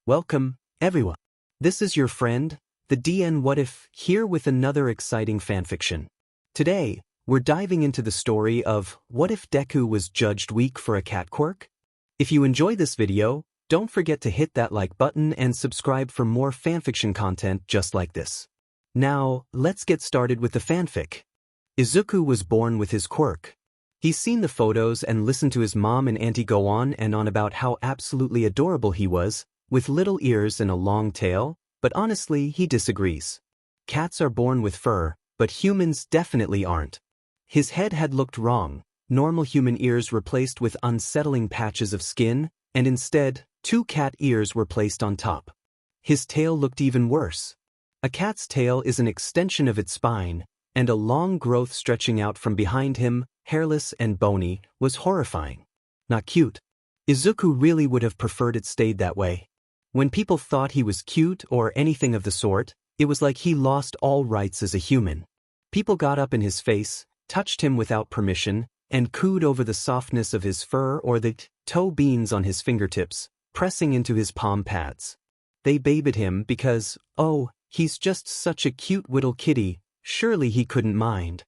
Welcome, everyone. This is your friend, the DN What If, here with another exciting fanfiction. Today, we're diving into the story of What If Deku Was Judged Weak for a Cat Quirk? If you enjoy this video, don't forget to hit that like button and subscribe for more fanfiction content just like this. Now, let's get started with the fanfic. Izuku was born with his quirk. He's seen the photos and listened to his mom and auntie go on and on about how absolutely adorable he was, with little ears and a long tail, but honestly, he disagrees. Cats are born with fur, but humans definitely aren't. His head had looked wrong, normal human ears replaced with unsettling patches of skin, and instead, 2 cat ears were placed on top. His tail looked even worse. A cat's tail is an extension of its spine, and a long growth stretching out from behind him, hairless and bony, was horrifying. Not cute. Izuku really would have preferred it stayed that way. When people thought he was cute or anything of the sort, it was like he lost all rights as a human. People got up in his face, touched him without permission, and cooed over the softness of his fur or the toe beans on his fingertips, pressing into his palm pads. They babied him because, oh, he's just such a cute little kitty, surely he couldn't mind.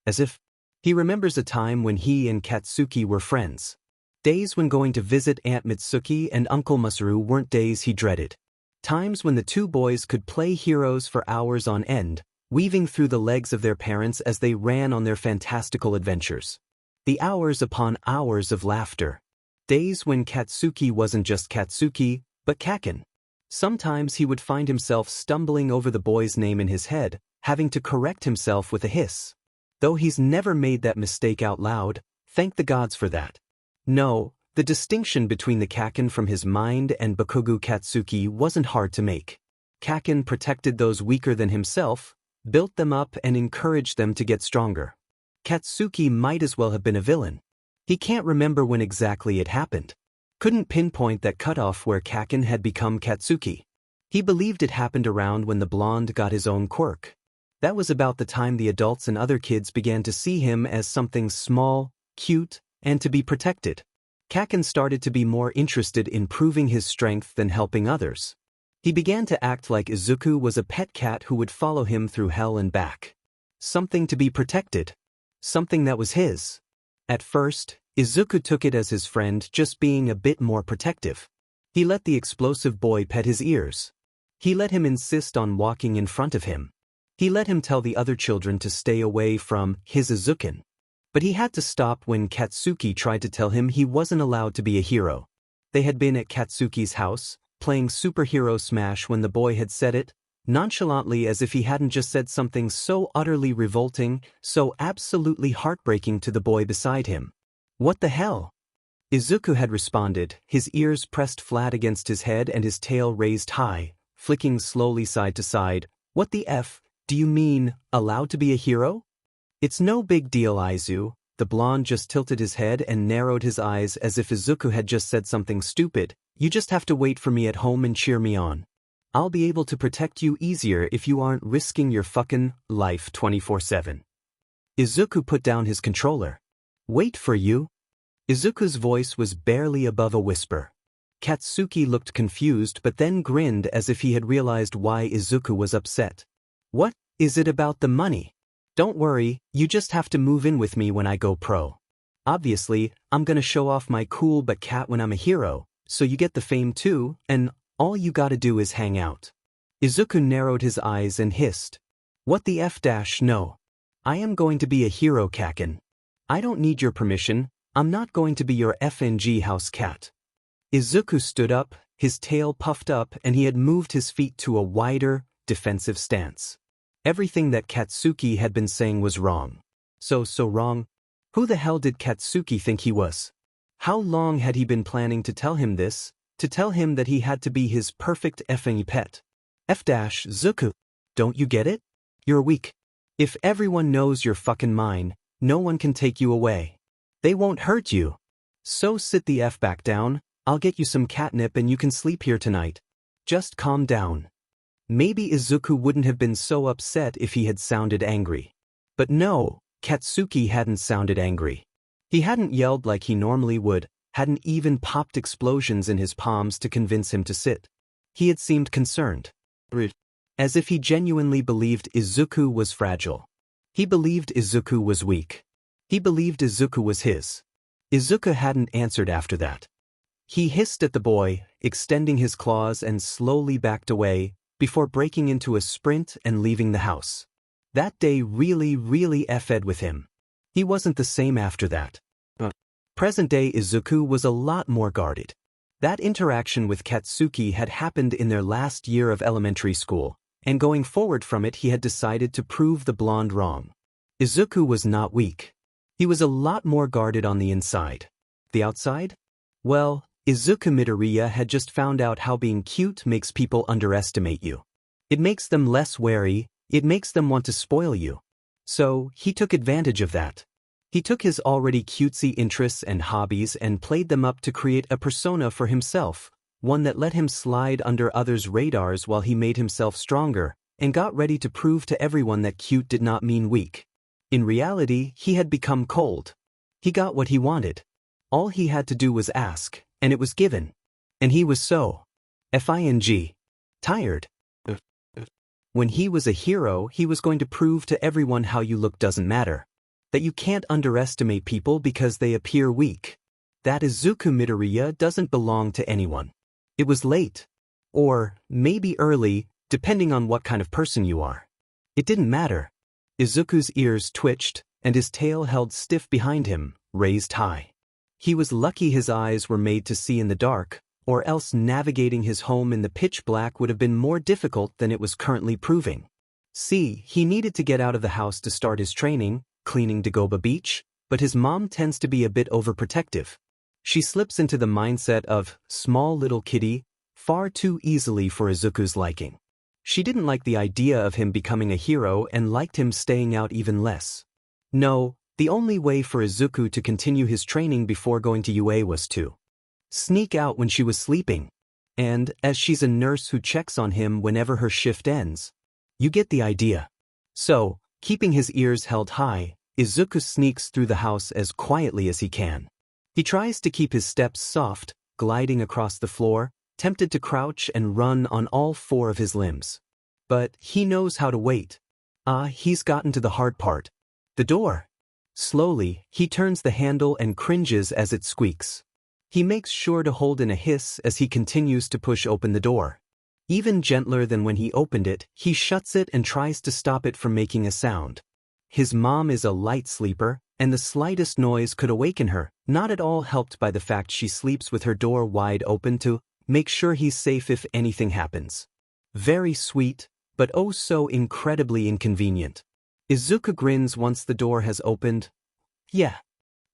As if he remembers a time when he and Katsuki were friends. Days when going to visit Aunt Mitsuki and Uncle Masaru weren't days he dreaded. Times when the two boys could play heroes for hours on end, weaving through the legs of their parents as they ran on their fantastical adventures. The hours upon hours of laughter. Days when Katsuki wasn't just Katsuki, but Kacken. Sometimes he would find himself stumbling over the boy's name in his head, having to correct himself with a hiss. Though he's never made that mistake out loud, thank the gods for that. No, the distinction between the Kacken from his mind and Bakugo Katsuki wasn't hard to make. Kacken protected those weaker than himself, built them up and encouraged them to get stronger. Katsuki might as well have been a villain. He can't remember when exactly it happened. Couldn't pinpoint that cutoff where Kacken had become Katsuki. He believed it happened around when the blonde got his own quirk. That was about the time the adults and other kids began to see him as something small, cute, and to be protected. Kacken started to be more interested in proving his strength than helping others. He began to act like Izuku was a pet cat who would follow him through hell and back. Something to be protected. Something that was his. At first, Izuku took it as his friend just being a bit more protective. He let the explosive boy pet his ears. He let him insist on walking in front of him. He let him tell the other children to stay away from his Izuken. But he had to stop when Katsuki tried to tell him he wasn't allowed to be a hero. They had been at Katsuki's house, playing Superhero Smash when the boy had said it, nonchalantly as if he hadn't just said something so utterly revolting, so absolutely heartbreaking to the boy beside him. What the hell? Izuku had responded, his ears pressed flat against his head and his tail raised high, flicking slowly side to side. What the F, do you mean, allowed to be a hero? It's no big deal, Izu. The blonde just tilted his head and narrowed his eyes as if Izuku had just said something stupid. You just have to wait for me at home and cheer me on. I'll be able to protect you easier if you aren't risking your fucking life 24/7. Izuku put down his controller. Wait for you? Izuku's voice was barely above a whisper. Katsuki looked confused but then grinned as if he had realized why Izuku was upset. What, is it about the money? Don't worry, you just have to move in with me when I go pro. Obviously, I'm gonna show off my cool but cat when I'm a hero, so you get the fame too, and all you gotta do is hang out. Izuku narrowed his eyes and hissed. What the F-no. I am going to be a hero, Kacken. I don't need your permission, I'm not going to be your FNG house cat. Izuku stood up, his tail puffed up and he had moved his feet to a wider, defensive stance. Everything that Katsuki had been saying was wrong. So wrong? Who the hell did Katsuki think he was? How long had he been planning to tell him this, to tell him that he had to be his perfect effing pet? F-Zuku. Don't you get it? You're weak. If everyone knows you're fucking mine, no one can take you away. They won't hurt you. So sit the F back down, I'll get you some catnip and you can sleep here tonight. Just calm down. Maybe Izuku wouldn't have been so upset if he had sounded angry. But no, Katsuki hadn't sounded angry. He hadn't yelled like he normally would, hadn't even popped explosions in his palms to convince him to sit. He had seemed concerned. As if he genuinely believed Izuku was fragile. He believed Izuku was weak. He believed Izuku was his. Izuku hadn't answered after that. He hissed at the boy, extending his claws and slowly backed away, before breaking into a sprint and leaving the house. That day really effed with him. He wasn't the same after that. Present-day Izuku was a lot more guarded. That interaction with Katsuki had happened in their last year of elementary school, and going forward from it he had decided to prove the blonde wrong. Izuku was not weak. He was a lot more guarded on the inside. The outside? Well, Izuku Midoriya had just found out how being cute makes people underestimate you. It makes them less wary, it makes them want to spoil you. So, he took advantage of that. He took his already cutesy interests and hobbies and played them up to create a persona for himself, one that let him slide under others' radars while he made himself stronger, and got ready to prove to everyone that cute did not mean weak. In reality, he had become cold. He got what he wanted. All he had to do was ask, and it was given. And he was so tired. When he was a hero, he was going to prove to everyone how you look doesn't matter. That you can't underestimate people because they appear weak. That Izuku Midoriya doesn't belong to anyone. It was late. Or, maybe early, depending on what kind of person you are. It didn't matter. Izuku's ears twitched, and his tail held stiff behind him, raised high. He was lucky his eyes were made to see in the dark, or else navigating his home in the pitch black would have been more difficult than it was currently proving. See, he needed to get out of the house to start his training, cleaning Dagoba Beach, but his mom tends to be a bit overprotective. She slips into the mindset of small little kitty far too easily for Izuku's liking. She didn't like the idea of him becoming a hero and liked him staying out even less. No, the only way for Izuku to continue his training before going to UA was to sneak out when she was sleeping. And, as she's a nurse who checks on him whenever her shift ends. You get the idea. So, keeping his ears held high, Izuku sneaks through the house as quietly as he can. He tries to keep his steps soft, gliding across the floor, tempted to crouch and run on all four of his limbs. But he knows how to wait. He's gotten to the hard part. The door. Slowly, he turns the handle and cringes as it squeaks. He makes sure to hold in a hiss as he continues to push open the door. Even gentler than when he opened it, he shuts it and tries to stop it from making a sound. His mom is a light sleeper, and the slightest noise could awaken her, not at all helped by the fact she sleeps with her door wide open to make sure he's safe if anything happens. Very sweet, but oh so incredibly inconvenient. Izuku grins once the door has opened. Yeah.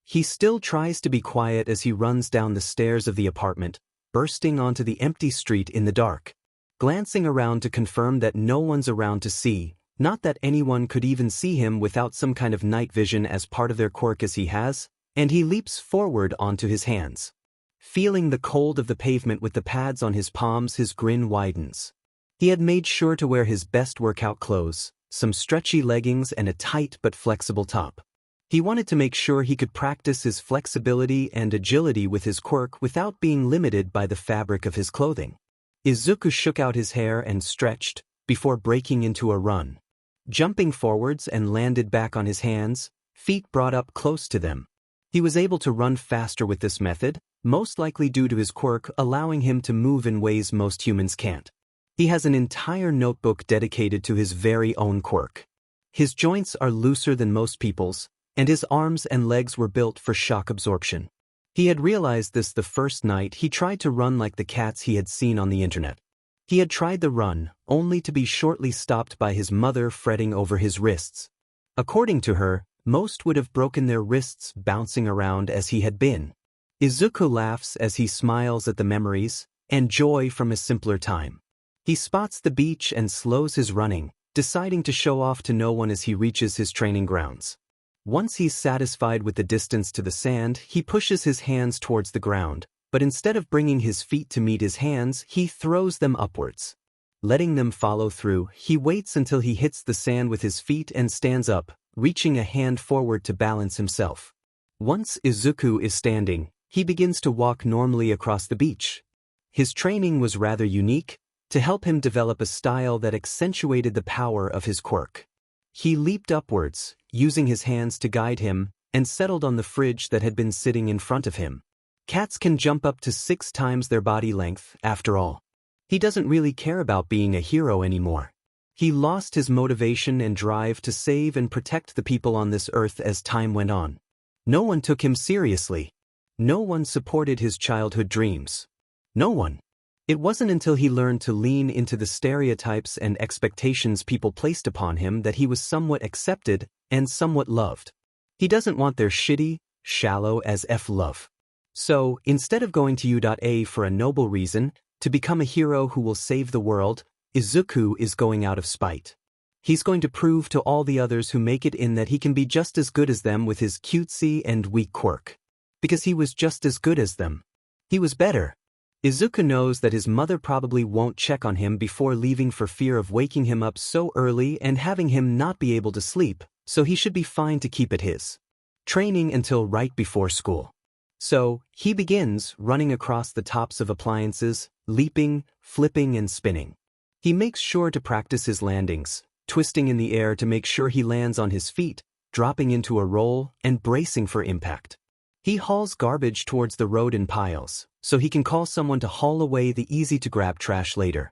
He still tries to be quiet as he runs down the stairs of the apartment, bursting onto the empty street in the dark. Glancing around to confirm that no one's around to see, not that anyone could even see him without some kind of night vision as part of their quirk as he has, and he leaps forward onto his hands. Feeling the cold of the pavement with the pads on his palms, his grin widens. He had made sure to wear his best workout clothes, some stretchy leggings and a tight but flexible top. He wanted to make sure he could practice his flexibility and agility with his quirk without being limited by the fabric of his clothing. Izuku shook out his hair and stretched, before breaking into a run. Jumping forwards and landed back on his hands, feet brought up close to them. He was able to run faster with this method, most likely due to his quirk allowing him to move in ways most humans can't. He has an entire notebook dedicated to his very own quirk. His joints are looser than most people's, and his arms and legs were built for shock absorption. He had realized this the first night he tried to run like the cats he had seen on the internet. He had tried the run, only to be shortly stopped by his mother fretting over his wrists. According to her, most would have broken their wrists bouncing around as he had been. Izuku laughs as he smiles at the memories and joy from a simpler time. He spots the beach and slows his running, deciding to show off to no one as he reaches his training grounds. Once he's satisfied with the distance to the sand, he pushes his hands towards the ground, but instead of bringing his feet to meet his hands, he throws them upwards. Letting them follow through, he waits until he hits the sand with his feet and stands up, reaching a hand forward to balance himself. Once Izuku is standing, He begins to walk normally across the beach. His training was rather unique, to help him develop a style that accentuated the power of his quirk. He leaped upwards, using his hands to guide him, and settled on the fridge that had been sitting in front of him. Cats can jump up to 6 times their body length, after all. He doesn't really care about being a hero anymore. He lost his motivation and drive to save and protect the people on this earth as time went on. No one took him seriously. No one supported his childhood dreams. No one. It wasn't until he learned to lean into the stereotypes and expectations people placed upon him that he was somewhat accepted and somewhat loved. He doesn't want their shitty, shallow as F love. So, instead of going to U.A for a noble reason, to become a hero who will save the world, Izuku is going out of spite. He's going to prove to all the others who make it in that he can be just as good as them with his cutesy and weak quirk. Because he was just as good as them. He was better. Izuku knows that his mother probably won't check on him before leaving for fear of waking him up so early and having him not be able to sleep, so he should be fine to keep at his training until right before school. So, he begins running across the tops of appliances, leaping, flipping and spinning. He makes sure to practice his landings, twisting in the air to make sure he lands on his feet, dropping into a roll, and bracing for impact. He hauls garbage towards the road in piles, so he can call someone to haul away the easy-to-grab trash later.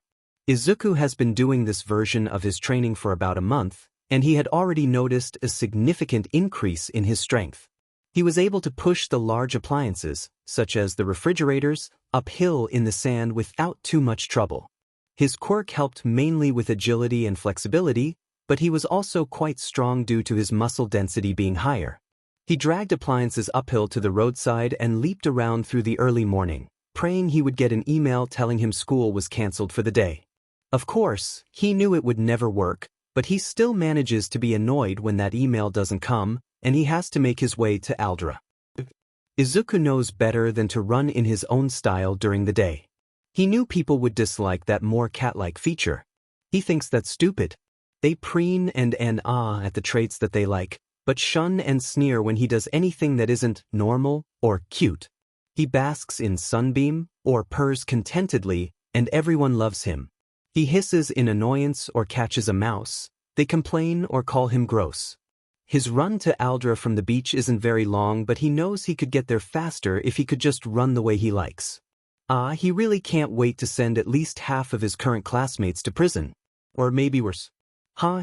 Izuku has been doing this version of his training for about a month, and he had already noticed a significant increase in his strength. He was able to push the large appliances, such as the refrigerators, uphill in the sand without too much trouble. His quirk helped mainly with agility and flexibility, but he was also quite strong due to his muscle density being higher. He dragged appliances uphill to the roadside and leaped around through the early morning, praying he would get an email telling him school was cancelled for the day. Of course, he knew it would never work, but he still manages to be annoyed when that email doesn't come, and he has to make his way to Aldra. Izuku knows better than to run in his own style during the day. He knew people would dislike that more cat-like feature. He thinks that's stupid. They preen and ah at the traits that they like, but shun and sneer when he does anything that isn't normal or cute. He basks in sunbeam or purrs contentedly, and everyone loves him. He hisses in annoyance or catches a mouse. They complain or call him gross. His run to Aldra from the beach isn't very long, but he knows he could get there faster if he could just run the way he likes. He really can't wait to send at least half of his current classmates to prison. Or maybe worse.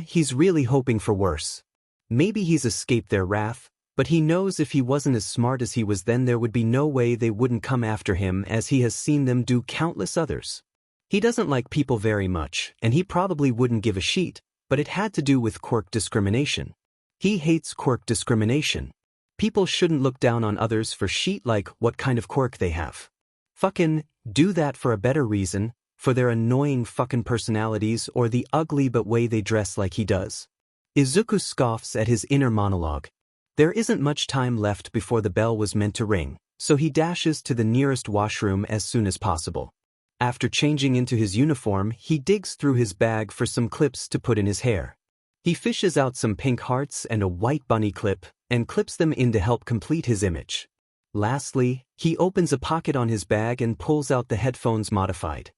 He's really hoping for worse. Maybe he's escaped their wrath, but he knows if he wasn't as smart as he was then there would be no way they wouldn't come after him, as he has seen them do countless others. He doesn't like people very much, and he probably wouldn't give a shit, but it had to do with quirk discrimination. He hates quirk discrimination. People shouldn't look down on others for shit like what kind of quirk they have. Fucking do that for a better reason, for their annoying fucking personalities or the ugly but way they dress like he does. Izuku scoffs at his inner monologue. There isn't much time left before the bell was meant to ring, so he dashes to the nearest washroom as soon as possible. After changing into his uniform, he digs through his bag for some clips to put in his hair. He fishes out some pink hearts and a white bunny clip, and clips them in to help complete his image. Lastly, he opens a pocket on his bag and pulls out the headphones modified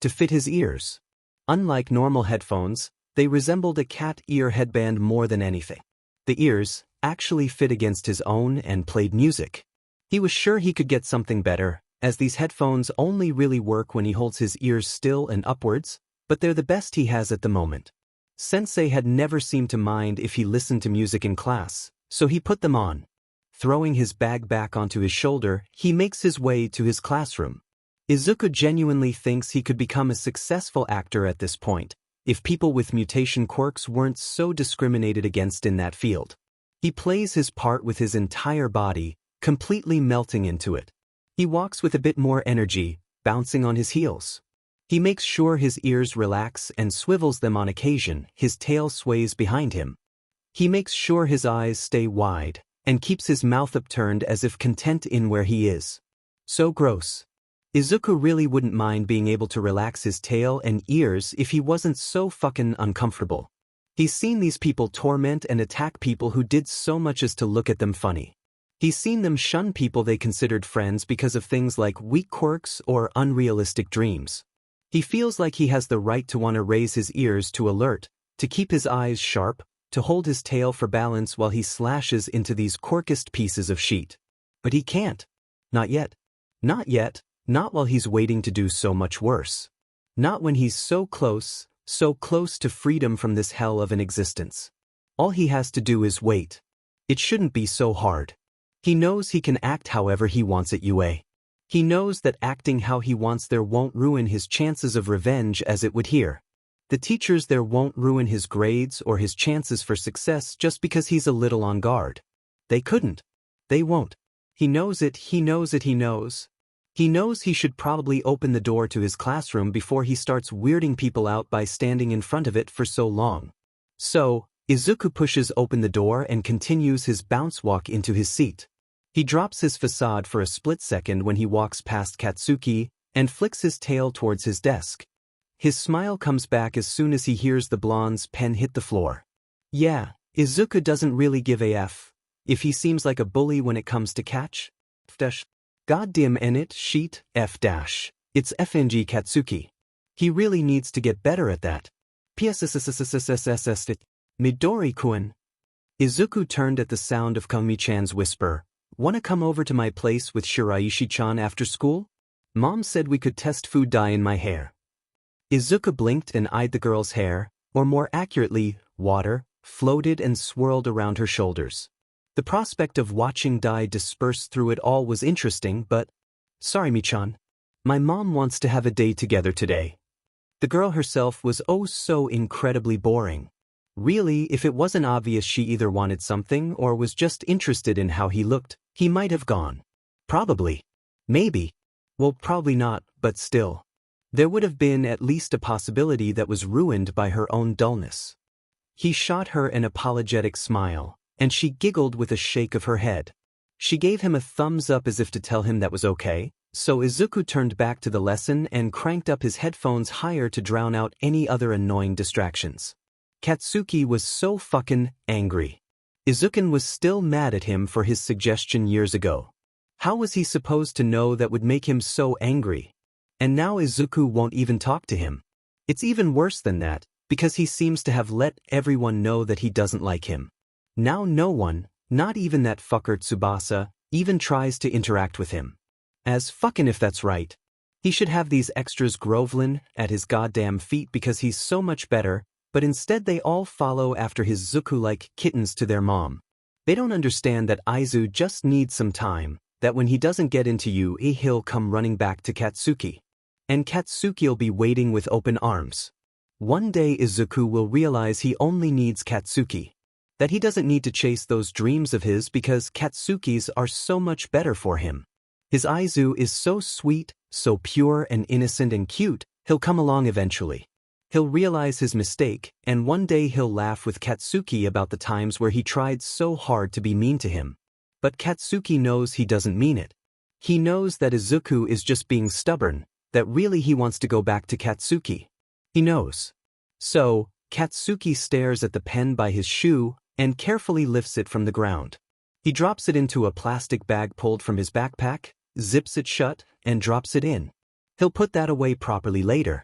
to fit his ears. Unlike normal headphones, they resembled a cat ear headband more than anything. The ears actually fit against his own and played music. He was sure he could get something better, as these headphones only really work when he holds his ears still and upwards, but they're the best he has at the moment. Sensei had never seemed to mind if he listened to music in class, so he put them on. Throwing his bag back onto his shoulder, he makes his way to his classroom. Izuku genuinely thinks he could become a successful actor at this point, if people with mutation quirks weren't so discriminated against in that field. He plays his part with his entire body, completely melting into it. He walks with a bit more energy, bouncing on his heels. He makes sure his ears relax and swivels them on occasion, his tail sways behind him. He makes sure his eyes stay wide, and keeps his mouth upturned as if content in where he is. So gross. Izuku really wouldn't mind being able to relax his tail and ears if he wasn't so fucking uncomfortable. He's seen these people torment and attack people who did so much as to look at them funny. He's seen them shun people they considered friends because of things like weak quirks or unrealistic dreams. He feels like he has the right to want to raise his ears to alert, to keep his eyes sharp, to hold his tail for balance while he slashes into these quirkest pieces of sheet. But he can't. Not yet. Not yet, not while he's waiting to do so much worse. Not when he's so close to freedom from this hell of an existence. All he has to do is wait. It shouldn't be so hard. He knows he can act however he wants it UA. He knows that acting how he wants there won't ruin his chances of revenge as it would here. The teachers there won't ruin his grades or his chances for success just because he's a little on guard. They couldn't. They won't. He knows it, he knows it, he knows. He knows he should probably open the door to his classroom before he starts weirding people out by standing in front of it for so long. So, Izuku pushes open the door and continues his bounce walk into his seat. He drops his facade for a split second when he walks past Katsuki and flicks his tail towards his desk. His smile comes back as soon as he hears the blonde's pen hit the floor. Yeah, Izuku doesn't really give a f if he seems like a bully when it comes to catch. Goddamn it, sheet, f dash. It's FNG Katsuki. He really needs to get better at that. Midori-kun. Izuku turned at the sound of Kami-chan's whisper. Wanna come over to my place with Shiraishi-chan after school? Mom said we could test food dye in my hair. Izuku blinked and eyed the girl's hair, or more accurately, water, floated and swirled around her shoulders. The prospect of watching dye disperse through it all was interesting, but, sorry Mi-chan. My mom wants to have a day together today. The girl herself was oh so incredibly boring. Really, if it wasn't obvious she either wanted something or was just interested in how he looked, he might have gone. Probably. Maybe. Well, probably not, but still. There would have been at least a possibility that was ruined by her own dullness. He shot her an apologetic smile, and she giggled with a shake of her head. She gave him a thumbs up as if to tell him that was okay, so Izuku turned back to the lesson and cranked up his headphones higher to drown out any other annoying distractions. Katsuki was so fucking angry. Izuku was still mad at him for his suggestion years ago. How was he supposed to know that would make him so angry? And now Izuku won't even talk to him. It's even worse than that, because he seems to have let everyone know that he doesn't like him. Now no one, not even that fucker Tsubasa, even tries to interact with him. As fucking if that's right. He should have these extras groveling at his goddamn feet because he's so much better, but instead they all follow after his Zuku like kittens to their mom. They don't understand that Aizu just needs some time, that when he doesn't get into you, he'll come running back to Katsuki. And Katsuki'll be waiting with open arms. One day Izuku will realize he only needs Katsuki. That he doesn't need to chase those dreams of his because Katsuki's are so much better for him. His Aizu is so sweet, so pure and innocent and cute, he'll come along eventually. He'll realize his mistake, and one day he'll laugh with Katsuki about the times where he tried so hard to be mean to him. But Katsuki knows he doesn't mean it. He knows that Izuku is just being stubborn, that really he wants to go back to Katsuki. He knows. So, Katsuki stares at the pen by his shoe and carefully lifts it from the ground. He drops it into a plastic bag pulled from his backpack, zips it shut, and drops it in. He'll put that away properly later.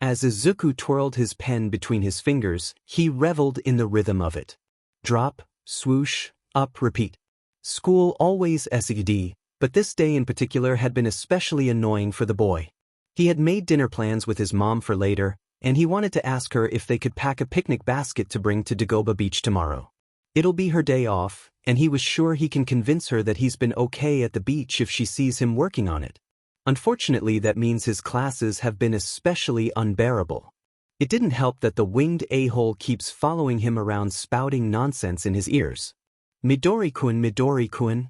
As Izuku twirled his pen between his fingers, he reveled in the rhythm of it. Drop, swoosh, up, repeat. School always SED, but this day in particular had been especially annoying for the boy. He had made dinner plans with his mom for later, and he wanted to ask her if they could pack a picnic basket to bring to Dagoba Beach tomorrow. It'll be her day off, and he was sure he can convince her that he's been okay at the beach if she sees him working on it. Unfortunately, that means his classes have been especially unbearable. It didn't help that the winged a-hole keeps following him around spouting nonsense in his ears. Midori-kun, Midori-kun.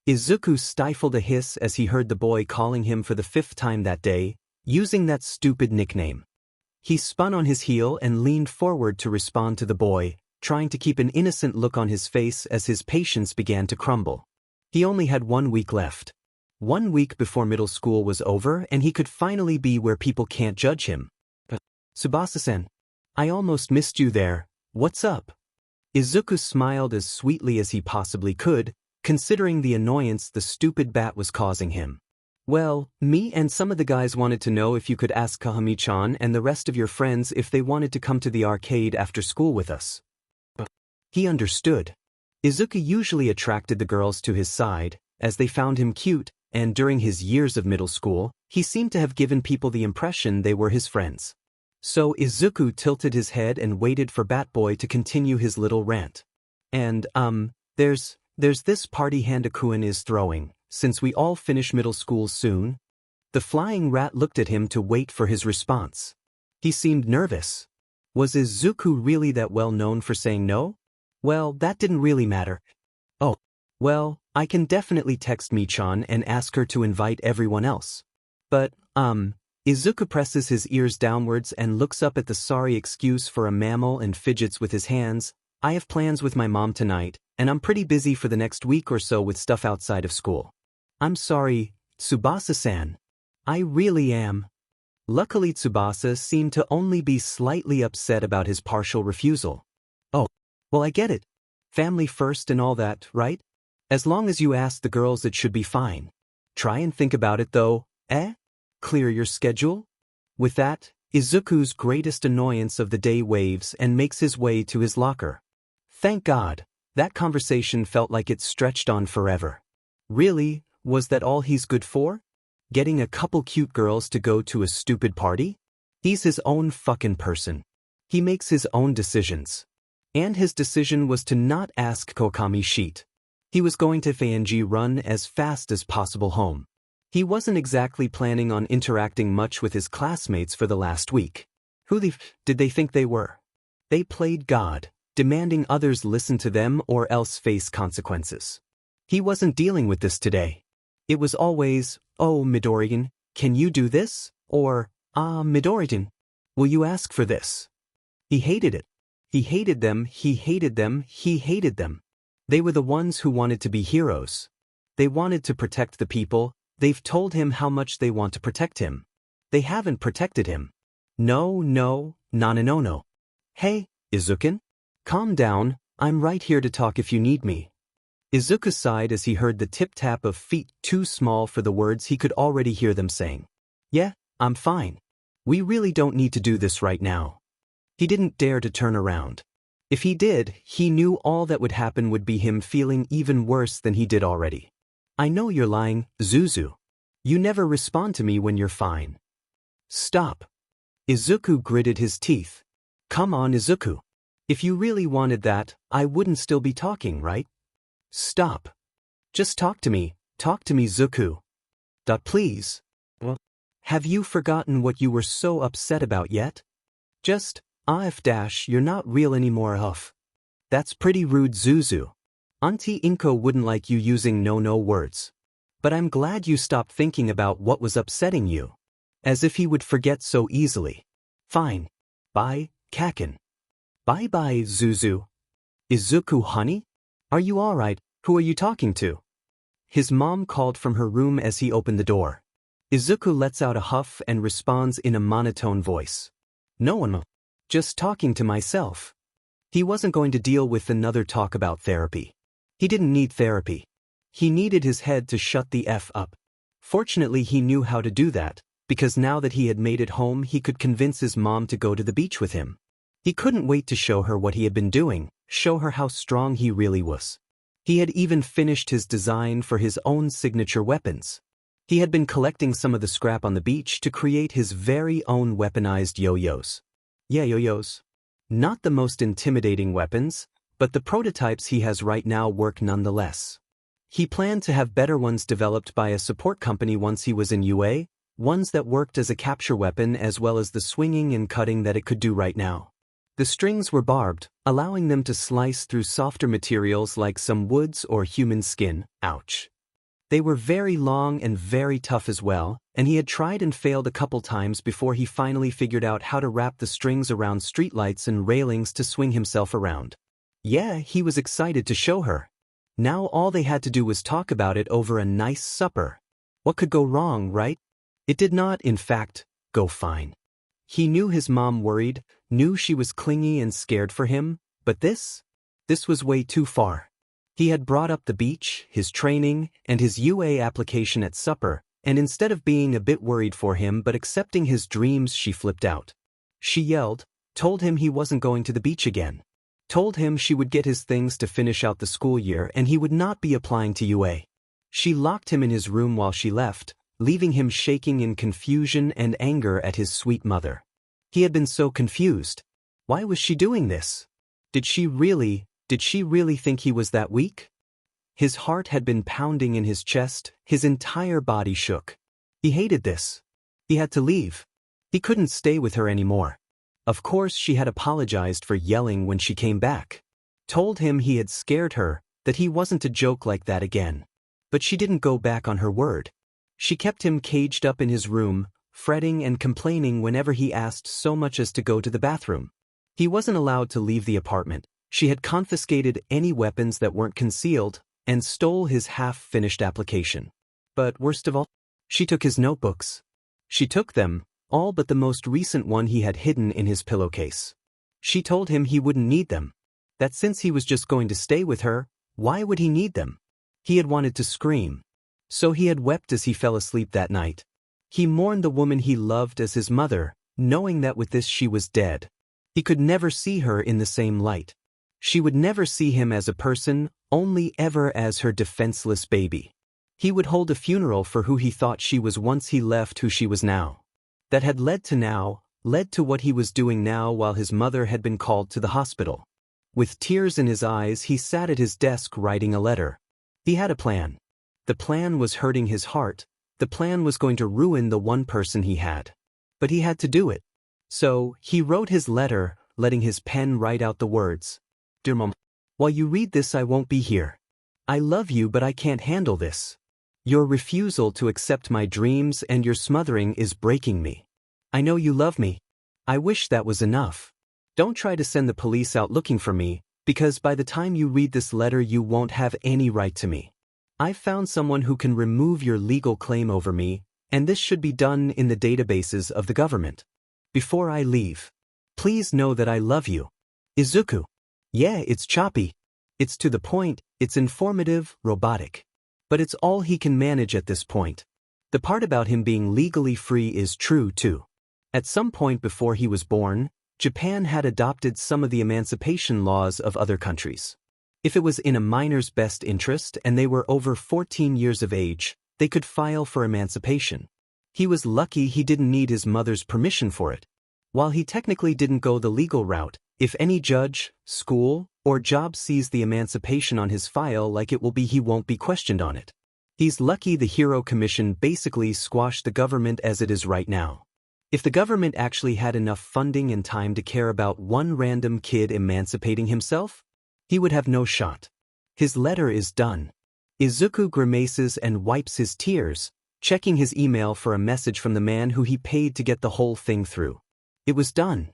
Izuku stifled a hiss as he heard the boy calling him for the 5th time that day, using that stupid nickname. He spun on his heel and leaned forward to respond to the boy, trying to keep an innocent look on his face as his patience began to crumble. He only had 1 week left. 1 week before middle school was over and he could finally be where people can't judge him. Tsubasa-sen, I almost missed you there, what's up? Izuku smiled as sweetly as he possibly could, considering the annoyance the stupid bat was causing him. Well, me and some of the guys wanted to know if you could ask Kahami-chan and the rest of your friends if they wanted to come to the arcade after school with us. He understood. Izuku usually attracted the girls to his side, as they found him cute, and during his years of middle school, he seemed to have given people the impression they were his friends. So Izuku tilted his head and waited for Batboy to continue his little rant. And, there's this party Handakuin is throwing, since we all finish middle school soon. The flying rat looked at him to wait for his response. He seemed nervous. Was Izuku really that well known for saying no? Well, that didn't really matter. Oh, well, I can definitely text Mi-chan and ask her to invite everyone else. But, Izuku presses his ears downwards and looks up at the sorry excuse for a mammal and fidgets with his hands. I have plans with my mom tonight, and I'm pretty busy for the next week or so with stuff outside of school. I'm sorry, Tsubasa-san. I really am. Luckily Tsubasa seemed to only be slightly upset about his partial refusal. Oh, well I get it. Family first and all that, right? As long as you ask the girls it should be fine. Try and think about it though, eh? Clear your schedule? With that, Izuku's greatest annoyance of the day waves and makes his way to his locker. Thank God, that conversation felt like it stretched on forever. Really, was that all he's good for? Getting a couple cute girls to go to a stupid party? He's his own fucking person. He makes his own decisions. And his decision was to not ask Kokami Sheet. He was going to Fanji run as fast as possible home. He wasn't exactly planning on interacting much with his classmates for the last week. Who did they think they were? They played God, demanding others listen to them or else face consequences. He wasn't dealing with this today. It was always, oh Midoriyan, can you do this? Or, Midoriyan, will you ask for this? He hated it. He hated them, he hated them, he hated them. They were the ones who wanted to be heroes. They wanted to protect the people. They've told him how much they want to protect him. They haven't protected him. No. Hey, Izuku? Calm down, I'm right here to talk if you need me. Izuku sighed as he heard the tip-tap of feet too small for the words he could already hear them saying. Yeah, I'm fine. We really don't need to do this right now. He didn't dare to turn around. If he did, he knew all that would happen would be him feeling even worse than he did already. I know you're lying, Zuzu. You never respond to me when you're fine. Stop. Izuku gritted his teeth. Come on, Izuku. If you really wanted that, I wouldn't still be talking, right? Stop. Just talk to me, Zuku. Please. Well, have you forgotten what you were so upset about yet? Just, you're not real anymore. That's pretty rude, Zuzu. Auntie Inko wouldn't like you using no words. But I'm glad you stopped thinking about what was upsetting you. As if he would forget so easily. Fine. Bye, Kacken. Bye-bye, Zuzu. Izuku, honey? Are you alright? Who are you talking to? His mom called from her room as he opened the door. Izuku lets out a huff and responds in a monotone voice. No one. Just talking to myself. He wasn't going to deal with another talk about therapy. He didn't need therapy. He needed his head to shut the F up. Fortunately he knew how to do that, because now that he had made it home he could convince his mom to go to the beach with him. He couldn't wait to show her what he had been doing, show her how strong he really was. He had even finished his design for his own signature weapons. He had been collecting some of the scrap on the beach to create his very own weaponized yo-yos. Yeah, yo-yos. Not the most intimidating weapons, but the prototypes he has right now work nonetheless. He planned to have better ones developed by a support company once he was in UA, ones that worked as a capture weapon as well as the swinging and cutting that it could do right now. The strings were barbed, allowing them to slice through softer materials like some woods or human skin. Ouch. They were very long and very tough as well, and he had tried and failed a couple times before he finally figured out how to wrap the strings around streetlights and railings to swing himself around. Yeah, he was excited to show her. Now all they had to do was talk about it over a nice supper. What could go wrong, right? It did not, in fact, go fine. He knew his mom worried, knew she was clingy and scared for him, but this was way too far. He had brought up the beach, his training, and his UA application at supper, and instead of being a bit worried for him but accepting his dreams, she flipped out. She yelled, told him he wasn't going to the beach again. Told him she would get his things to finish out the school year and he would not be applying to UA. She locked him in his room while she left, leaving him shaking in confusion and anger at his sweet mother. He had been so confused. Why was she doing this? Did she really think he was that weak? His heart had been pounding in his chest, his entire body shook. He hated this. He had to leave. He couldn't stay with her anymore. Of course she had apologized for yelling when she came back. Told him he had scared her, that he wasn't to joke like that again. But she didn't go back on her word. She kept him caged up in his room, fretting and complaining whenever he asked so much as to go to the bathroom. He wasn't allowed to leave the apartment. She had confiscated any weapons that weren't concealed and stole his half-finished application. But worst of all, she took his notebooks. She took them, all but the most recent one he had hidden in his pillowcase. She told him he wouldn't need them. That since he was just going to stay with her, why would he need them? He had wanted to scream. So he had wept as he fell asleep that night. He mourned the woman he loved as his mother, knowing that with this she was dead. He could never see her in the same light. She would never see him as a person, only ever as her defenseless baby. He would hold a funeral for who he thought she was once he left who she was now. That had led to what he was doing now while his mother had been called to the hospital. With tears in his eyes, he sat at his desk writing a letter. He had a plan. The plan was hurting his heart. The plan was going to ruin the one person he had. But he had to do it. So, he wrote his letter, letting his pen write out the words. Dear Mom, while you read this I won't be here. I love you but I can't handle this. Your refusal to accept my dreams and your smothering is breaking me. I know you love me. I wish that was enough. Don't try to send the police out looking for me, because by the time you read this letter you won't have any right to me. I've found someone who can remove your legal claim over me, and this should be done in the databases of the government. Before I leave, please know that I love you. Izuku. Yeah, it's choppy. It's to the point, it's informative, robotic. But it's all he can manage at this point. The part about him being legally free is true too. At some point before he was born, Japan had adopted some of the emancipation laws of other countries. If it was in a minor's best interest and they were over 14 years of age, they could file for emancipation. He was lucky he didn't need his mother's permission for it. While he technically didn't go the legal route, if any judge, school, or job sees the emancipation on his file like it will be, he won't be questioned on it. He's lucky the Hero Commission basically squashed the government as it is right now. If the government actually had enough funding and time to care about one random kid emancipating himself, he would have no shot. His letter is done. Izuku grimaces and wipes his tears, checking his email for a message from the man who he paid to get the whole thing through. It was done.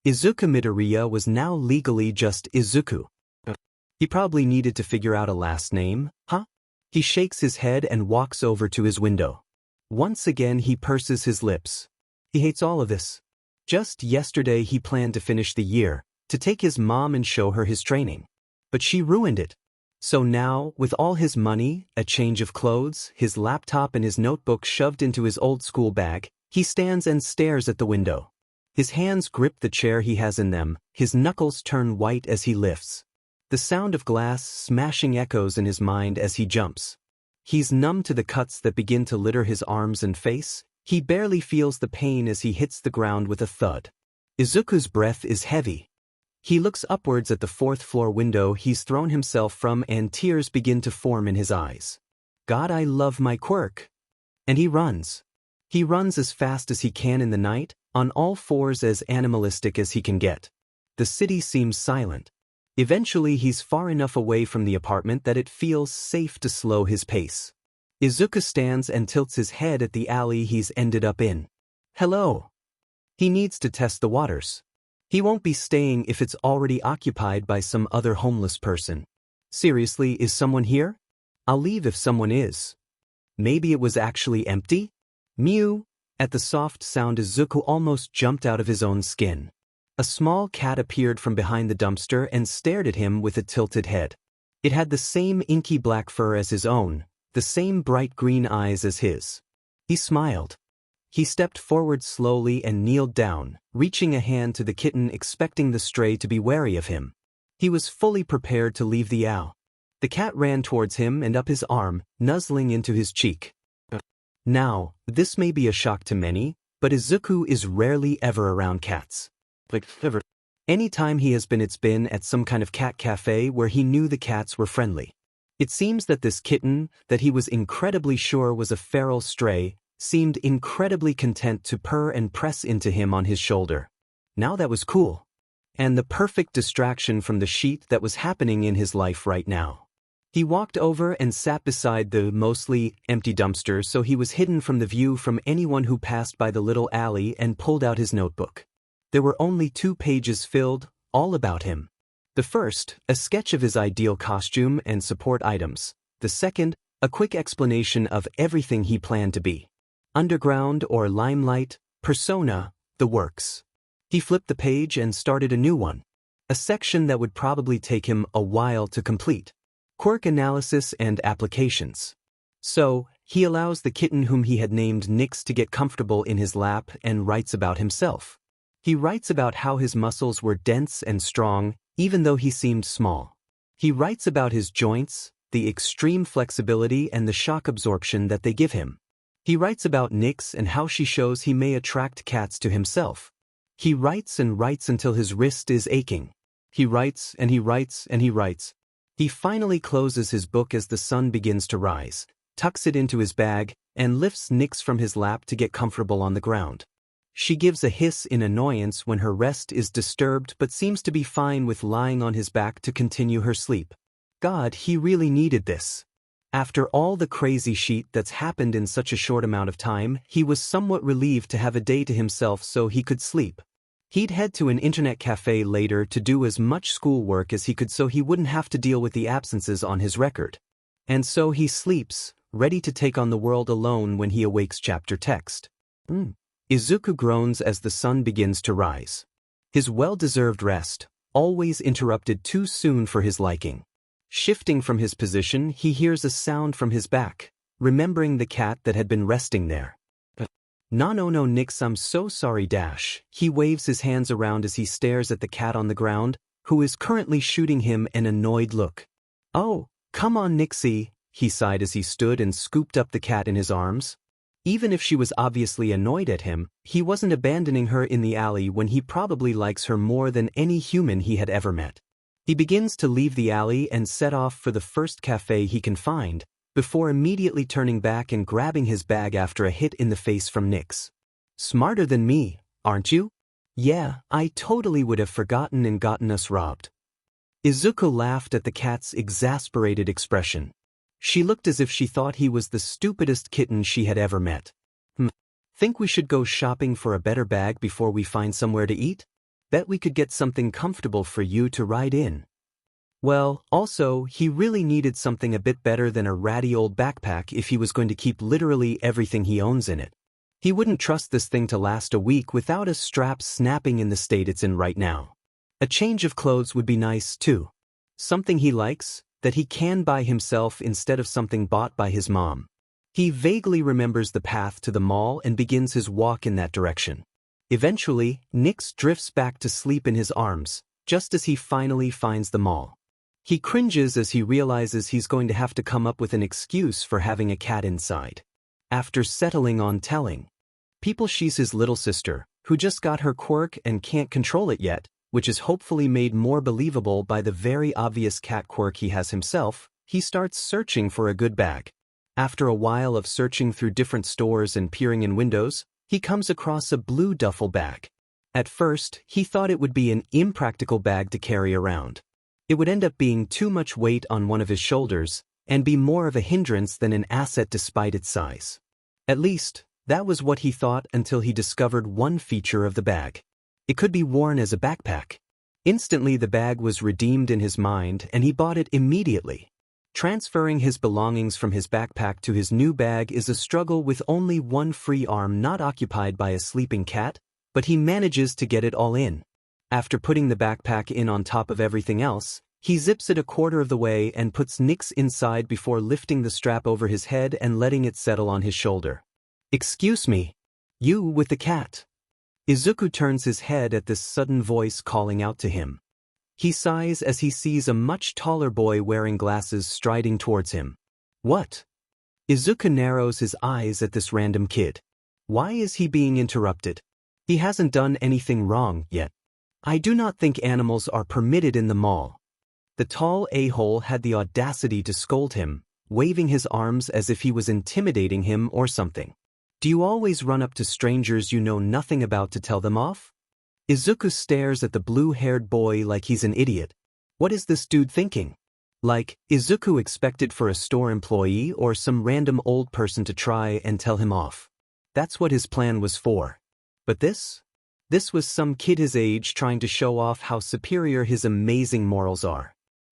Izuku Midoriya was now legally just Izuku. He probably needed to figure out a last name, huh? He shakes his head and walks over to his window. Once again he purses his lips. He hates all of this. Just yesterday he planned to finish the year, to take his mom and show her his training. But she ruined it. So now, with all his money, a change of clothes, his laptop and his notebook shoved into his old school bag, he stands and stares at the window. His hands grip the chair he has in them, his knuckles turn white as he lifts. The sound of glass smashing echoes in his mind as he jumps. He's numb to the cuts that begin to litter his arms and face. He barely feels the pain as he hits the ground with a thud. Izuku's breath is heavy. He looks upwards at the fourth-floor window he's thrown himself from and tears begin to form in his eyes. God, I love my Quirk. And he runs. He runs as fast as he can in the night, on all fours as animalistic as he can get. The city seems silent. Eventually he's far enough away from the apartment that it feels safe to slow his pace. Izuku stands and tilts his head at the alley he's ended up in. Hello. He needs to test the waters. He won't be staying if it's already occupied by some other homeless person. Seriously, is someone here? I'll leave if someone is. Maybe it was actually empty? Mew! At the soft sound Izuku almost jumped out of his own skin. A small cat appeared from behind the dumpster and stared at him with a tilted head. It had the same inky black fur as his own, the same bright green eyes as his. He smiled. He stepped forward slowly and kneeled down, reaching a hand to the kitten, expecting the stray to be wary of him. He was fully prepared to leave the owl. The cat ran towards him and up his arm, nuzzling into his cheek. Now, this may be a shock to many, but Izuku is rarely ever around cats. Any time he has been, it's been at some kind of cat cafe where he knew the cats were friendly. It seems that this kitten, that he was incredibly sure was a feral stray, seemed incredibly content to purr and press into him on his shoulder. Now that was cool. And the perfect distraction from the shit that was happening in his life right now. He walked over and sat beside the mostly empty dumpster so he was hidden from the view from anyone who passed by the little alley, and pulled out his notebook. There were only 2 pages filled, all about him. The first, a sketch of his ideal costume and support items. The second, a quick explanation of everything he planned to be. Underground or limelight, persona, the works. He flipped the page and started a new one. A section that would probably take him a while to complete. Quirk analysis and applications. So, he allows the kitten whom he had named Nyx to get comfortable in his lap and writes about himself. He writes about how his muscles were dense and strong, even though he seemed small. He writes about his joints, the extreme flexibility and the shock absorption that they give him. He writes about Nyx and how she shows he may attract cats to himself. He writes and writes until his wrist is aching. He writes and he writes and he writes. He finally closes his book as the sun begins to rise, tucks it into his bag, and lifts Nyx from his lap to get comfortable on the ground. She gives a hiss in annoyance when her rest is disturbed, but seems to be fine with lying on his back to continue her sleep. God, he really needed this. After all the crazy shit that's happened in such a short amount of time, he was somewhat relieved to have a day to himself so he could sleep. He'd head to an internet cafe later to do as much schoolwork as he could so he wouldn't have to deal with the absences on his record. And so he sleeps, ready to take on the world alone when he awakes. Chapter text. Izuku groans as the sun begins to rise. His well-deserved rest, always interrupted too soon for his liking. Shifting from his position, he hears a sound from his back, remembering the cat that had been resting there. No, Nyx, I'm so sorry. He waves his hands around as he stares at the cat on the ground, who is currently shooting him an annoyed look. Oh, come on, Nyxy, he sighed as he stood and scooped up the cat in his arms. Even if she was obviously annoyed at him, he wasn't abandoning her in the alley when he probably likes her more than any human he had ever met. He begins to leave the alley and set off for the first cafe he can find, before immediately turning back and grabbing his bag after a hit in the face from Nyx. Smarter than me, aren't you? Yeah, I totally would have forgotten and gotten us robbed. Izuku laughed at the cat's exasperated expression. She looked as if she thought he was the stupidest kitten she had ever met. Think we should go shopping for a better bag before we find somewhere to eat? Bet we could get something comfortable for you to ride in. Well, also, he really needed something a bit better than a ratty old backpack if he was going to keep literally everything he owns in it. He wouldn't trust this thing to last a week without a strap snapping in the state it's in right now. A change of clothes would be nice, too. Something he likes, that he can buy himself instead of something bought by his mom. He vaguely remembers the path to the mall and begins his walk in that direction. Eventually, Nyx drifts back to sleep in his arms, just as he finally finds the mall. He cringes as he realizes he's going to have to come up with an excuse for having a cat inside. After settling on telling people she's his little sister, who just got her quirk and can't control it yet, which is hopefully made more believable by the very obvious cat quirk he has himself, he starts searching for a good bag. After a while of searching through different stores and peering in windows, he comes across a blue duffel bag. At first, he thought it would be an impractical bag to carry around. It would end up being too much weight on one of his shoulders, and be more of a hindrance than an asset despite its size. At least, that was what he thought until he discovered one feature of the bag. It could be worn as a backpack. Instantly the bag was redeemed in his mind and he bought it immediately. Transferring his belongings from his backpack to his new bag is a struggle with only one free arm not occupied by a sleeping cat, but he manages to get it all in. After putting the backpack in on top of everything else, He zips it a quarter of the way and puts Nix inside before lifting the strap over his head and letting it settle on his shoulder. "Excuse me. You with the cat." Izuku turns his head at this sudden voice calling out to him. He sighs as he sees a much taller boy wearing glasses striding towards him. "What?" Izuku narrows his eyes at this random kid. Why is he being interrupted? He hasn't done anything wrong yet. "I do not think animals are permitted in the mall." The tall a-hole had the audacity to scold him, waving his arms as if he was intimidating him or something. "Do you always run up to strangers you know nothing about to tell them off?" Izuku stares at the blue-haired boy like he's an idiot. What is this dude thinking? Like, Izuku expected for a store employee or some random old person to try and tell him off. That's what his plan was for. But this? This was some kid his age trying to show off how superior his amazing morals are.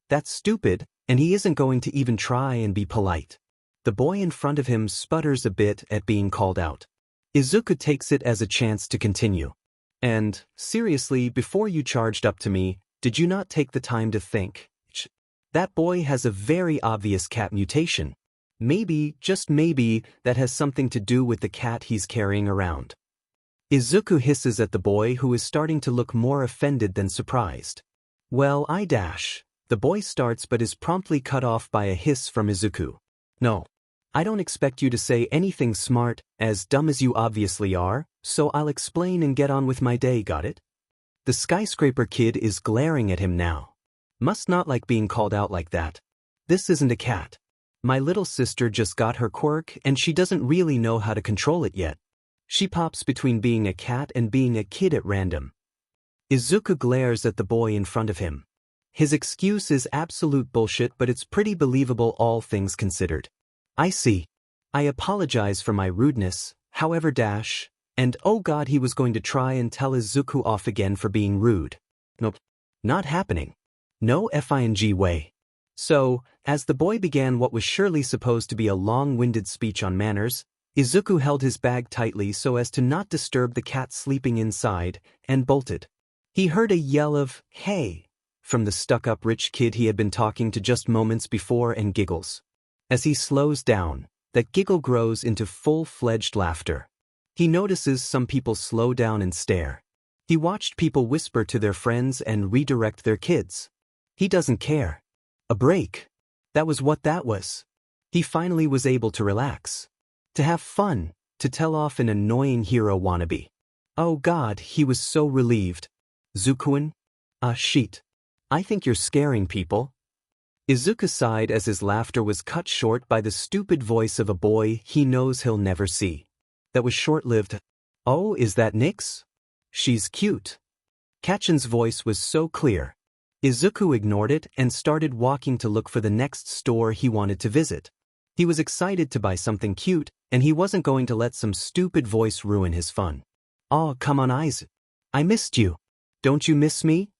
That's stupid, and he isn't going to even try and be polite. The boy in front of him sputters a bit at being called out. Izuku takes it as a chance to continue. "And, seriously, before you charged up to me, did you not take the time to think? That boy has a very obvious cat mutation. Maybe, just maybe, that has something to do with the cat he's carrying around." Izuku hisses at the boy who is starting to look more offended than surprised. "Well, I dash." The boy starts but is promptly cut off by a hiss from Izuku. "No. I don't expect you to say anything smart, as dumb as you obviously are, so I'll explain and get on with my day, got it?" The skyscraper kid is glaring at him now. Must not like being called out like that. This isn't a cat. My little sister just got her quirk and she doesn't really know how to control it yet. She pops between being a cat and being a kid at random. Izuku glares at the boy in front of him. His excuse is absolute bullshit, but it's pretty believable all things considered. "I see. I apologize for my rudeness, however dash," and oh god, he was going to try and tell Izuku off again for being rude. Nope. Not happening. No fing way. So, as the boy began what was surely supposed to be a long-winded speech on manners, Izuku held his bag tightly so as to not disturb the cat sleeping inside, and bolted. He heard a yell of, "Hey!" from the stuck-up rich kid he had been talking to just moments before and giggles. As he slows down, that giggle grows into full-fledged laughter. He notices some people slow down and stare. He watched people whisper to their friends and redirect their kids. He doesn't care. A break. That was what that was. He finally was able to relax. To have fun, to tell off an annoying hero wannabe. Oh god, he was so relieved. "Zukuin? Shit. I think you're scaring people." Izuku sighed as his laughter was cut short by the stupid voice of a boy he knows he'll never see. That was short-lived. "Oh, is that Nix? She's cute." Kachen's voice was so clear. Izuku ignored it and started walking to look for the next store he wanted to visit. He was excited to buy something cute, and he wasn't going to let some stupid voice ruin his fun. "Aw, come on, Izuku. I missed you. Don't you miss me?"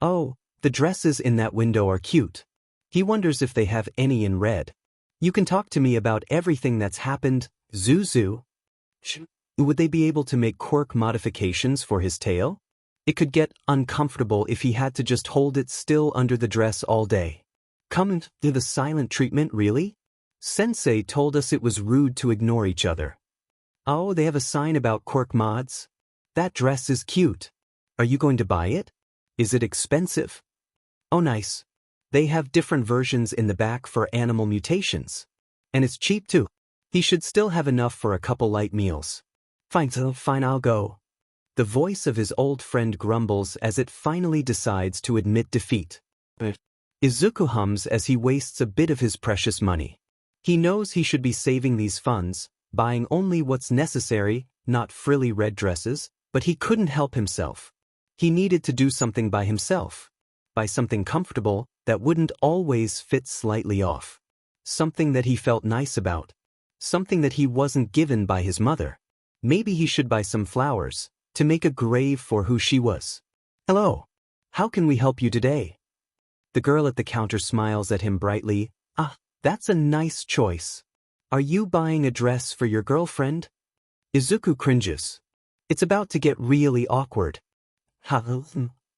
"Oh, the dresses in that window are cute." He wonders if they have any in red. "You can talk to me about everything that's happened, Zuzu." Would they be able to make quirk modifications for his tail? It could get uncomfortable if he had to just hold it still under the dress all day. Come to the silent treatment, really? Sensei told us it was rude to ignore each other. Oh, they have a sign about quirk mods? That dress is cute. Are you going to buy it? Is it expensive? Oh, nice. They have different versions in the back for animal mutations. And it's cheap too. He should still have enough for a couple light meals. Fine, I'll go. The voice of his old friend grumbles as it finally decides to admit defeat. But Izuku hums as he wastes a bit of his precious money. He knows he should be saving these funds, buying only what's necessary, not frilly red dresses, but he couldn't help himself. He needed to do something by himself. Buy something comfortable that wouldn't always fit slightly off. Something that he felt nice about. Something that he wasn't given by his mother. Maybe he should buy some flowers, to make a grave for who she was. "Hello. How can we help you today?" The girl at the counter smiles at him brightly. "Ah, that's a nice choice. Are you buying a dress for your girlfriend?" Izuku cringes. It's about to get really awkward.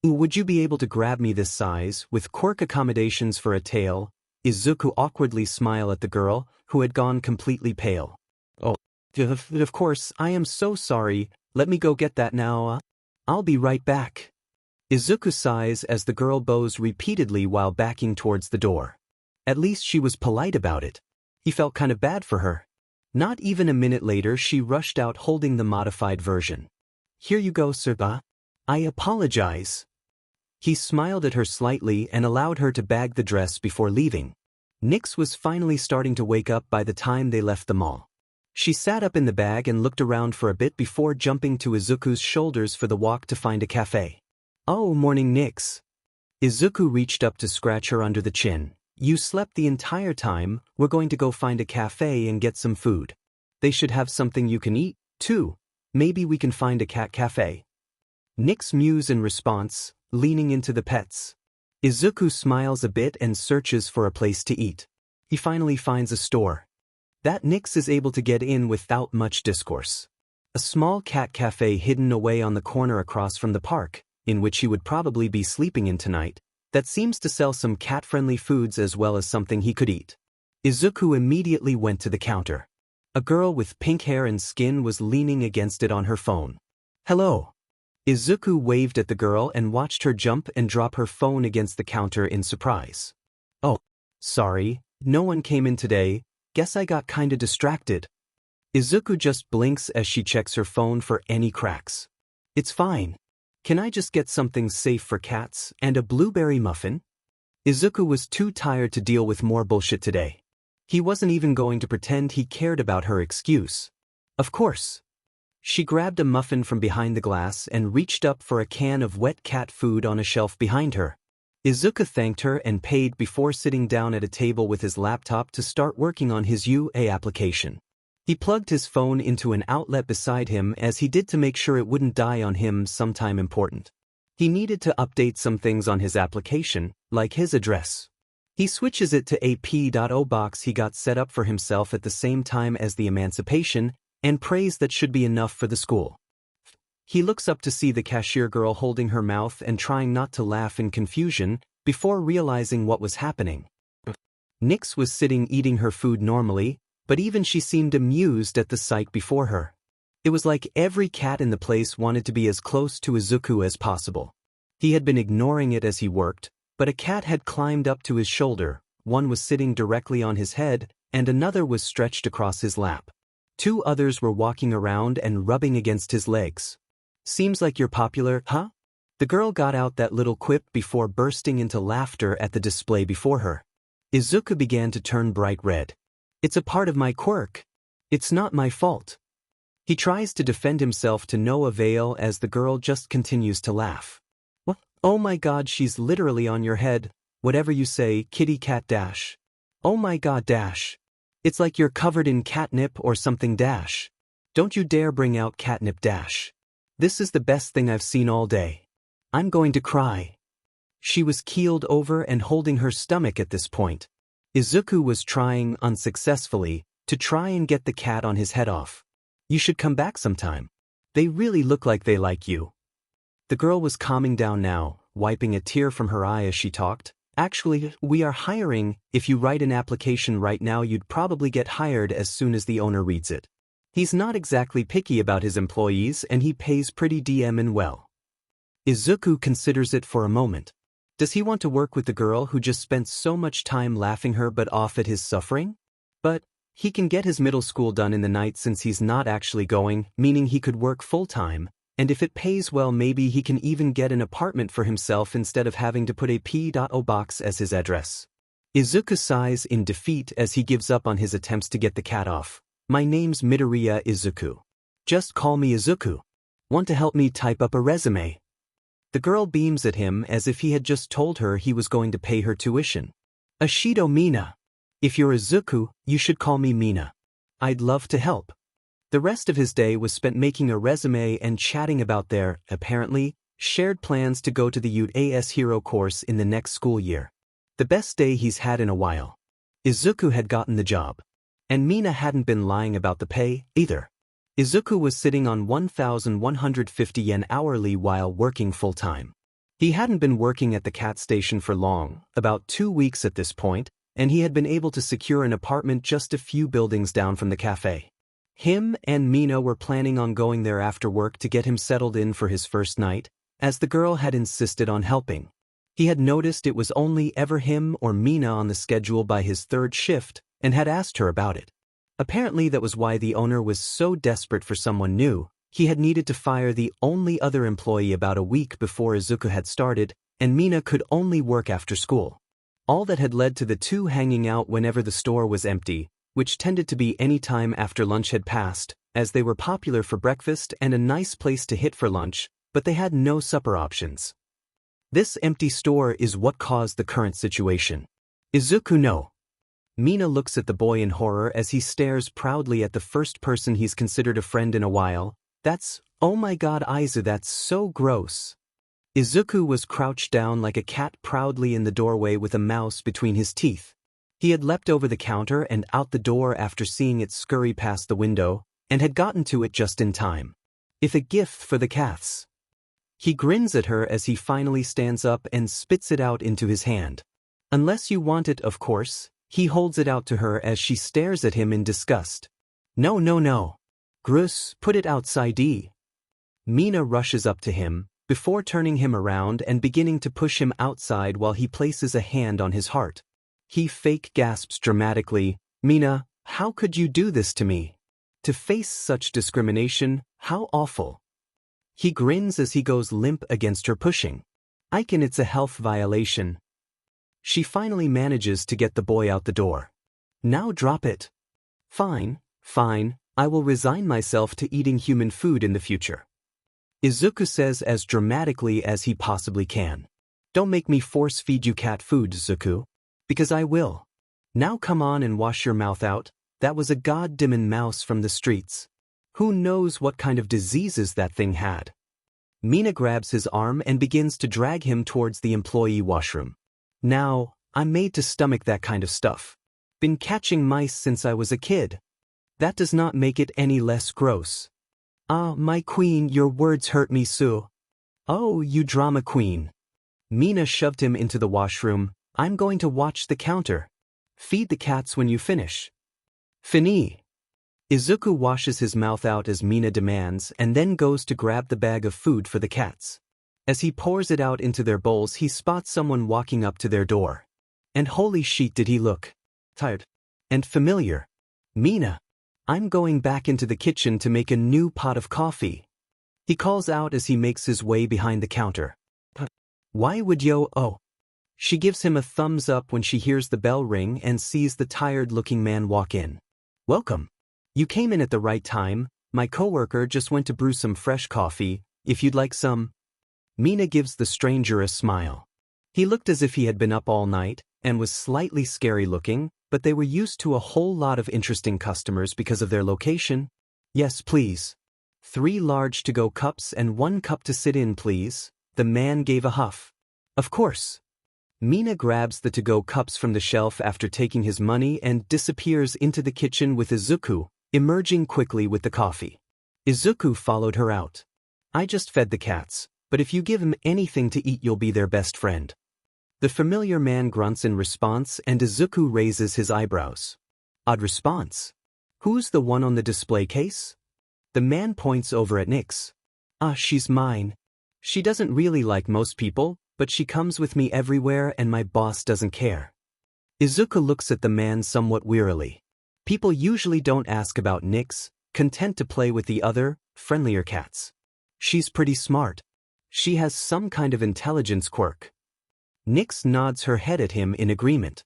Ooh, would you be able to grab me this size, with Quirk accommodations for a tail? Izuku awkwardly smiled at the girl, who had gone completely pale. Oh, of course, I am so sorry, let me go get that now. I'll be right back. Izuku sighs as the girl bows repeatedly while backing towards the door. At least she was polite about it. He felt kind of bad for her. Not even a minute later she rushed out holding the modified version. Here you go, Suga. I apologize. He smiled at her slightly and allowed her to bag the dress before leaving. Nyx was finally starting to wake up by the time they left the mall. She sat up in the bag and looked around for a bit before jumping to Izuku's shoulders for the walk to find a cafe. Oh, morning, Nyx. Izuku reached up to scratch her under the chin. You slept the entire time, we're going to go find a cafe and get some food. They should have something you can eat, too. Maybe we can find a cat cafe. Nyx mews in response, leaning into the pets. Izuku smiles a bit and searches for a place to eat. He finally finds a store. That Nyx is able to get in without much discourse. A small cat cafe hidden away on the corner across from the park, in which he would probably be sleeping in tonight, that seems to sell some cat-friendly foods as well as something he could eat. Izuku immediately went to the counter. A girl with pink hair and skin was leaning against it on her phone. Hello. Izuku waved at the girl and watched her jump and drop her phone against the counter in surprise. Oh, sorry, no one came in today, guess I got kinda distracted. Izuku just blinks as she checks her phone for any cracks. It's fine. Can I just get something safe for cats and a blueberry muffin? Izuku was too tired to deal with more bullshit today. He wasn't even going to pretend he cared about her excuse. Of course. She grabbed a muffin from behind the glass and reached up for a can of wet cat food on a shelf behind her. Izuku thanked her and paid before sitting down at a table with his laptop to start working on his UA application. He plugged his phone into an outlet beside him as he did to make sure it wouldn't die on him sometime important. He needed to update some things on his application, like his address. He switches it to a P.O box he got set up for himself at the same time as the Emancipation, and prays that should be enough for the school. He looks up to see the cashier girl holding her mouth and trying not to laugh in confusion, before realizing what was happening. Nyx was sitting eating her food normally, but even she seemed amused at the sight before her. It was like every cat in the place wanted to be as close to Izuku as possible. He had been ignoring it as he worked, but a cat had climbed up to his shoulder, one was sitting directly on his head, and another was stretched across his lap. Two others were walking around and rubbing against his legs. Seems like you're popular, huh? The girl got out that little quip before bursting into laughter at the display before her. Izuku began to turn bright red. It's a part of my quirk. It's not my fault. He tries to defend himself to no avail as the girl just continues to laugh. What? Oh my god, she's literally on your head. Whatever you say, kitty cat dash. Oh my god dash. It's like you're covered in catnip or something dash. Don't you dare bring out catnip dash. This is the best thing I've seen all day. I'm going to cry. She was keeled over and holding her stomach at this point. Izuku was trying, unsuccessfully, to try and get the cat on his head off. You should come back sometime. They really look like they like you. The girl was calming down now, wiping a tear from her eye as she talked. Actually, we are hiring. If you write an application right now you'd probably get hired as soon as the owner reads it. He's not exactly picky about his employees and he pays pretty and well. Izuku considers it for a moment. Does he want to work with the girl who just spent so much time laughing her butt off at his suffering? But he can get his middle school done in the night since he's not actually going, meaning he could work full-time, and if it pays well maybe he can even get an apartment for himself instead of having to put a P.O box as his address. Izuku sighs in defeat as he gives up on his attempts to get the cat off. My name's Midoriya Izuku. Just call me Izuku. Want to help me type up a resume? The girl beams at him as if he had just told her he was going to pay her tuition. Ashido Mina. If you're Izuku, you should call me Mina. I'd love to help. The rest of his day was spent making a resume and chatting about their, apparently, shared plans to go to the UAS Hero course in the next school year. The best day he's had in a while. Izuku had gotten the job. And Mina hadn't been lying about the pay, either. Izuku was sitting on 1,150 yen hourly while working full-time. He hadn't been working at the cat station for long, about 2 weeks at this point, and he had been able to secure an apartment just a few buildings down from the cafe. Him and Mina were planning on going there after work to get him settled in for his first night, as the girl had insisted on helping. He had noticed it was only ever him or Mina on the schedule by his third shift, and had asked her about it. Apparently that was why the owner was so desperate for someone new. He had needed to fire the only other employee about a week before Izuku had started, and Mina could only work after school. All that had led to the two hanging out whenever the store was empty, which tended to be any time after lunch had passed, as they were popular for breakfast and a nice place to hit for lunch, but they had no supper options. This empty store is what caused the current situation. Izuku no. Mina looks at the boy in horror as he stares proudly at the first person he's considered a friend in a while. Oh my god Aizu, that's so gross. Izuku was crouched down like a cat proudly in the doorway with a mouse between his teeth. He had leapt over the counter and out the door after seeing it scurry past the window, and had gotten to it just in time. If a gift for the cats. He grins at her as he finally stands up and spits it out into his hand. Unless you want it, of course. He holds it out to her as she stares at him in disgust. No no no. Grus, put it outside. Mina rushes up to him, before turning him around and beginning to push him outside while he places a hand on his heart. He fake gasps dramatically, Mina, how could you do this to me? To face such discrimination, how awful. He grins as he goes limp against her pushing. Aiken, it's a health violation. She finally manages to get the boy out the door. Now drop it. Fine, fine, I will resign myself to eating human food in the future. Izuku says as dramatically as he possibly can. Don't make me force feed you cat food, Izuku. Because I will. Now come on and wash your mouth out. That was a goddamn mouse from the streets. Who knows what kind of diseases that thing had. Mina grabs his arm and begins to drag him towards the employee washroom. Now, I'm made to stomach that kind of stuff. Been catching mice since I was a kid. That does not make it any less gross. Ah, my queen, your words hurt me so. Oh, you drama queen. Mina shoved him into the washroom. I'm going to watch the counter. Feed the cats when you finish. Fini. Izuku washes his mouth out as Mina demands and then goes to grab the bag of food for the cats. As he pours it out into their bowls, he spots someone walking up to their door. And holy shit, did he look tired and familiar. Mina. I'm going back into the kitchen to make a new pot of coffee. He calls out as he makes his way behind the counter. Why would yo? Oh. She gives him a thumbs up when she hears the bell ring and sees the tired-looking man walk in. Welcome. You came in at the right time. My coworker just went to brew some fresh coffee, if you'd like some. Mina gives the stranger a smile. He looked as if he had been up all night, and was slightly scary looking, but they were used to a whole lot of interesting customers because of their location. Yes, please. 3 large to-go cups and 1 cup to sit in, please. The man gave a huff. Of course. Mina grabs the to-go cups from the shelf after taking his money and disappears into the kitchen with Izuku, emerging quickly with the coffee. Izuku followed her out. I just fed the cats, but if you give them anything to eat you'll be their best friend. The familiar man grunts in response and Izuku raises his eyebrows. Odd response. Who's the one on the display case? The man points over at Nyx. Ah, she's mine. She doesn't really like most people, but she comes with me everywhere and my boss doesn't care. Izuku looks at the man somewhat wearily. People usually don't ask about Nyx, content to play with the other, friendlier cats. She's pretty smart. She has some kind of intelligence quirk. Nyx nods her head at him in agreement.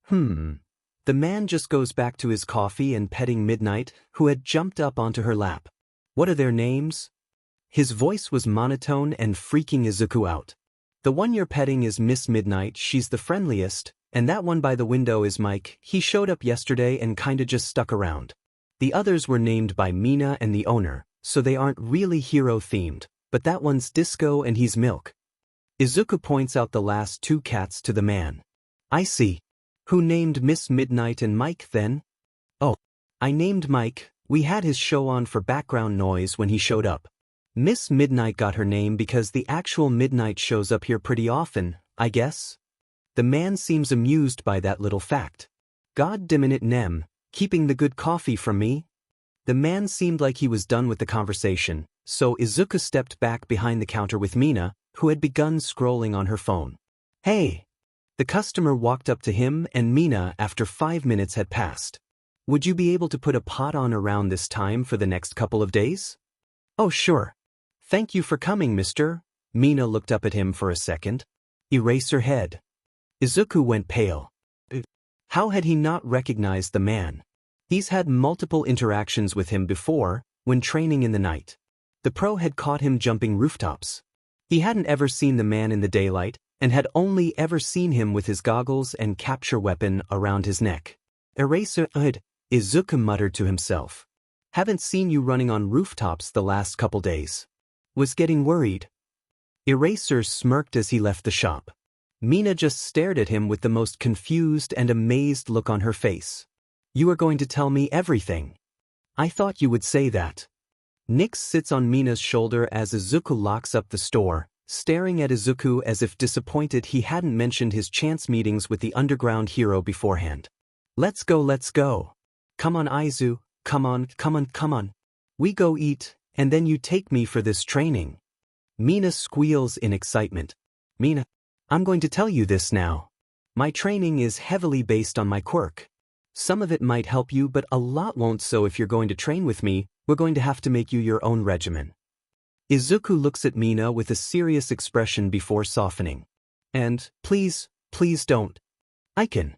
The man just goes back to his coffee and petting Midnight, who had jumped up onto her lap. What are their names? His voice was monotone and freaking Izuku out. The one you're petting is Miss Midnight, she's the friendliest, and that one by the window is Mike, he showed up yesterday and kinda just stuck around. The others were named by Mina and the owner, so they aren't really hero-themed, but that one's Disco and he's Milk. Izuku points out the last 2 cats to the man. I see. Who named Miss Midnight and Mike then? Oh, I named Mike, we had his show on for background noise when he showed up. Miss Midnight got her name because the actual Midnight shows up here pretty often, I guess. The man seems amused by that little fact. God damn it, Nem, keeping the good coffee from me? The man seemed like he was done with the conversation, so Izuku stepped back behind the counter with Mina, who had begun scrolling on her phone. Hey! The customer walked up to him and Mina after 5 minutes had passed. Would you be able to put a pot on around this time for the next couple of days? Oh sure. Thank you for coming, mister. Mina looked up at him for a second. Eraserhead. Izuku went pale. How had he not recognized the man? He's had multiple interactions with him before, when training in the night. The pro had caught him jumping rooftops. He hadn't ever seen the man in the daylight, and had only ever seen him with his goggles and capture weapon around his neck. Eraserhead, Izuku muttered to himself. Haven't seen you running on rooftops the last couple days. Was getting worried. Eraser smirked as he left the shop. Mina just stared at him with the most confused and amazed look on her face. You are going to tell me everything. I thought you would say that. Nyx sits on Mina's shoulder as Izuku locks up the store, staring at Izuku as if disappointed he hadn't mentioned his chance meetings with the underground hero beforehand. Let's go, let's go. Come on, Izu, come on, come on, come on. We go eat, and then you take me for this training. Mina squeals in excitement. Mina, I'm going to tell you this now. My training is heavily based on my quirk. Some of it might help you, but a lot won't, so if you're going to train with me, we're going to have to make you your own regimen. Izuku looks at Mina with a serious expression before softening. And, please, please don't. I can.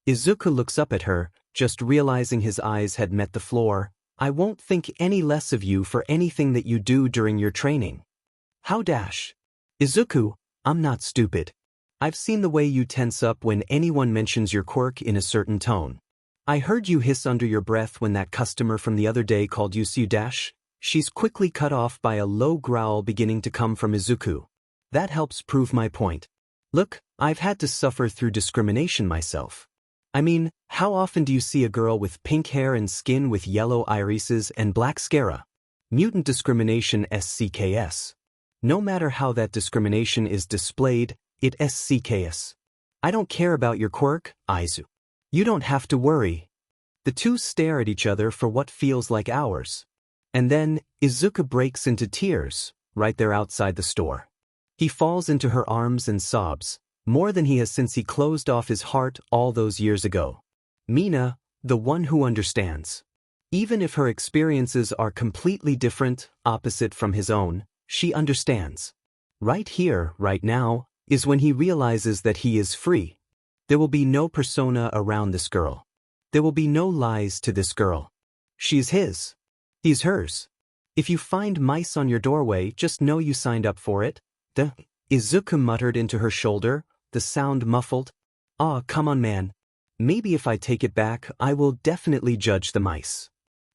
Izuku looks up at her, just realizing his eyes had met the floor. I won't think any less of you for anything that you do during your training. How dash? Izuku, I'm not stupid. I've seen the way you tense up when anyone mentions your quirk in a certain tone. I heard you hiss under your breath when that customer from the other day called you Dash. She's quickly cut off by a low growl beginning to come from Izuku. That helps prove my point. Look, I've had to suffer through discrimination myself. I mean, how often do you see a girl with pink hair and skin with yellow irises and black sclera? Mutant discrimination SCKS. No matter how that discrimination is displayed, it SCKS. I don't care about your quirk, Izu. You don't have to worry. The two stare at each other for what feels like hours. And then, Izuku breaks into tears, right there outside the store. He falls into her arms and sobs, more than he has since he closed off his heart all those years ago. Mina, the one who understands. Even if her experiences are completely different, opposite from his own, she understands. Right here, right now, is when he realizes that he is free. There will be no persona around this girl. There will be no lies to this girl. She's his. He's hers. If you find mice on your doorway, just know you signed up for it. Izuku muttered into her shoulder, the sound muffled. Ah, come on, man. Maybe if I take it back, I will definitely judge the mice.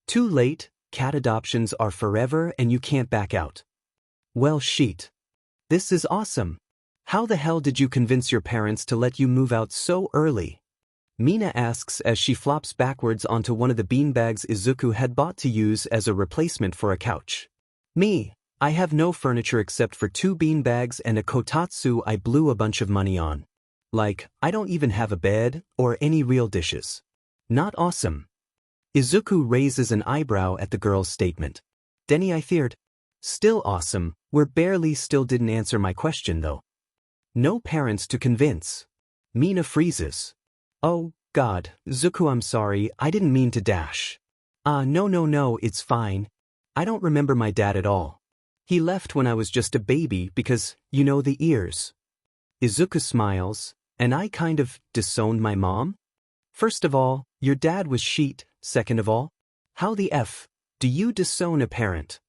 Too late, cat adoptions are forever and you can't back out. Well, shit. This is awesome. How the hell did you convince your parents to let you move out so early? Mina asks as she flops backwards onto one of the beanbags Izuku had bought to use as a replacement for a couch. Me, I have no furniture except for 2 beanbags and a kotatsu I blew a bunch of money on. Like, I don't even have a bed or any real dishes. Not awesome. Izuku raises an eyebrow at the girl's statement. Denny, I feared. Still awesome, we're barely still didn't answer my question though. No parents to convince. Mina freezes. Oh, God, Zuku, I'm sorry, I didn't mean to dash. No, it's fine. I don't remember my dad at all. He left when I was just a baby because, you know, the ears. Izuku smiles, and I kind of disowned my mom? First of all, your dad was sheet, second of all, how the F do you disown a parent?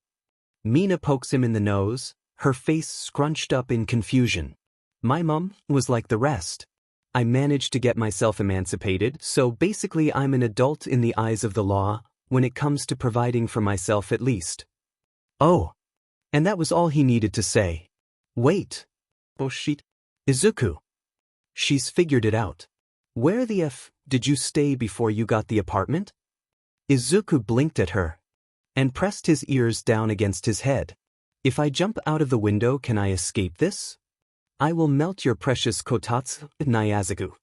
Mina pokes him in the nose, her face scrunched up in confusion. My mom was like the rest. I managed to get myself emancipated, so basically I'm an adult in the eyes of the law, when it comes to providing for myself at least. Oh. And that was all he needed to say. Wait. Oh shit. Izuku. She's figured it out. Where the F did you stay before you got the apartment? Izuku blinked at her and pressed his ears down against his head. If I jump out of the window, can I escape this? I will melt your precious kotatsu, Nyazaku.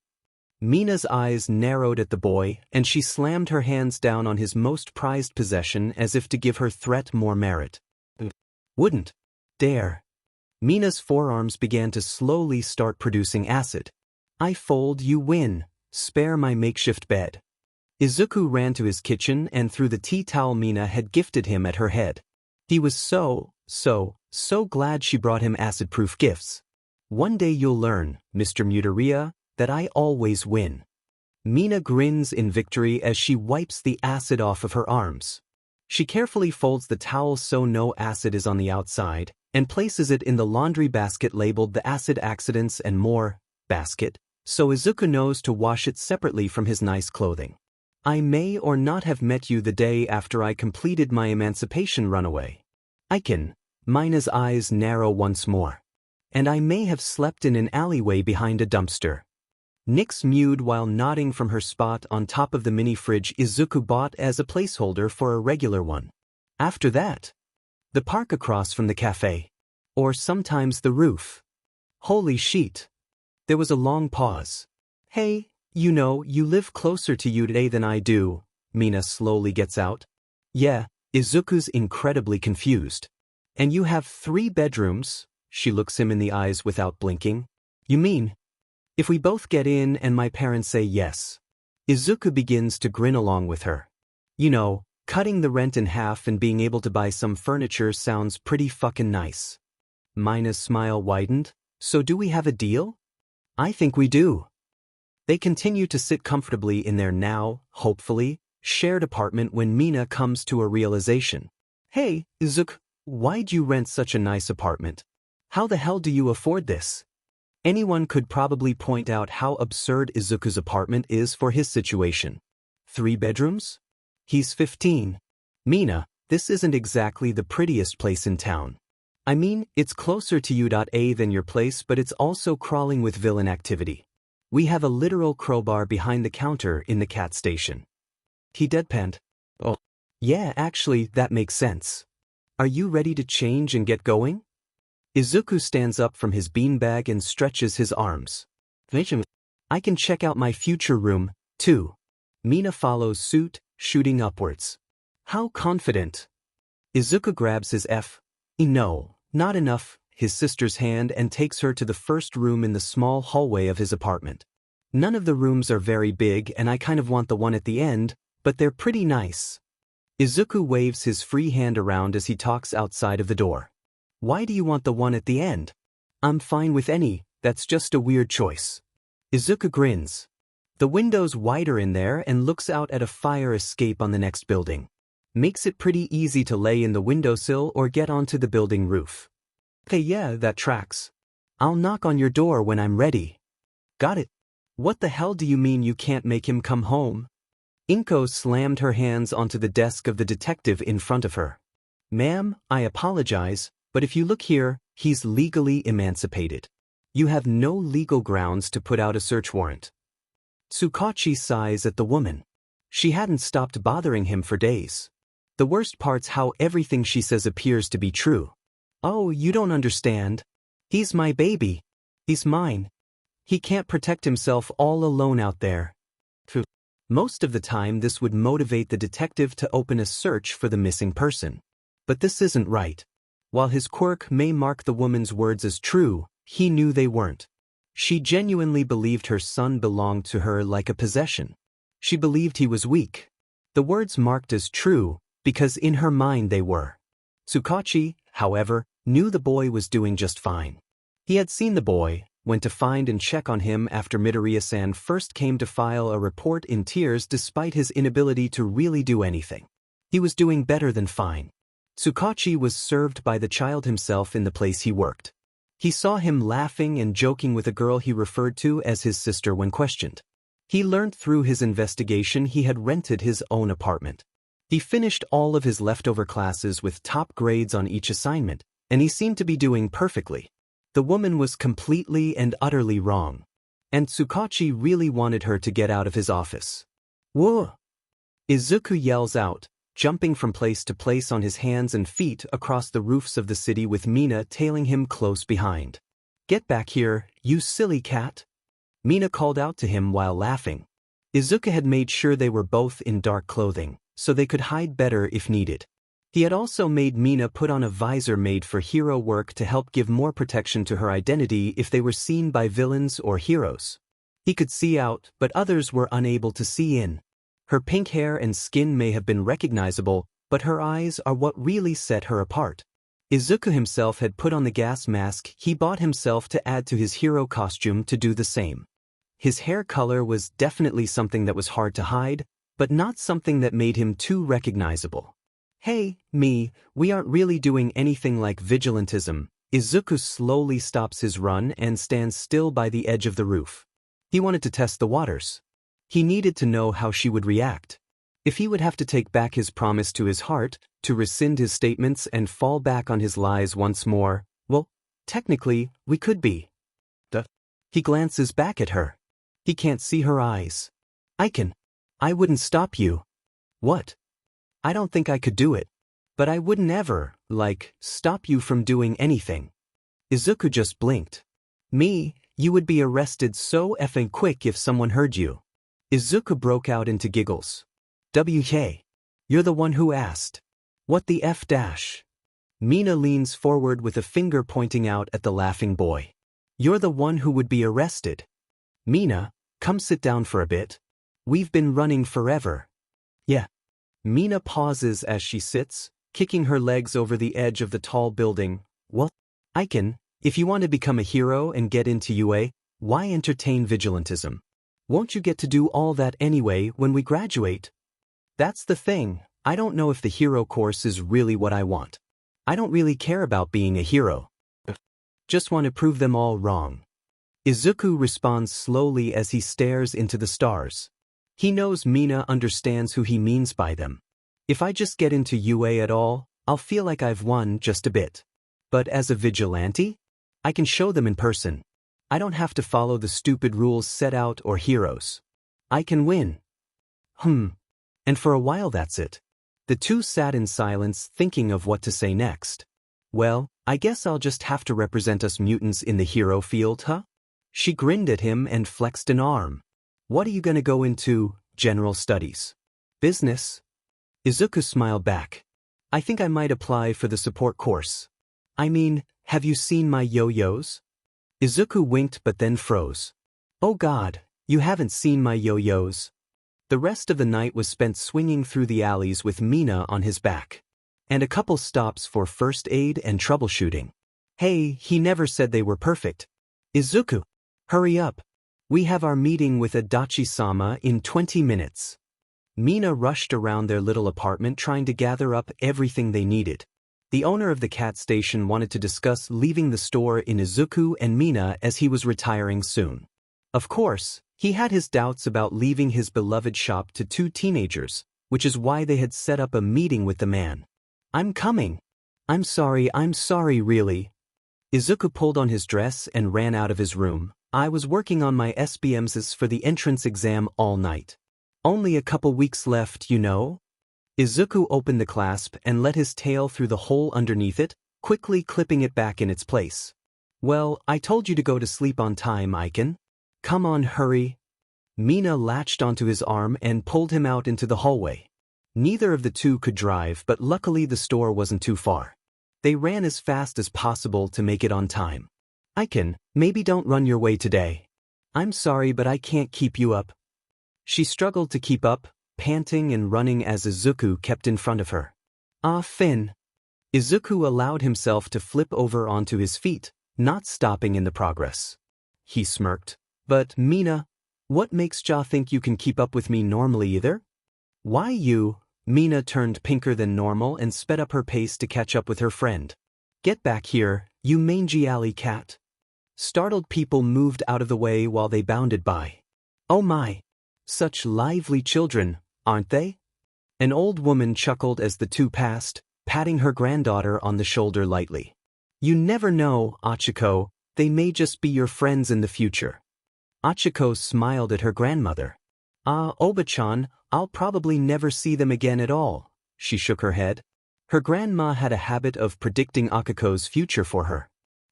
Mina's eyes narrowed at the boy, and she slammed her hands down on his most prized possession as if to give her threat more merit. Wouldn't dare. Mina's forearms began to slowly start producing acid. I fold, you win. Spare my makeshift bed. Izuku ran to his kitchen and threw the tea towel Mina had gifted him at her head. He was so glad she brought him acid-proof gifts. One day you'll learn, Mr. Mutaria, that I always win. Mina grins in victory as she wipes the acid off of her arms. She carefully folds the towel so no acid is on the outside, and places it in the laundry basket labeled the acid accidents and more basket, so Izuku knows to wash it separately from his nice clothing. I may or not have met you the day after I completed my emancipation runaway. I can. Mina's eyes narrow once more. And I may have slept in an alleyway behind a dumpster. Nyx mewed while nodding from her spot on top of the mini-fridge Izuku bought as a placeholder for a regular one. After that, the park across from the cafe. Or sometimes the roof. Holy shit. There was a long pause. Hey, you know, you live closer to you today than I do, Mina slowly gets out. Yeah, Izuku's incredibly confused. And you have 3 bedrooms, she looks him in the eyes without blinking. You mean? If we both get in and my parents say yes. Izuku begins to grin along with her. You know, cutting the rent in half and being able to buy some furniture sounds pretty fucking nice. Mina's smile widened. So do we have a deal? I think we do. They continue to sit comfortably in their now, hopefully, shared apartment when Mina comes to a realization. Hey, Izuku, why'd you rent such a nice apartment? How the hell do you afford this? Anyone could probably point out how absurd Izuku's apartment is for his situation. 3 bedrooms? He's 15. Mina, this isn't exactly the prettiest place in town. I mean, it's closer to U.A than your place, but it's also crawling with villain activity. We have a literal crowbar behind the counter in the cat station. He deadpanned. Oh. Yeah, actually, that makes sense. Are you ready to change and get going? Izuku stands up from his beanbag and stretches his arms. I can check out my future room, too. Mina follows suit, shooting upwards. How confident. Izuku grabs his No, not enough, his sister's hand and takes her to the first room in the small hallway of his apartment. None of the rooms are very big and I kind of want the one at the end, but they're pretty nice. Izuku waves his free hand around as he talks outside of the door. Why do you want the one at the end? I'm fine with any, that's just a weird choice. Izuku grins. The window's wider in there and looks out at a fire escape on the next building. Makes it pretty easy to lay in the windowsill or get onto the building roof. Okay, yeah, that tracks. I'll knock on your door when I'm ready. Got it. What the hell do you mean you can't make him come home? Inko slammed her hands onto the desk of the detective in front of her. Ma'am, I apologize, but if you look here, he's legally emancipated. You have no legal grounds to put out a search warrant. Tsukachi sighs at the woman. She hadn't stopped bothering him for days. The worst part's how everything she says appears to be true. Oh, you don't understand. He's my baby. He's mine. He can't protect himself all alone out there. Most of the time this would motivate the detective to open a search for the missing person. But this isn't right. While his quirk may mark the woman's words as true, he knew they weren't. She genuinely believed her son belonged to her like a possession. She believed he was weak. The words marked as true, because in her mind they were. Tsukachi, however, knew the boy was doing just fine. He had seen the boy, went to find and check on him after Midoriya-san first came to file a report in tears despite his inability to really do anything. He was doing better than fine. Tsukachi was served by the child himself in the place he worked. He saw him laughing and joking with a girl he referred to as his sister when questioned. He learned through his investigation he had rented his own apartment. He finished all of his leftover classes with top grades on each assignment, and he seemed to be doing perfectly. The woman was completely and utterly wrong. And Tsukachi really wanted her to get out of his office. Whoa! Izuku yells out, jumping from place to place on his hands and feet across the roofs of the city with Mina tailing him close behind. "Get back here, you silly cat," Mina called out to him while laughing. Izuku had made sure they were both in dark clothing, so they could hide better if needed. He had also made Mina put on a visor made for hero work to help give more protection to her identity if they were seen by villains or heroes. He could see out, but others were unable to see in. Her pink hair and skin may have been recognizable, but her eyes are what really set her apart. Izuku himself had put on the gas mask he bought himself to add to his hero costume to do the same. His hair color was definitely something that was hard to hide, but not something that made him too recognizable. "Hey, we aren't really doing anything like vigilantism." Izuku slowly stops his run and stands still by the edge of the roof. He wanted to test the waters. He needed to know how she would react. If he would have to take back his promise to his heart, to rescind his statements and fall back on his lies once more, well, technically, we could be. He glances back at her. He can't see her eyes. I wouldn't stop you." "What?" "I don't think I could do it. But I wouldn't ever, stop you from doing anything." Izuku just blinked. You would be arrested so effing quick if someone heard you." Izuku broke out into giggles. "WK. You're the one who asked. What the F dash?" Mina leans forward with a finger pointing out at the laughing boy. "You're the one who would be arrested. Mina, come sit down for a bit. We've been running forever." "Yeah." Mina pauses as she sits, kicking her legs over the edge of the tall building. "Well, if you want to become a hero and get into UA, why entertain vigilantism? Won't you get to do all that anyway when we graduate?" "That's the thing, I don't know if the hero course is really what I want. I don't really care about being a hero. Just want to prove them all wrong." Izuku responds slowly as he stares into the stars. He knows Mina understands who he means by them. If I just get into UA at all, I'll feel like I've won just a bit. But as a vigilante, I can show them in person. I don't have to follow the stupid rules set out or heroes. I can win. And for a while that's it. The two sat in silence thinking of what to say next. "Well, I guess I'll just have to represent us mutants in the hero field, huh?" She grinned at him and flexed an arm. "What are you gonna go into, general studies? Business?" Izuku smiled back. "I think I might apply for the support course. Have you seen my yo-yos?" Izuku winked but then froze. "Oh God, you haven't seen my yo-yos." The rest of the night was spent swinging through the alleys with Mina on his back. And a couple stops for first aid and troubleshooting. Hey, he never said they were perfect. "Izuku, hurry up. We have our meeting with Adachi-sama in 20 minutes. Mina rushed around their little apartment trying to gather up everything they needed. The owner of the cat station wanted to discuss leaving the store in Izuku and Mina as he was retiring soon. Of course, he had his doubts about leaving his beloved shop to two teenagers, which is why they had set up a meeting with the man. "I'm coming. I'm sorry really." Izuku pulled on his dress and ran out of his room. "I was working on my SBMs for the entrance exam all night. Only a couple weeks left, you know." Izuku opened the clasp and let his tail through the hole underneath it, quickly clipping it back in its place. "Well, I told you to go to sleep on time, Aiken. Come on, hurry." Mina latched onto his arm and pulled him out into the hallway. Neither of the two could drive, but luckily the store wasn't too far. They ran as fast as possible to make it on time. "Aiken, maybe don't run your way today. I'm sorry, but I can't keep you up." She struggled to keep up, panting and running as Izuku kept in front of her. "Ah, Finn." Izuku allowed himself to flip over onto his feet, not stopping in the progress. He smirked. "But, Mina, what makes Ja think you can keep up with me normally either?" "Why you?" Mina turned pinker than normal and sped up her pace to catch up with her friend. "Get back here, you mangy alley cat." Startled people moved out of the way while they bounded by. "Oh my. Such lively children, aren't they?" An old woman chuckled as the two passed, patting her granddaughter on the shoulder lightly. "You never know, Achiko, they may just be your friends in the future." Achiko smiled at her grandmother. "Ah, Oba-chan, I'll probably never see them again at all," she shook her head. Her grandma had a habit of predicting Akiko's future for her.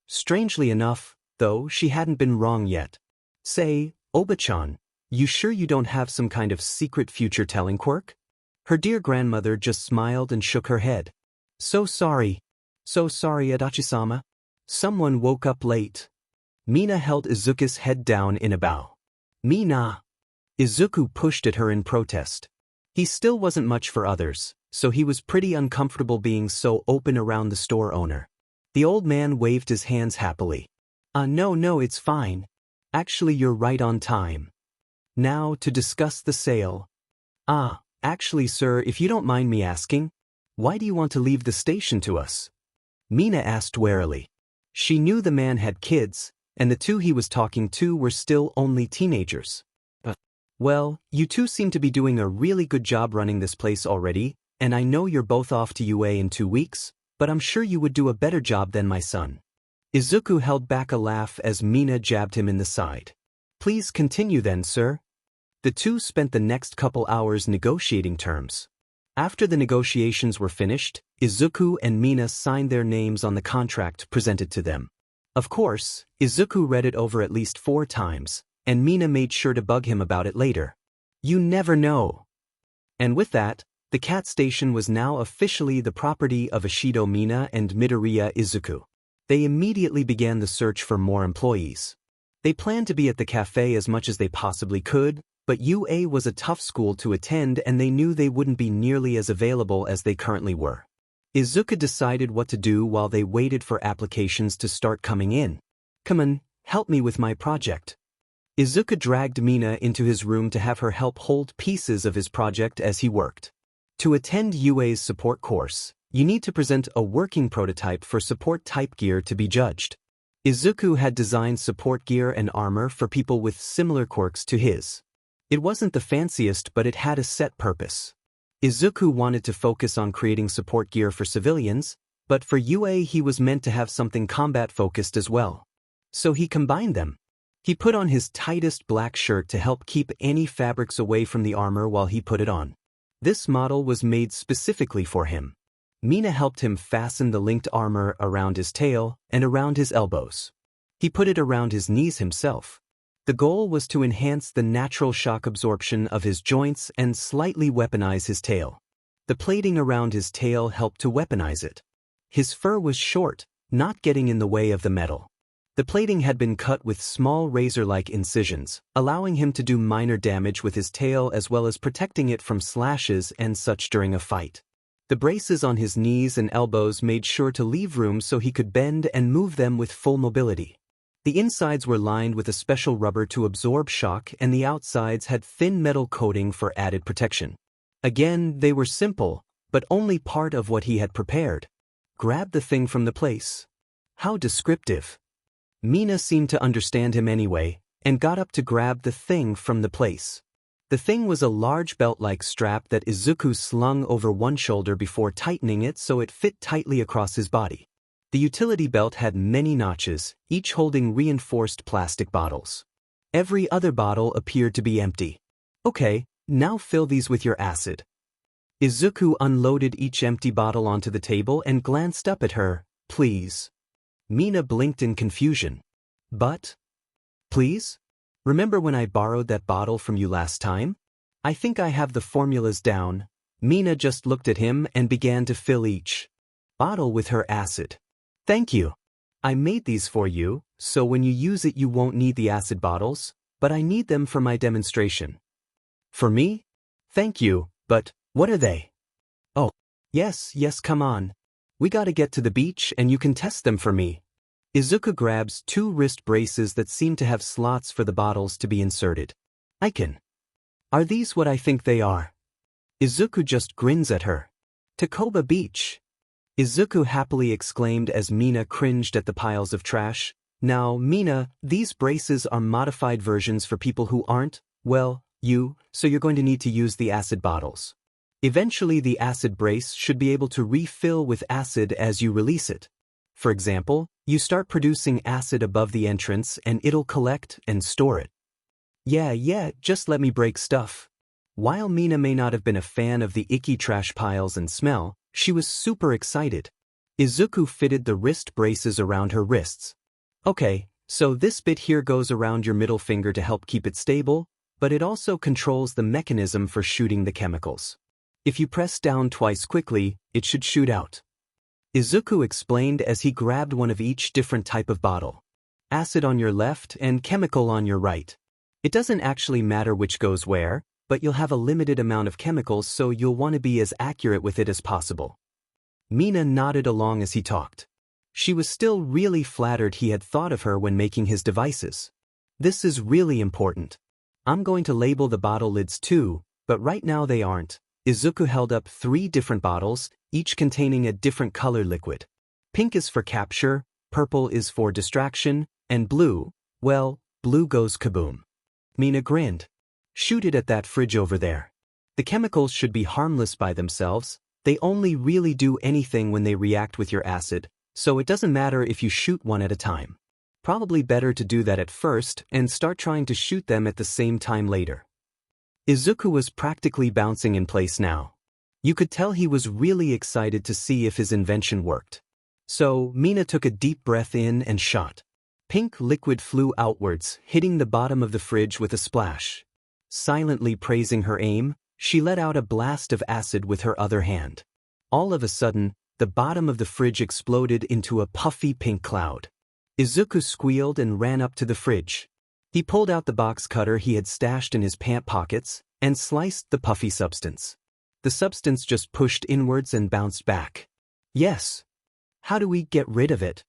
Strangely enough, though, she hadn't been wrong yet. Say, Oba-chan, you sure you don't have some kind of secret future-telling quirk? Her dear grandmother just smiled and shook her head. So sorry, Adachi-sama. Someone woke up late. Mina held Izuku's head down in a bow. Mina! Izuku pushed at her in protest. He still wasn't much for others, so he was pretty uncomfortable being so open around the store owner. The old man waved his hands happily. No, it's fine. Actually, you're right on time. Now, to discuss the sale. Actually, sir, if you don't mind me asking, why do you want to leave the station to us? Mina asked warily. She knew the man had kids, and the two he was talking to were still only teenagers. Well, you two seem to be doing a really good job running this place already, and I know you're both off to UA in 2 weeks, but I'm sure you would do a better job than my son. Izuku held back a laugh as Mina jabbed him in the side. Please continue then, sir. The two spent the next couple hours negotiating terms. After the negotiations were finished, Izuku and Mina signed their names on the contract presented to them. Of course, Izuku read it over at least 4 times, and Mina made sure to bug him about it later. You never know. And with that, the cat station was now officially the property of Ishido Mina and Midoriya Izuku. They immediately began the search for more employees. They planned to be at the cafe as much as they possibly could, but UA was a tough school to attend and they knew they wouldn't be nearly as available as they currently were. Izuku decided what to do while they waited for applications to start coming in. Come on, help me with my project. Izuku dragged Mina into his room to have her help hold pieces of his project as he worked. To attend UA's support course, you need to present a working prototype for support type gear to be judged. Izuku had designed support gear and armor for people with similar quirks to his. It wasn't the fanciest, but it had a set purpose. Izuku wanted to focus on creating support gear for civilians, but for UA he was meant to have something combat-focused as well. So he combined them. He put on his tightest black shirt to help keep any fabrics away from the armor while he put it on. This model was made specifically for him. Mina helped him fasten the linked armor around his tail and around his elbows. He put it around his knees himself. The goal was to enhance the natural shock absorption of his joints and slightly weaponize his tail. The plating around his tail helped to weaponize it. His fur was short, not getting in the way of the metal. The plating had been cut with small razor-like incisions, allowing him to do minor damage with his tail as well as protecting it from slashes and such during a fight. The braces on his knees and elbows made sure to leave room so he could bend and move them with full mobility. The insides were lined with a special rubber to absorb shock and the outsides had thin metal coating for added protection. Again, they were simple, but only part of what he had prepared. Grab the thing from the place. How descriptive. Mina seemed to understand him anyway, and got up to grab the thing from the place. The thing was a large belt-like strap that Izuku slung over one shoulder before tightening it so it fit tightly across his body. The utility belt had many notches, each holding reinforced plastic bottles. Every other bottle appeared to be empty. Okay, now fill these with your acid. Izuku unloaded each empty bottle onto the table and glanced up at her. Please. Mina blinked in confusion. But? Please? Remember when I borrowed that bottle from you last time? I think I have the formulas down. Mina just looked at him and began to fill each bottle with her acid. Thank you. I made these for you, so when you use it you won't need the acid bottles, but I need them for my demonstration. For me? Thank you, but what are they? Oh, yes, come on. We gotta get to the beach and you can test them for me. Izuku grabs 2 wrist braces that seem to have slots for the bottles to be inserted. I can. Are these what I think they are? Izuku just grins at her. Takoba Beach. Izuku happily exclaimed as Mina cringed at the piles of trash. Now, Mina, these braces are modified versions for people who aren't, well, you, so you're going to need to use the acid bottles. Eventually the acid brace should be able to refill with acid as you release it. For example, you start producing acid above the entrance and it'll collect and store it. Yeah, just let me break stuff. While Mina may not have been a fan of the icky trash piles and smell, she was super excited. Izuku fitted the wrist braces around her wrists. Okay, so this bit here goes around your middle finger to help keep it stable, but it also controls the mechanism for shooting the chemicals. If you press down twice quickly, it should shoot out. Izuku explained as he grabbed one of each different type of bottle. Acid on your left and chemical on your right. It doesn't actually matter which goes where, but you'll have a limited amount of chemicals, so you'll want to be as accurate with it as possible. Mina nodded along as he talked. She was still really flattered he had thought of her when making his devices. This is really important. I'm going to label the bottle lids too, but right now they aren't. Izuku held up 3 different bottles, each containing a different color liquid. Pink is for capture, purple is for distraction, and blue, well, blue goes kaboom. Mina grinned. Shoot it at that fridge over there. The chemicals should be harmless by themselves. They only really do anything when they react with your acid, so it doesn't matter if you shoot one at a time. Probably better to do that at first and start trying to shoot them at the same time later. Izuku was practically bouncing in place now. You could tell he was really excited to see if his invention worked. So, Mina took a deep breath in and shot. Pink liquid flew outwards, hitting the bottom of the fridge with a splash. Silently praising her aim, she let out a blast of acid with her other hand. All of a sudden, the bottom of the fridge exploded into a puffy pink cloud. Izuku squealed and ran up to the fridge. He pulled out the box cutter he had stashed in his pant pockets and sliced the puffy substance. The substance just pushed inwards and bounced back. Yes. How do we get rid of it?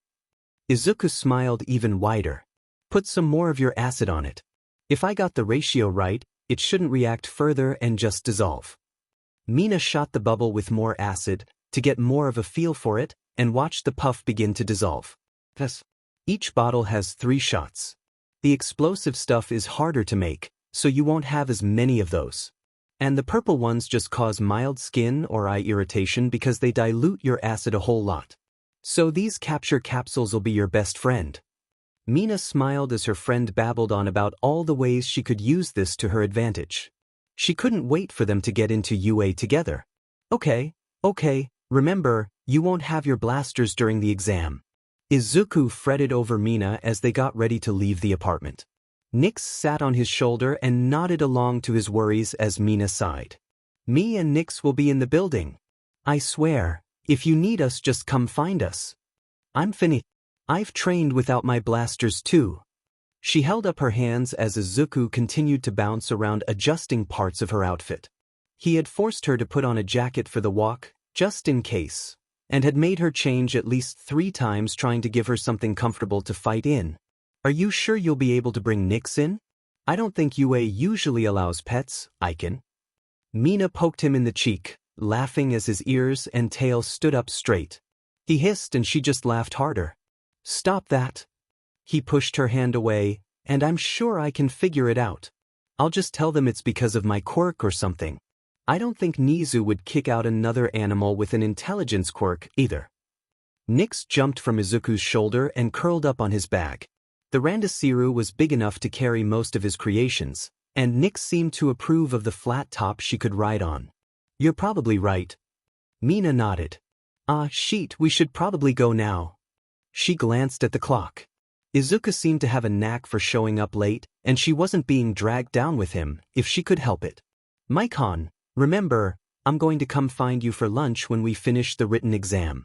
Izuku smiled even wider. Put some more of your acid on it. If I got the ratio right, it shouldn't react further and just dissolve. Mina shot the bubble with more acid to get more of a feel for it and watched the puff begin to dissolve. Thus, each bottle has 3 shots. The explosive stuff is harder to make, so you won't have as many of those. And the purple ones just cause mild skin or eye irritation because they dilute your acid a whole lot. So these capture capsules will be your best friend. Mina smiled as her friend babbled on about all the ways she could use this to her advantage. She couldn't wait for them to get into UA together. Okay, remember, you won't have your blasters during the exam. Izuku fretted over Mina as they got ready to leave the apartment. Nyx sat on his shoulder and nodded along to his worries as Mina sighed. Me and Nyx will be in the building. I swear, if you need us, just come find us. I'm finished. I've trained without my blasters too. She held up her hands as Izuku continued to bounce around adjusting parts of her outfit. He had forced her to put on a jacket for the walk, just in case, and had made her change at least 3 times trying to give her something comfortable to fight in. Are you sure you'll be able to bring Nyx in? I don't think UA usually allows pets, Aiken. Mina poked him in the cheek, laughing as his ears and tail stood up straight. He hissed and she just laughed harder. Stop that. He pushed her hand away, and I'm sure I can figure it out. I'll just tell them it's because of my quirk or something. I don't think Nizu would kick out another animal with an intelligence quirk either. Nyx jumped from Izuku's shoulder and curled up on his bag. The Randasiru was big enough to carry most of his creations, and Nyx seemed to approve of the flat top she could ride on. You're probably right. Mina nodded. Sheet, we should probably go now. She glanced at the clock. Izuku seemed to have a knack for showing up late, and she wasn't being dragged down with him, if she could help it. Maikon, remember, I'm going to come find you for lunch when we finish the written exam.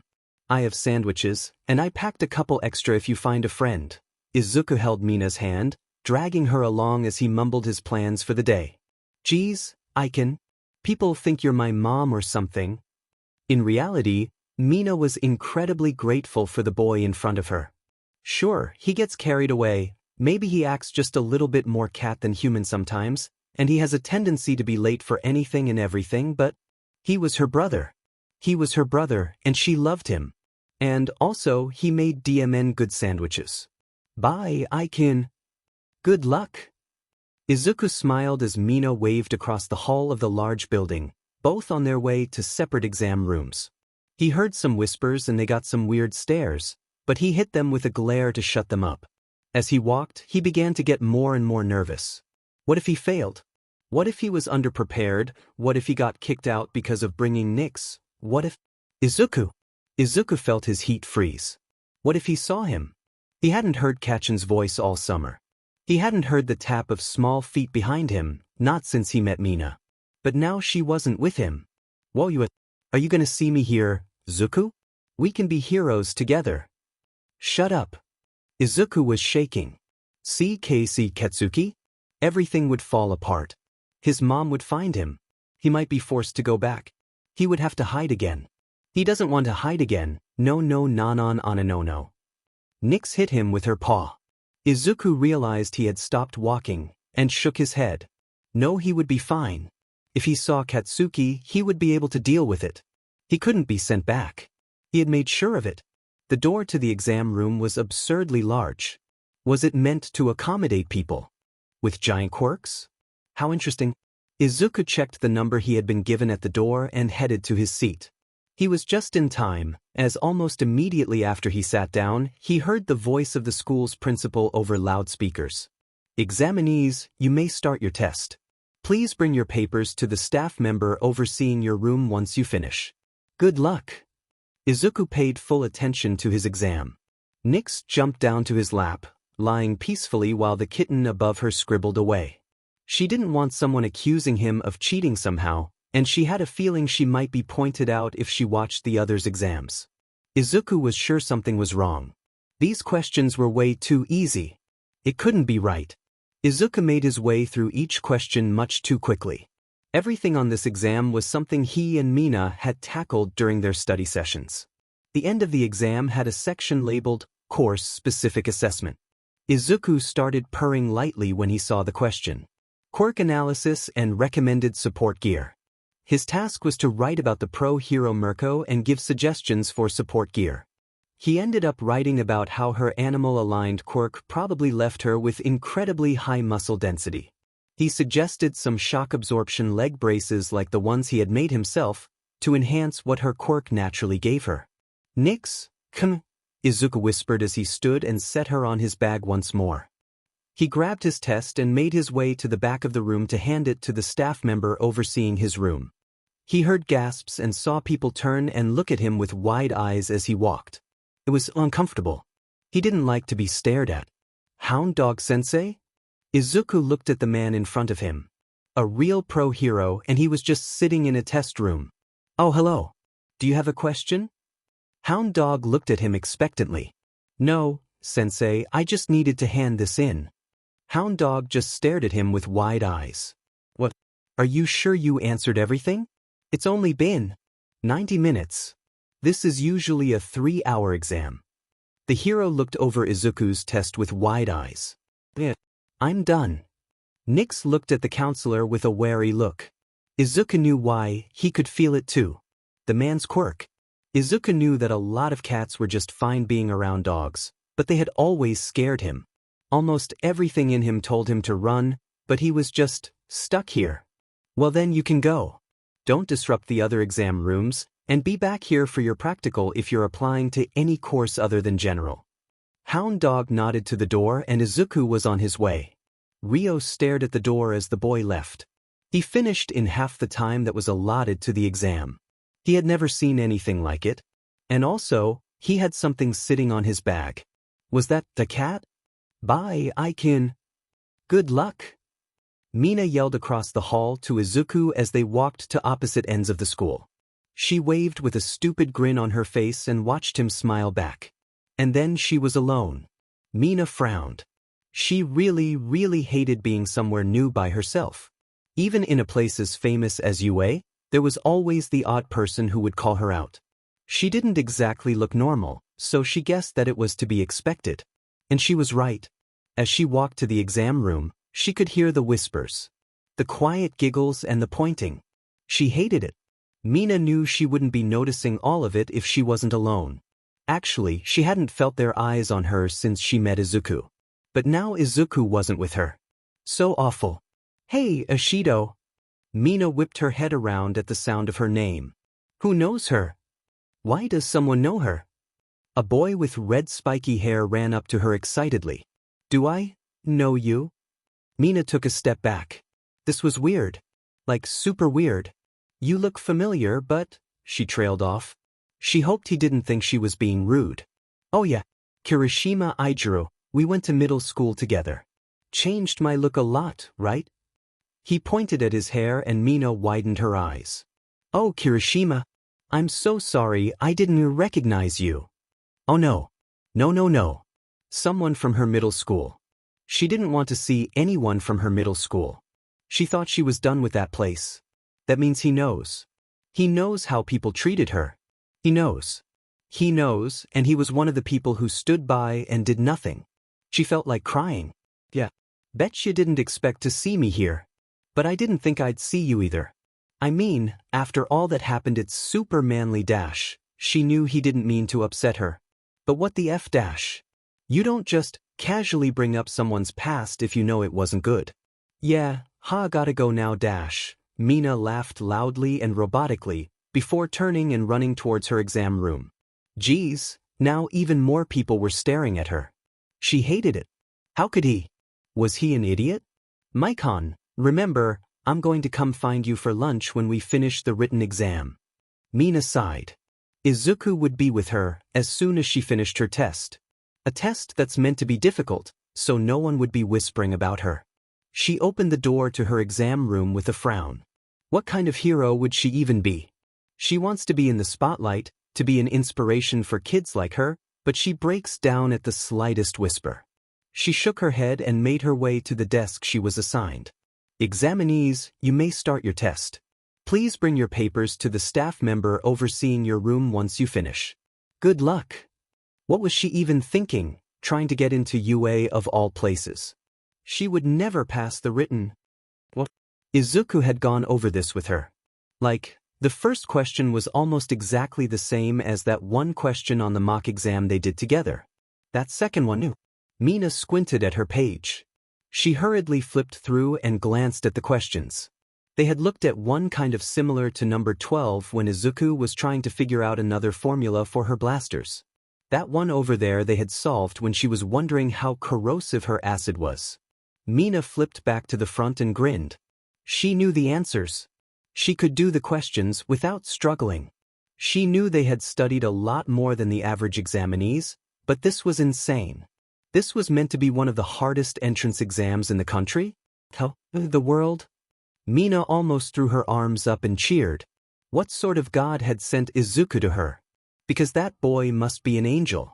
I have sandwiches, and I packed a couple extra if you find a friend. Izuku held Mina's hand, dragging her along as he mumbled his plans for the day. Geez, Aiken. People think you're my mom or something. In reality, Mina was incredibly grateful for the boy in front of her. Sure, he gets carried away, maybe he acts just a little bit more cat than human sometimes, and he has a tendency to be late for anything and everything, but he was her brother. He was her brother, and she loved him. And also, he made DMN good sandwiches. Bye, Aiken. Good luck. Izuku smiled as Mina waved across the hall of the large building, both on their way to separate exam rooms. He heard some whispers and they got some weird stares, but he hit them with a glare to shut them up. As he walked, he began to get more and more nervous. What if he failed? What if he was underprepared? What if he got kicked out because of bringing Nyx? What if… Izuku! Izuku felt his heat freeze. What if he saw him? He hadn't heard Kachen's voice all summer. He hadn't heard the tap of small feet behind him, not since he met Mina. But now she wasn't with him. Are you gonna see me here, Zuku? We can be heroes together. Shut up. Izuku was shaking. See Ketsuki? Everything would fall apart. His mom would find him. He might be forced to go back. He would have to hide again. He doesn't want to hide again. No. Nyx hit him with her paw. Izuku realized he had stopped walking, and shook his head. No, he would be fine. If he saw Katsuki, he would be able to deal with it. He couldn't be sent back. He had made sure of it. The door to the exam room was absurdly large. Was it meant to accommodate people? With giant quirks? How interesting. Izuku checked the number he had been given at the door and headed to his seat. He was just in time, as almost immediately after he sat down, he heard the voice of the school's principal over loudspeakers. Examinees, you may start your test. Please bring your papers to the staff member overseeing your room once you finish. Good luck. Izuku paid full attention to his exam. Nyx jumped down to his lap, lying peacefully while the kitten above her scribbled away. She didn't want someone accusing him of cheating somehow, and she had a feeling she might be pointed out if she watched the others' exams. Izuku was sure something was wrong. These questions were way too easy. It couldn't be right. Izuku made his way through each question much too quickly. Everything on this exam was something he and Mina had tackled during their study sessions. The end of the exam had a section labeled Course-Specific Assessment. Izuku started purring lightly when he saw the question. Quirk analysis and recommended support gear. His task was to write about the pro-hero Mirko and give suggestions for support gear. He ended up writing about how her animal-aligned quirk probably left her with incredibly high muscle density. He suggested some shock absorption leg braces like the ones he had made himself to enhance what her quirk naturally gave her. Nyx, Izuku whispered as he stood and set her on his bag once more. He grabbed his test and made his way to the back of the room to hand it to the staff member overseeing his room. He heard gasps and saw people turn and look at him with wide eyes as he walked. It was uncomfortable. He didn't like to be stared at. Hound Dog Sensei? Izuku looked at the man in front of him. A real pro-hero, and he was just sitting in a test room. Oh, hello. Do you have a question? Hound Dog looked at him expectantly. No, Sensei, I just needed to hand this in. Hound Dog just stared at him with wide eyes. What? Are you sure you answered everything? It's only been 90 minutes. This is usually a 3-hour exam. The hero looked over Izuku's test with wide eyes. I'm done. Nyx looked at the counselor with a wary look. Izuku knew why, he could feel it too. The man's quirk. Izuku knew that a lot of cats were just fine being around dogs, but they had always scared him. Almost everything in him told him to run, but he was just stuck here. Well then you can go. Don't disrupt the other exam rooms, and be back here for your practical if you're applying to any course other than general. Hound Dog nodded to the door and Izuku was on his way. Ryo stared at the door as the boy left. He finished in half the time that was allotted to the exam. He had never seen anything like it. And also, he had something sitting on his bag. Was that the cat? Bye, Aikin. Good luck. Mina yelled across the hall to Izuku as they walked to opposite ends of the school. She waved with a stupid grin on her face and watched him smile back. And then she was alone. Mina frowned. She really hated being somewhere new by herself. Even in a place as famous as UA, there was always the odd person who would call her out. She didn't exactly look normal, so she guessed that it was to be expected. And she was right. As she walked to the exam room, she could hear the whispers, the quiet giggles and the pointing. She hated it. Mina knew she wouldn't be noticing all of it if she wasn't alone. Actually, she hadn't felt their eyes on her since she met Izuku. But now Izuku wasn't with her. So awful. Hey, Ashido. Mina whipped her head around at the sound of her name. Who knows her? Why does someone know her? A boy with red spiky hair ran up to her excitedly. Do I know you? Mina took a step back. This was weird. Like super weird. You look familiar, but, she trailed off. She hoped he didn't think she was being rude. Oh yeah, Kirishima Aijiro, we went to middle school together. Changed my look a lot, right? He pointed at his hair and Mina widened her eyes. Oh Kirishima, I'm so sorry I didn't recognize you. Oh no. No. Someone from her middle school. She didn't want to see anyone from her middle school. She thought she was done with that place. That means he knows. He knows how people treated her. He knows. He knows, and he was one of the people who stood by and did nothing. She felt like crying. Yeah. Bet you didn't expect to see me here. But I didn't think I'd see you either. I mean, after all that happened at Super Manly Dash, she knew he didn't mean to upset her. But what the F dash? You don't just casually bring up someone's past if you know it wasn't good. Yeah, gotta go now dash. Mina laughed loudly and robotically, before turning and running towards her exam room. Geez, now even more people were staring at her. She hated it. How could he? Was he an idiot? Maikon, remember, I'm going to come find you for lunch when we finish the written exam. Mina sighed. Izuku would be with her as soon as she finished her test. A test that's meant to be difficult, so no one would be whispering about her. She opened the door to her exam room with a frown. What kind of hero would she even be? She wants to be in the spotlight, to be an inspiration for kids like her, but she breaks down at the slightest whisper. She shook her head and made her way to the desk she was assigned. Examinees, you may start your test. Please bring your papers to the staff member overseeing your room once you finish. Good luck. What was she even thinking, trying to get into UA of all places? She would never pass the written. What? Izuku had gone over this with her. Like, the first question was almost exactly the same as that one question on the mock exam they did together. That second one knew. Mina squinted at her page. She hurriedly flipped through and glanced at the questions. They had looked at one kind of similar to number 12 when Izuku was trying to figure out another formula for her blasters. That one over there they had solved when she was wondering how corrosive her acid was. Mina flipped back to the front and grinned. She knew the answers. She could do the questions without struggling. She knew they had studied a lot more than the average examinees, but this was insane. This was meant to be one of the hardest entrance exams in the country? How? The world? Mina almost threw her arms up and cheered. What sort of god had sent Izuku to her? Because that boy must be an angel.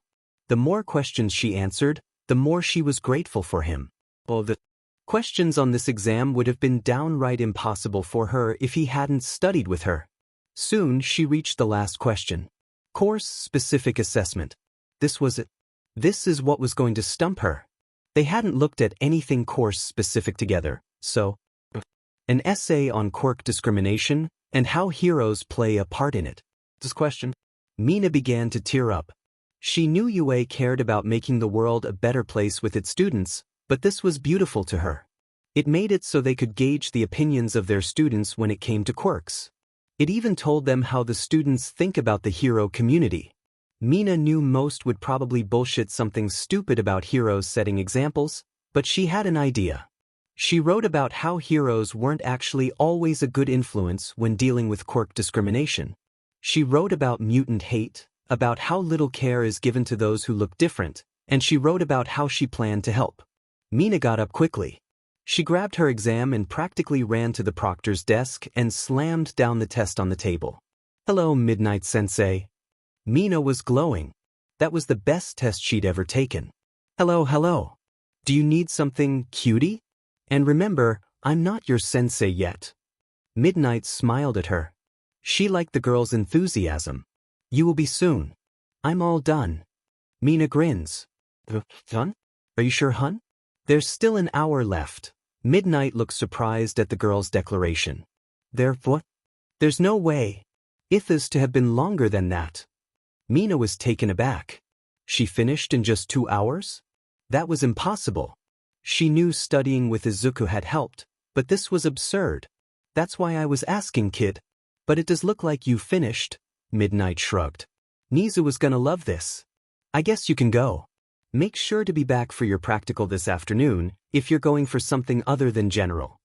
The more questions she answered, the more she was grateful for him. Well, the questions on this exam would have been downright impossible for her if he hadn't studied with her. Soon she reached the last question. Course-specific assessment. This was it. This is what was going to stump her. They hadn't looked at anything course-specific together, so an essay on quirk discrimination and how heroes play a part in it. This question. Mina began to tear up. She knew UA cared about making the world a better place with its students, but this was beautiful to her. It made it so they could gauge the opinions of their students when it came to quirks. It even told them how the students think about the hero community. Mina knew most would probably bullshit something stupid about heroes setting examples, but she had an idea. She wrote about how heroes weren't actually always a good influence when dealing with quirk discrimination. She wrote about mutant hate, about how little care is given to those who look different, and she wrote about how she planned to help. Mina got up quickly. She grabbed her exam and practically ran to the proctor's desk and slammed down the test on the table. Hello, Midnight Sensei. Mina was glowing. That was the best test she'd ever taken. Hello. Do you need something, cutie? And remember, I'm not your sensei yet. Midnight smiled at her. She liked the girl's enthusiasm. You will be soon. I'm all done. Mina grins. Done? Are you sure, hun? There's still an hour left. Midnight looked surprised at the girl's declaration. What? There's no way. It is to have been longer than that. Mina was taken aback. She finished in just 2 hours? That was impossible. She knew studying with Izuku had helped, but this was absurd. That's why I was asking, kid. But it does look like you finished. Midnight shrugged. Nizu was gonna love this. I guess you can go. Make sure to be back for your practical this afternoon, if you're going for something other than general.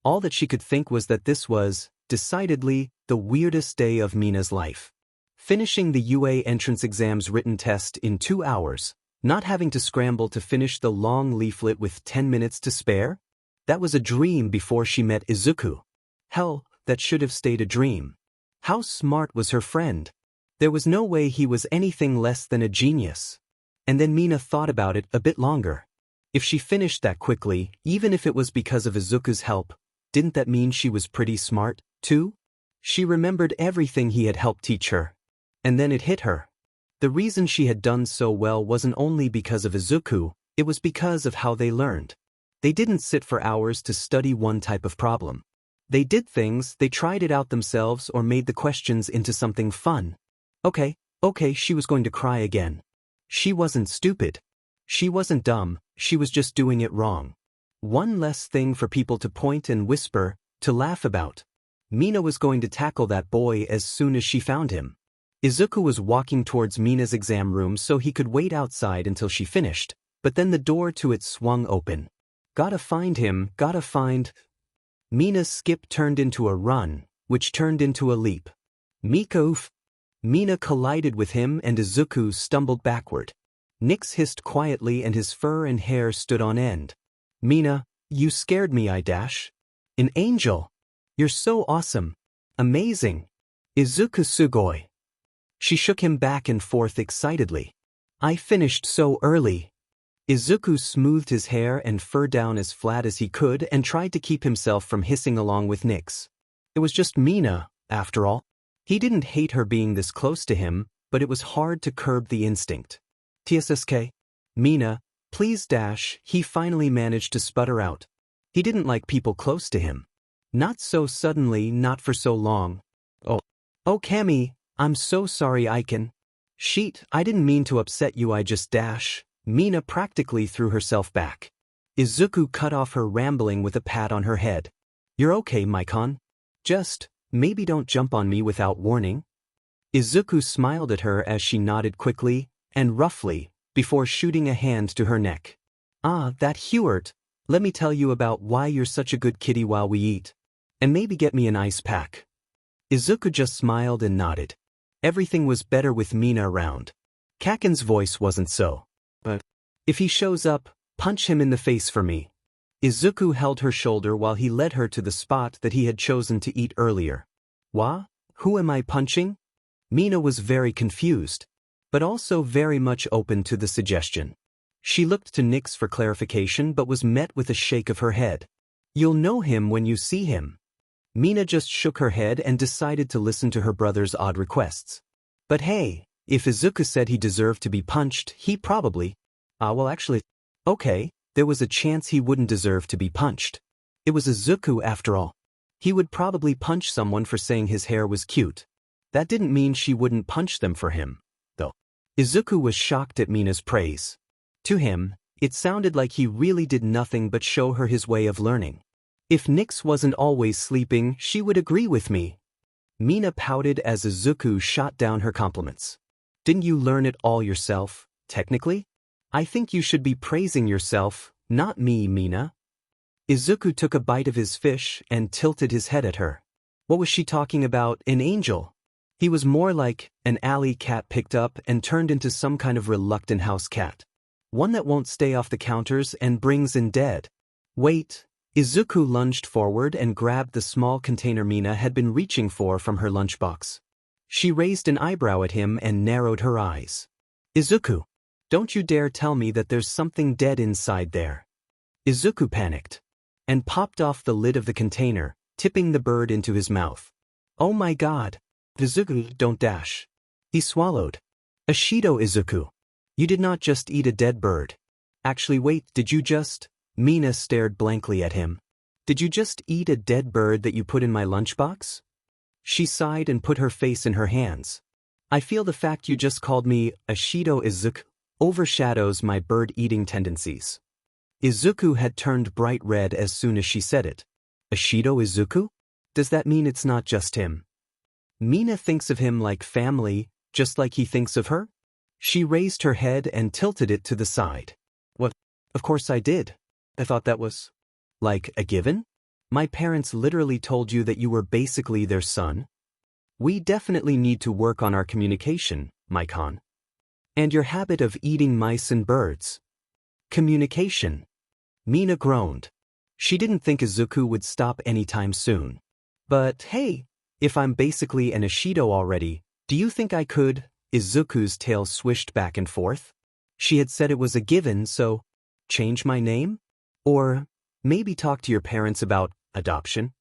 All that she could think was that this was, decidedly, the weirdest day of Mina's life. Finishing the UA entrance exam's written test in 2 hours, not having to scramble to finish the long leaflet with 10 minutes to spare? That was a dream before she met Izuku. Hell, that should have stayed a dream. How smart was her friend? There was no way he was anything less than a genius. And then Mina thought about it a bit longer. If she finished that quickly, even if it was because of Izuku's help, didn't that mean she was pretty smart, too? She remembered everything he had helped teach her. And then it hit her. The reason she had done so well wasn't only because of Izuku, it was because of how they learned. They didn't sit for hours to study one type of problem. They did things, they tried it out themselves or made the questions into something fun. Okay, she was going to cry again. She wasn't stupid. She wasn't dumb, she was just doing it wrong. One less thing for people to point and whisper, to laugh about. Mina was going to tackle that boy as soon as she found him. Izuku was walking towards Mina's exam room so he could wait outside until she finished, but then the door to it swung open. Gotta find him, gotta find... Mina's skip turned into a run, which turned into a leap. Miko. Mina collided with him and Izuku stumbled backward. Nyx hissed quietly and his fur and hair stood on end. Mina, you scared me, I dash. An angel. You're so awesome. Amazing. Izuku sugoi. She shook him back and forth excitedly. I finished so early. Izuku smoothed his hair and fur down as flat as he could and tried to keep himself from hissing along with Nyx. It was just Mina, after all. He didn't hate her being this close to him, but it was hard to curb the instinct. TSSK? Mina, please dash, he finally managed to sputter out. He didn't like people close to him. Not so suddenly, not for so long. Oh, Cammy, I'm so sorry I can. Sheet, I didn't mean to upset you, I just dash. Mina practically threw herself back. Izuku cut off her rambling with a pat on her head. You're okay, Maikon. Just, maybe don't jump on me without warning. Izuku smiled at her as she nodded quickly and roughly before shooting a hand to her neck. Ah, that Hewart. Let me tell you about why you're such a good kitty while we eat. And maybe get me an ice pack. Izuku just smiled and nodded. Everything was better with Mina around. Kacken's voice wasn't so. But if he shows up, punch him in the face for me. Izuku held her shoulder while he led her to the spot that he had chosen to eat earlier. Wha? Who am I punching? Mina was very confused, but also very much open to the suggestion. She looked to Nyx for clarification but was met with a shake of her head. You'll know him when you see him. Mina just shook her head and decided to listen to her brother's odd requests. But hey, if Izuku said he deserved to be punched, he probably... Okay, there was a chance he wouldn't deserve to be punched. It was Izuku after all. He would probably punch someone for saying his hair was cute. That didn't mean she wouldn't punch them for him, though. Izuku was shocked at Mina's praise. To him, it sounded like he really did nothing but show her his way of learning. If Nyx wasn't always sleeping, she would agree with me. Mina pouted as Izuku shot down her compliments. Didn't you learn it all yourself, technically? I think you should be praising yourself, not me, Mina. Izuku took a bite of his fish and tilted his head at her. What was she talking about, an angel? He was more like an alley cat picked up and turned into some kind of reluctant house cat. One that won't stay off the counters and brings in dead. Wait. Izuku lunged forward and grabbed the small container Mina had been reaching for from her lunchbox. She raised an eyebrow at him and narrowed her eyes. Izuku, don't you dare tell me that there's something dead inside there. Izuku panicked and popped off the lid of the container, tipping the bird into his mouth. Oh my god. Izuku, don't dash. He swallowed. Ashido Izuku. You did not just eat a dead bird. Actually wait, did you just... Mina stared blankly at him. Did you just eat a dead bird that you put in my lunchbox? She sighed and put her face in her hands. I feel the fact you just called me Ashido Izuku overshadows my bird-eating tendencies. Izuku had turned bright red as soon as she said it. Ashido Izuku? Does that mean it's not just him? Mina thinks of him like family, just like he thinks of her? She raised her head and tilted it to the side. What? Of course I did. I thought that was... like a given? My parents literally told you that you were basically their son? We definitely need to work on our communication, Maikon. And your habit of eating mice and birds. Communication. Mina groaned. She didn't think Izuku would stop anytime soon. But hey, if I'm basically an Ishido already, do you think I could? Izuku's tail swished back and forth. She had said it was a given, so change my name? Or maybe talk to your parents about adoption?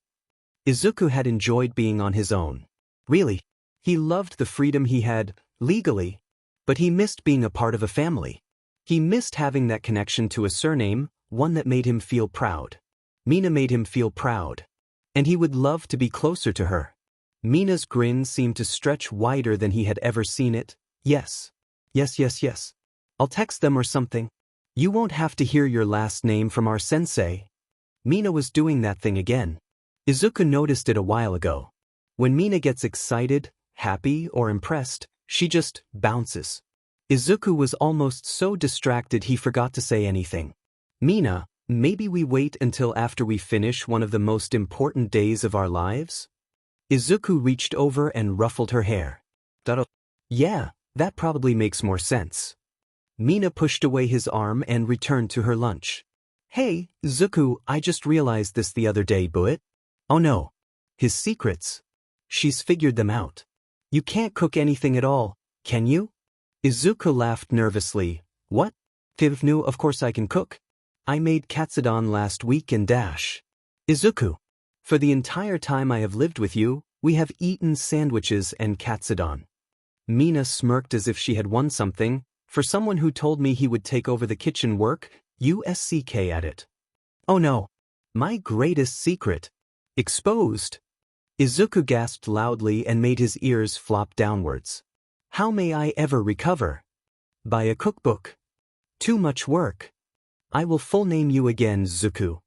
Izuku had enjoyed being on his own. Really, he loved the freedom he had, legally, but he missed being a part of a family. He missed having that connection to a surname, one that made him feel proud. Mina made him feel proud. And he would love to be closer to her. Mina's grin seemed to stretch wider than he had ever seen it. Yes. Yes. I'll text them or something. You won't have to hear your last name from our sensei. Mina was doing that thing again. Izuku noticed it a while ago. When Mina gets excited, happy, or impressed, she just bounces. Izuku was almost so distracted he forgot to say anything. Mina, maybe we wait until after we finish one of the most important days of our lives? Izuku reached over and ruffled her hair. Yeah, that probably makes more sense. Mina pushed away his arm and returned to her lunch. Hey, Izuku, I just realized this the other day, Buit. Oh no. His secrets. She's figured them out. You can't cook anything at all, can you? Izuku laughed nervously. What? Tivnu, of course I can cook. I made katsudon last week and dash. Izuku. For the entire time I have lived with you, we have eaten sandwiches and katsudon. Mina smirked as if she had won something. For someone who told me he would take over the kitchen work, USCK at it. Oh no. My greatest secret. Exposed. Izuku gasped loudly and made his ears flop downwards. How may I ever recover? Buy a cookbook. Too much work. I will full name you again, Izuku.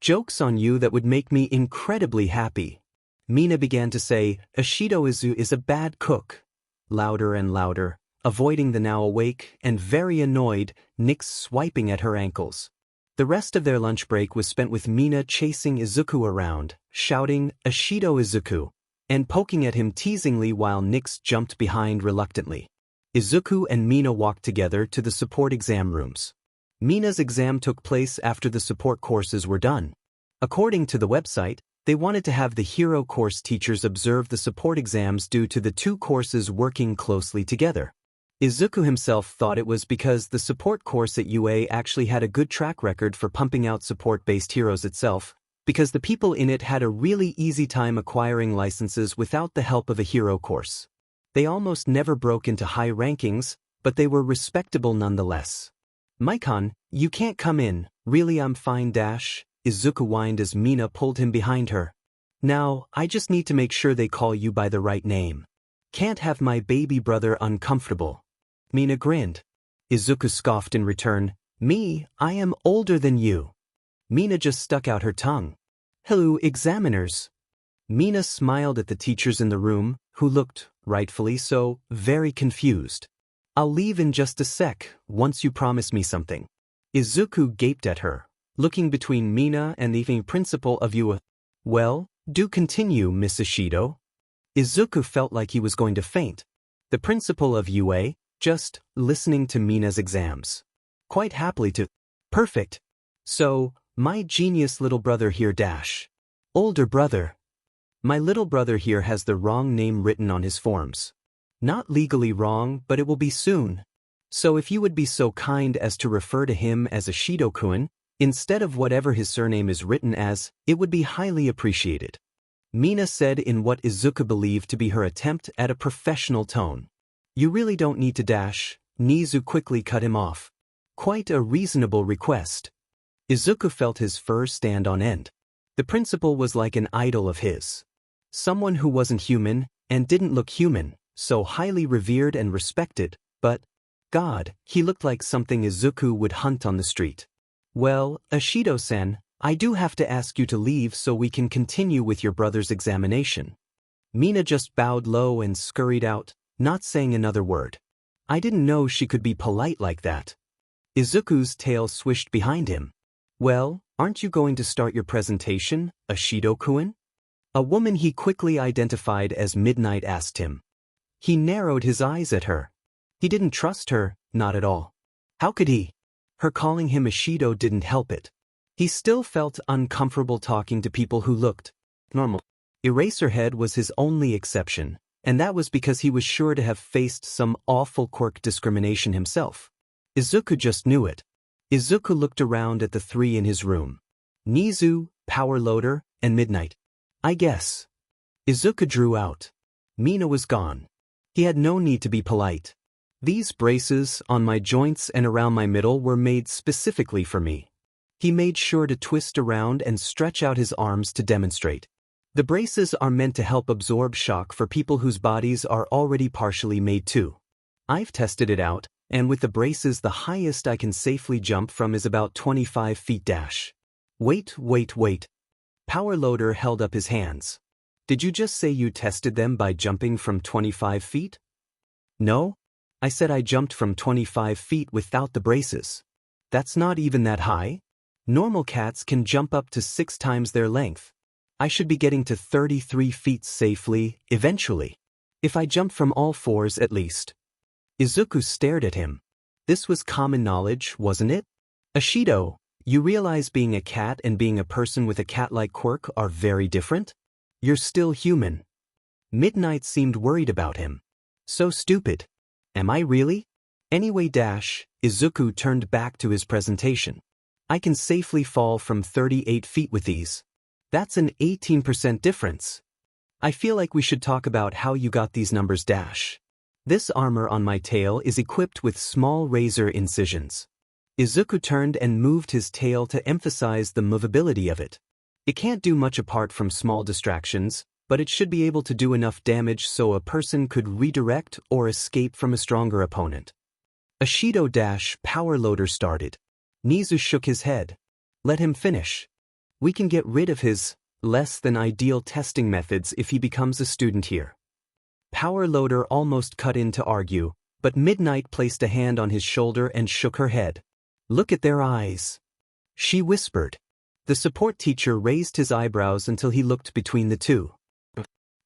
Jokes on you that would make me incredibly happy. Mina began to say, Ishido Izu is a bad cook. Louder and louder, avoiding the now awake and very annoyed Nyx swiping at her ankles. The rest of their lunch break was spent with Mina chasing Izuku around, shouting, Ishido Izuku, and poking at him teasingly while Nyx jumped behind reluctantly. Izuku and Mina walked together to the support exam rooms. Mina's exam took place after the support courses were done. According to the website, they wanted to have the hero course teachers observe the support exams due to the two courses working closely together. Izuku himself thought it was because the support course at UA actually had a good track record for pumping out support-based heroes itself, because the people in it had a really easy time acquiring licenses without the help of a hero course. They almost never broke into high rankings, but they were respectable nonetheless. Maikon, you can't come in, really I'm fine dash, Izuku whined as Mina pulled him behind her. Now, I just need to make sure they call you by the right name. Can't have my baby brother uncomfortable. Mina grinned. Izuku scoffed in return, Me, I am older than you. Mina just stuck out her tongue. Hello, examiners. Mina smiled at the teachers in the room, who looked, rightfully so, very confused. I'll leave in just a sec, once you promise me something. Izuku gaped at her, looking between Mina and the principal of UA. Well, do continue, Miss Ishido. Izuku felt like he was going to faint. The principal of UA, just listening to Mina's exams. Quite happily to. Perfect. So, my genius little brother here dash. Older brother. My little brother here has the wrong name written on his forms. Not legally wrong, but it will be soon. So if you would be so kind as to refer to him as Ishido-kun, instead of whatever his surname is written as, it would be highly appreciated. Mina said in what Izuku believed to be her attempt at a professional tone. You really don't need to dash, Nizu quickly cut him off. Quite a reasonable request. Izuku felt his fur stand on end. The principal was like an idol of his. Someone who wasn't human, and didn't look human, so highly revered and respected, but, God, he looked like something Izuku would hunt on the street. Well, Ishido-san, I do have to ask you to leave so we can continue with your brother's examination. Mina just bowed low and scurried out, not saying another word. I didn't know she could be polite like that. Izuku's tail swished behind him. Well, Aren't you going to start your presentation, Ashido-kun? A woman he quickly identified as Midnight asked him. He narrowed his eyes at her. He didn't trust her, not at all. How could he? Her calling him Ashido didn't help it. He still felt uncomfortable talking to people who looked normal. Eraserhead was his only exception, and that was because he was sure to have faced some awful Quirk discrimination himself. Izuku just knew it. Izuku looked around at the three in his room. Nizu, Power Loader, and Midnight. I guess. Izuku drew out. Mina was gone. He had no need to be polite. These braces on my joints and around my middle were made specifically for me. He made sure to twist around and stretch out his arms to demonstrate. The braces are meant to help absorb shock for people whose bodies are already partially made too. I've tested it out, and with the braces the highest I can safely jump from is about 25 feet dash. Wait. Power Loader held up his hands. Did you just say you tested them by jumping from 25 feet? No. I said I jumped from 25 feet without the braces. That's not even that high. Normal cats can jump up to 6 times their length. I should be getting to 33 feet safely, eventually. If I jump from all fours at least. Izuku stared at him. This was common knowledge, wasn't it? Ashido, you realize being a cat and being a person with a cat-like quirk are very different? You're still human. Midnight seemed worried about him. So stupid. Am I really? Anyway, Izuku turned back to his presentation. I can safely fall from 38 feet with these. That's an 18% difference. I feel like we should talk about how you got these numbers. This armor on my tail is equipped with small razor incisions. Izuku turned and moved his tail to emphasize the movability of it. It can't do much apart from small distractions, but it should be able to do enough damage so a person could redirect or escape from a stronger opponent. Ashido Power Loader started. Nizu shook his head. Let him finish. We can get rid of his less than ideal testing methods if he becomes a student here. Power Loader almost cut in to argue, but Midnight placed a hand on his shoulder and shook her head. Look at their eyes. She whispered. The support teacher raised his eyebrows until he looked between the two.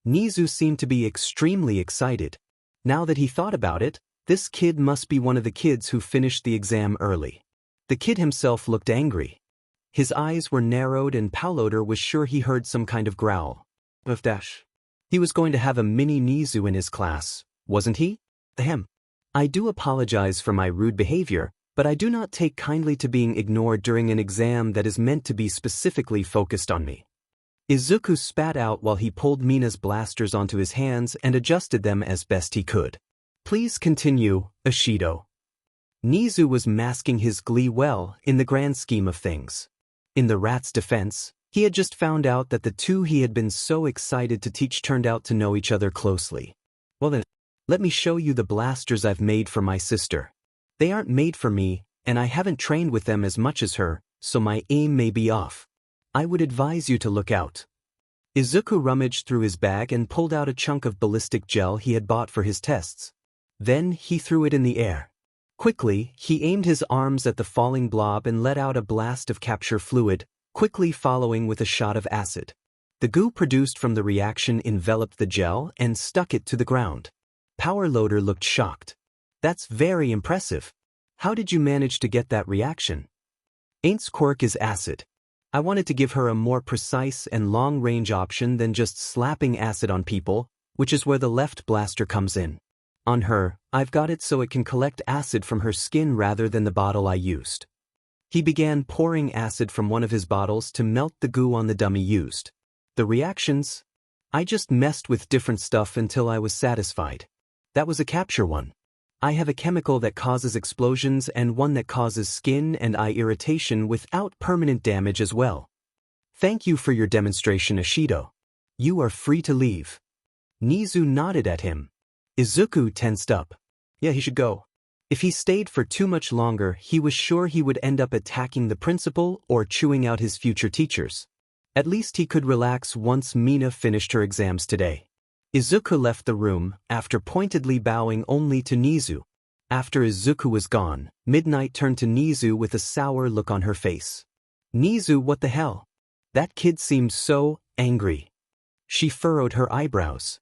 Nizu seemed to be extremely excited. Now that he thought about it, this kid must be one of the kids who finished the exam early. The kid himself looked angry. His eyes were narrowed and Powloader was sure he heard some kind of growl. He was going to have a mini Nizu in his class, wasn't he? Ahem. I do apologize for my rude behavior, but I do not take kindly to being ignored during an exam that is meant to be specifically focused on me. Izuku spat out while he pulled Mina's blasters onto his hands and adjusted them as best he could. Please continue, Ashido. Nizu was masking his glee well in the grand scheme of things. In the rat's defense, he had just found out that the two he had been so excited to teach turned out to know each other closely. Well then, let me show you the blasters I've made for my sister. They aren't made for me, and I haven't trained with them as much as her, so my aim may be off. I would advise you to look out. Izuku rummaged through his bag and pulled out a chunk of ballistic gel he had bought for his tests. Then he threw it in the air. Quickly, he aimed his arms at the falling blob and let out a blast of capture fluid, quickly following with a shot of acid. The goo produced from the reaction enveloped the gel and stuck it to the ground. Power Loader looked shocked. That's very impressive. How did you manage to get that reaction? Ain's quirk is acid. I wanted to give her a more precise and long-range option than just slapping acid on people, which is where the left blaster comes in. On her, I've got it so it can collect acid from her skin rather than the bottle I used. He began pouring acid from one of his bottles to melt the goo on the dummy used. The reactions? I just messed with different stuff until I was satisfied. That was a capture one. I have a chemical that causes explosions and one that causes skin and eye irritation without permanent damage as well. Thank you for your demonstration, Ashido. You are free to leave. Nizu nodded at him. Izuku tensed up. Yeah, he should go. If he stayed for too much longer, he was sure he would end up attacking the principal or chewing out his future teachers. At least he could relax once Mina finished her exams today. Izuku left the room, after pointedly bowing only to Nizu. After Izuku was gone, Midnight turned to Nizu with a sour look on her face. Nizu, what the hell? That kid seemed so angry. She furrowed her eyebrows.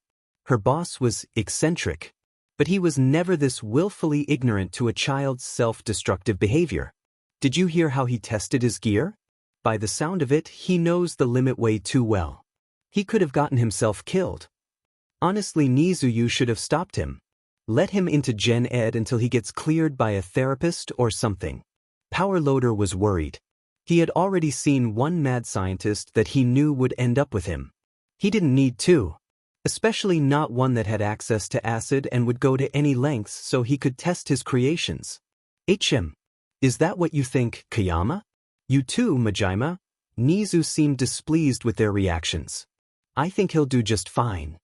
Her boss was eccentric, but he was never this willfully ignorant to a child's self-destructive behavior. Did you hear how he tested his gear? By the sound of it, he knows the limit way too well. He could have gotten himself killed. Honestly, Nizu, you should have stopped him. Let him into Gen Ed until he gets cleared by a therapist or something. Power Loader was worried. He had already seen one mad scientist that he knew would end up with him. He didn't need two. Especially not one that had access to acid and would go to any lengths so he could test his creations. Is that what you think, Kayama? You too, Majima? Nizu seemed displeased with their reactions. I think he'll do just fine.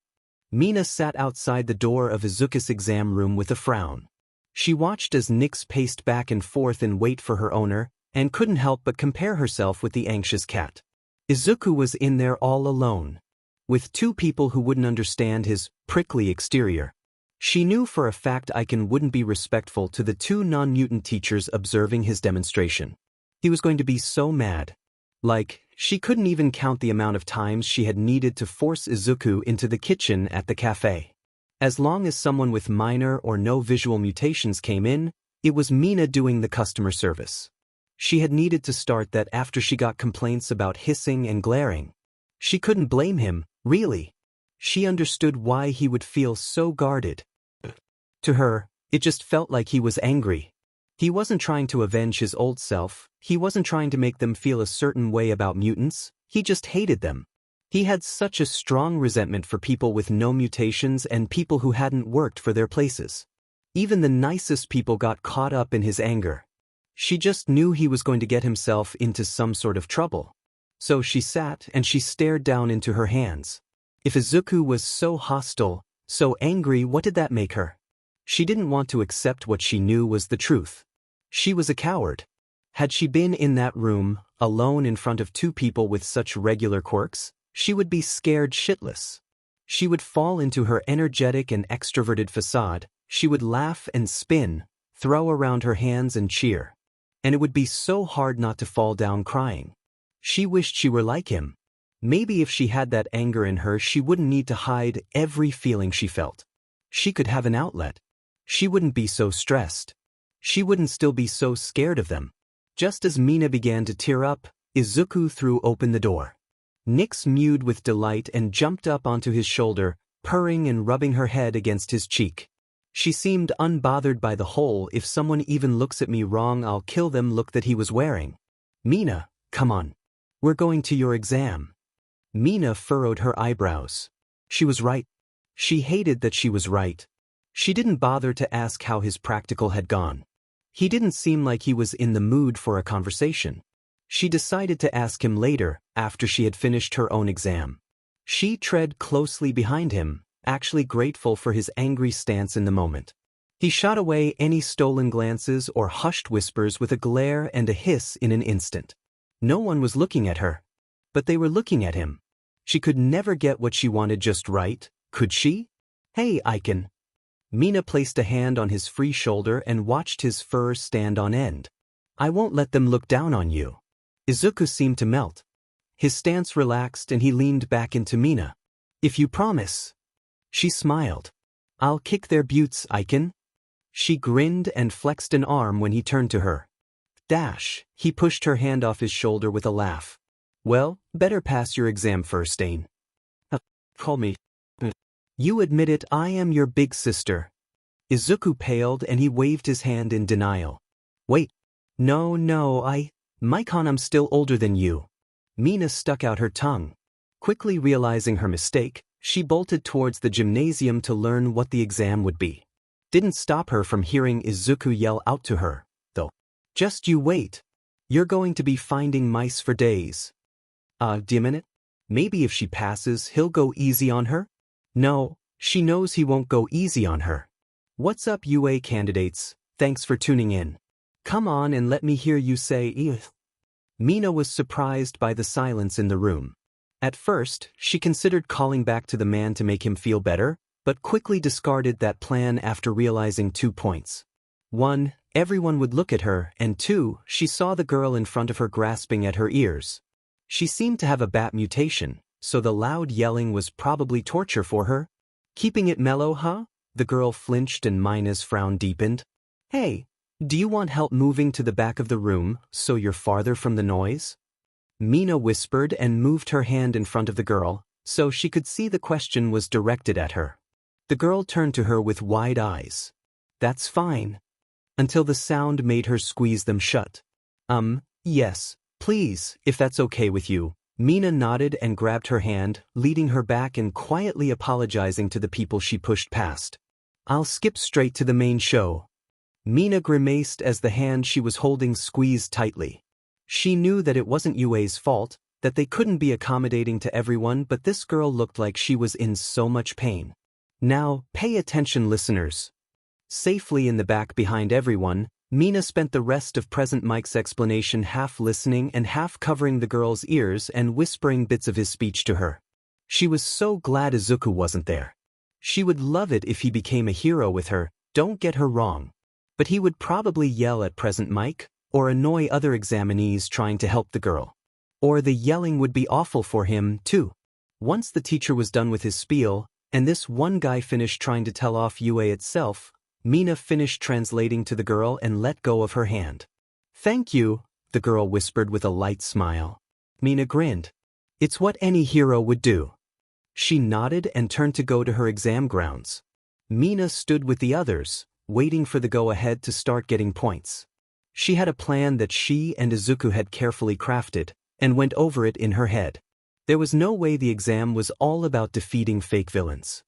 Mina sat outside the door of Izuku's exam room with a frown. She watched as Nyx paced back and forth in wait for her owner, and couldn't help but compare herself with the anxious cat. Izuku was in there all alone, with two people who wouldn't understand his prickly exterior. She knew for a fact Aiken wouldn't be respectful to the two non-mutant teachers observing his demonstration. He was going to be so mad. She couldn't even count the amount of times she had needed to force Izuku into the kitchen at the cafe. As long as someone with minor or no visual mutations came in, it was Mina doing the customer service. She had needed to start that after she got complaints about hissing and glaring. She couldn't blame him, really. She understood why he would feel so guarded. To her, it just felt like he was angry. He wasn't trying to avenge his old self, he wasn't trying to make them feel a certain way about mutants, he just hated them. He had such a strong resentment for people with no mutations and people who hadn't worked for their places. Even the nicest people got caught up in his anger. She just knew he was going to get himself into some sort of trouble. So she sat and she stared down into her hands. If Izuku was so hostile, so angry, what did that make her? She didn't want to accept what she knew was the truth. She was a coward. Had she been in that room, alone in front of two people with such regular quirks, she would be scared shitless. She would fall into her energetic and extroverted facade, she would laugh and spin, throw around her hands and cheer. And it would be so hard not to fall down crying. She wished she were like him. Maybe if she had that anger in her, she wouldn't need to hide every feeling she felt. She could have an outlet. She wouldn't be so stressed. She wouldn't still be so scared of them. Just as Mina began to tear up, Izuku threw open the door. Nyx mewed with delight and jumped up onto his shoulder, purring and rubbing her head against his cheek. She seemed unbothered by the whole "if someone even looks at me wrong I'll kill them" look that he was wearing. Mina, come on. We're going to your exam. Mina furrowed her eyebrows. She was right. She hated that she was right. She didn't bother to ask how his practical had gone. He didn't seem like he was in the mood for a conversation. She decided to ask him later, after she had finished her own exam. She tread closely behind him, actually grateful for his angry stance in the moment. He shot away any stolen glances or hushed whispers with a glare and a hiss in an instant. No one was looking at her. But they were looking at him. She could never get what she wanted just right, could she? Hey, Aiken. Mina placed a hand on his free shoulder and watched his fur stand on end. I won't let them look down on you. Izuku seemed to melt. His stance relaxed and he leaned back into Mina. If you promise. She smiled. I'll kick their butts, Aiken. She grinned and flexed an arm when he turned to her. Dash, he pushed her hand off his shoulder with a laugh. Well, better pass your exam first, Ain. Call me. You admit it, I am your big sister. Izuku paled and he waved his hand in denial. Wait. No, Maikon, I'm still older than you. Mina stuck out her tongue. Quickly realizing her mistake, she bolted towards the gymnasium to learn what the exam would be. Didn't stop her from hearing Izuku yell out to her, though. Just you wait. You're going to be finding mice for days. Do you mean it? Maybe if she passes, he'll go easy on her? No, she knows he won't go easy on her. What's up, UA candidates? Thanks for tuning in. Come on and let me hear you say "Eugh." Mina was surprised by the silence in the room. At first, she considered calling back to the man to make him feel better, but quickly discarded that plan after realizing 2 points. 1. Everyone would look at her, and too, she saw the girl in front of her grasping at her ears. She seemed to have a bat mutation, so the loud yelling was probably torture for her. Keeping it mellow, huh? The girl flinched and Mina's frown deepened. Hey, do you want help moving to the back of the room so you're farther from the noise? Mina whispered and moved her hand in front of the girl, so she could see the question was directed at her. The girl turned to her with wide eyes. That's fine. Until the sound made her squeeze them shut. Yes, please, if that's okay with you. Mina nodded and grabbed her hand, leading her back and quietly apologizing to the people she pushed past. I'll skip straight to the main show. Mina grimaced as the hand she was holding squeezed tightly. She knew that it wasn't Yue's fault, that they couldn't be accommodating to everyone, but this girl looked like she was in so much pain. Now, pay attention, listeners. Safely in the back behind everyone, Mina spent the rest of Present Mike's explanation half listening and half covering the girl's ears and whispering bits of his speech to her. She was so glad Izuku wasn't there. She would love it if he became a hero with her, don't get her wrong. But he would probably yell at Present Mike, or annoy other examinees trying to help the girl. Or the yelling would be awful for him, too. Once the teacher was done with his spiel, and this one guy finished trying to tell off Yue itself, Mina finished translating to the girl and let go of her hand. Thank you, the girl whispered with a light smile. Mina grinned. It's what any hero would do. She nodded and turned to go to her exam grounds. Mina stood with the others, waiting for the go-ahead to start getting points. She had a plan that she and Izuku had carefully crafted, and went over it in her head. There was no way the exam was all about defeating fake villains.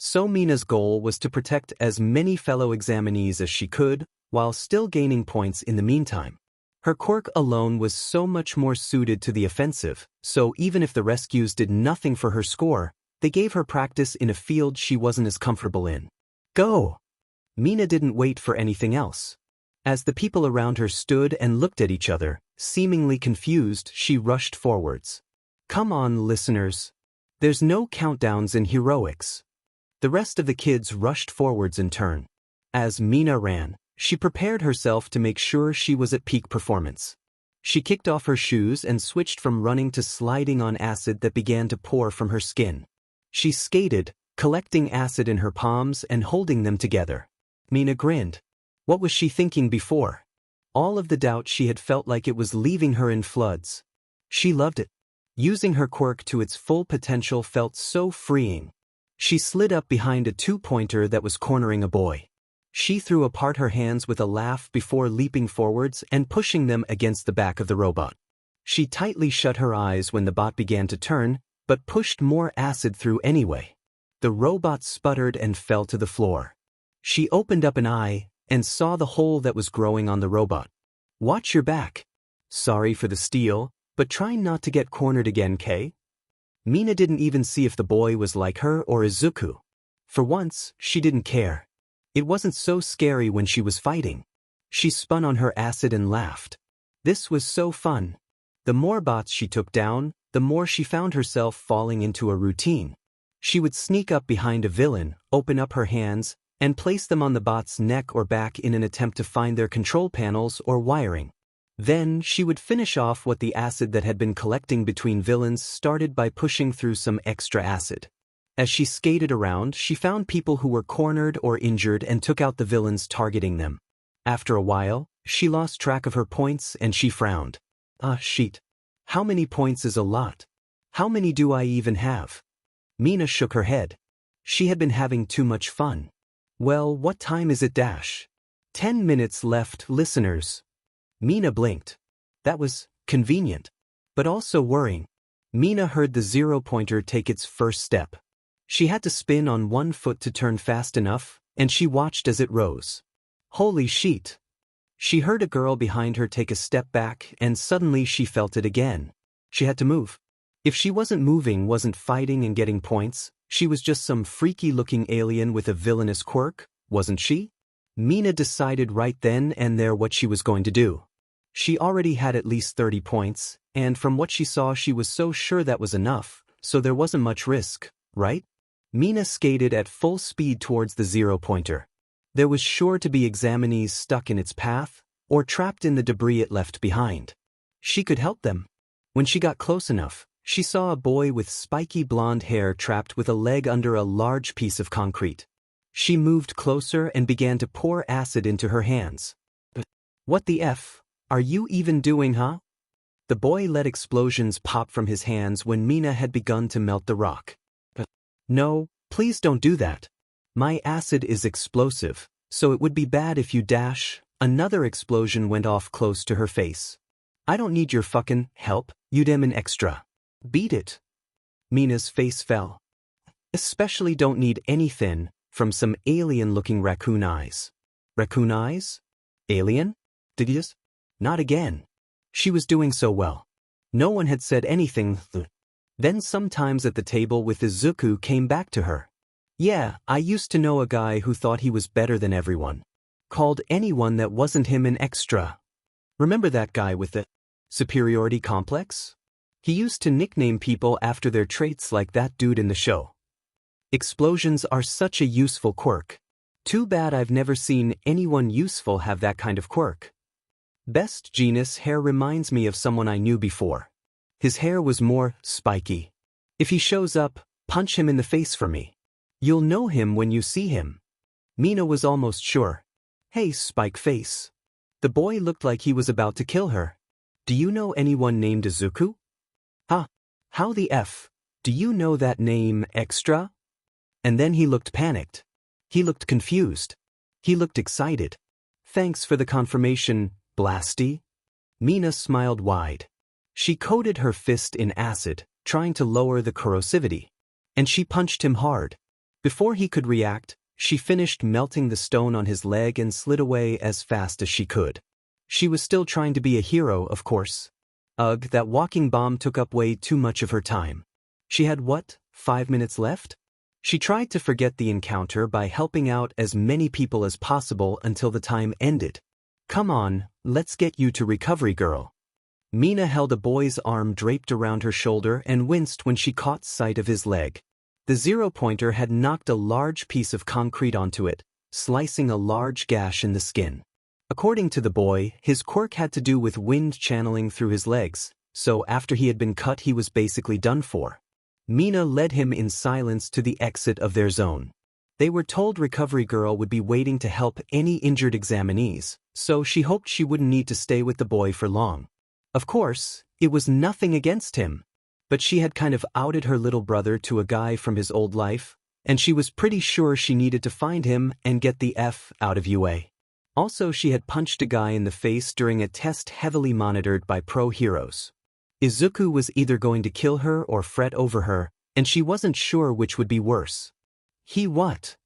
So Mina's goal was to protect as many fellow examinees as she could, while still gaining points in the meantime. Her quirk alone was so much more suited to the offensive, so even if the rescues did nothing for her score, they gave her practice in a field she wasn't as comfortable in. Go! Mina didn't wait for anything else. As the people around her stood and looked at each other, seemingly confused, she rushed forwards. Come on, listeners. There's no countdowns in heroics. The rest of the kids rushed forwards in turn. As Mina ran, she prepared herself to make sure she was at peak performance. She kicked off her shoes and switched from running to sliding on acid that began to pour from her skin. She skated, collecting acid in her palms and holding them together. Mina grinned. What was she thinking before? All of the doubt she had felt like it was leaving her in floods. She loved it. Using her quirk to its full potential felt so freeing. She slid up behind a two-pointer that was cornering a boy. She threw apart her hands with a laugh before leaping forwards and pushing them against the back of the robot. She tightly shut her eyes when the bot began to turn, but pushed more acid through anyway. The robot sputtered and fell to the floor. She opened up an eye and saw the hole that was growing on the robot. Watch your back. Sorry for the steal, but try not to get cornered again, Kay. Mina didn't even see if the boy was like her or Izuku. For once, she didn't care. It wasn't so scary when she was fighting. She spun on her acid and laughed. This was so fun. The more bots she took down, the more she found herself falling into a routine. She would sneak up behind a villain, open up her hands, and place them on the bot's neck or back in an attempt to find their control panels or wiring. Then, she would finish off what the acid that had been collecting between villains started by pushing through some extra acid. As she skated around, she found people who were cornered or injured and took out the villains targeting them. After a while, she lost track of her points and she frowned. Shit. How many points is a lot? How many do I even have? Mina shook her head. She had been having too much fun. Well, what time is it dash? 10 minutes left, listeners. Mina blinked. That was convenient, but also worrying. Mina heard the zero-pointer take its first step. She had to spin on one foot to turn fast enough, and she watched as it rose. Holy shit! She heard a girl behind her take a step back, and suddenly she felt it again. She had to move. If she wasn't moving, wasn't fighting and getting points, she was just some freaky-looking alien with a villainous quirk, wasn't she? Mina decided right then and there what she was going to do. She already had at least 30 points, and from what she saw she was so sure that was enough, so there wasn't much risk, right? Mina skated at full speed towards the zero-pointer. There was sure to be examinees stuck in its path, or trapped in the debris it left behind. She could help them. When she got close enough, she saw a boy with spiky blonde hair trapped with a leg under a large piece of concrete. She moved closer and began to pour acid into her hands. "What the F are you even doing, huh?" The boy let explosions pop from his hands when Mina had begun to melt the rock. "No, please don't do that. My acid is explosive, so it would be bad if you dash." Another explosion went off close to her face. "I don't need your fucking help, you demon extra. Beat it." Mina's face fell. "Especially don't need anything from some alien-looking raccoon eyes." Raccoon eyes? Alien? Did you? Not again. She was doing so well. No one had said anything. Then sometimes at the table with Izuku came back to her. "Yeah, I used to know a guy who thought he was better than everyone. Called anyone that wasn't him an extra. Remember that guy with the superiority complex? He used to nickname people after their traits like that dude in the show." Explosions are such a useful quirk. Too bad I've never seen anyone useful have that kind of quirk. Best Genus hair reminds me of someone I knew before. His hair was more spiky. If he shows up, punch him in the face for me. You'll know him when you see him. Mina was almost sure. "Hey, Spike Face." The boy looked like he was about to kill her. "Do you know anyone named Izuku?" "Huh? How the F? Do you know that name, extra?" And then he looked panicked. He looked confused. He looked excited. "Thanks for the confirmation, Blasty." Mina smiled wide. She coated her fist in acid, trying to lower the corrosivity. And she punched him hard. Before he could react, she finished melting the stone on his leg and slid away as fast as she could. She was still trying to be a hero, of course. Ugh, that walking bomb took up way too much of her time. She had what, 5 minutes left? She tried to forget the encounter by helping out as many people as possible until the time ended. "Come on, let's get you to recovery, girl." Mina held a boy's arm draped around her shoulder and winced when she caught sight of his leg. The zero-pointer had knocked a large piece of concrete onto it, slicing a large gash in the skin. According to the boy, his quirk had to do with wind channeling through his legs, so after he had been cut he was basically done for. Mina led him in silence to the exit of their zone. They were told Recovery Girl would be waiting to help any injured examinees, so she hoped she wouldn't need to stay with the boy for long. Of course, it was nothing against him. But she had kind of outed her little brother to a guy from his old life, and she was pretty sure she needed to find him and get the F out of UA. Also, she had punched a guy in the face during a test heavily monitored by pro heroes. Izuku was either going to kill her or fret over her, and she wasn't sure which would be worse. He what?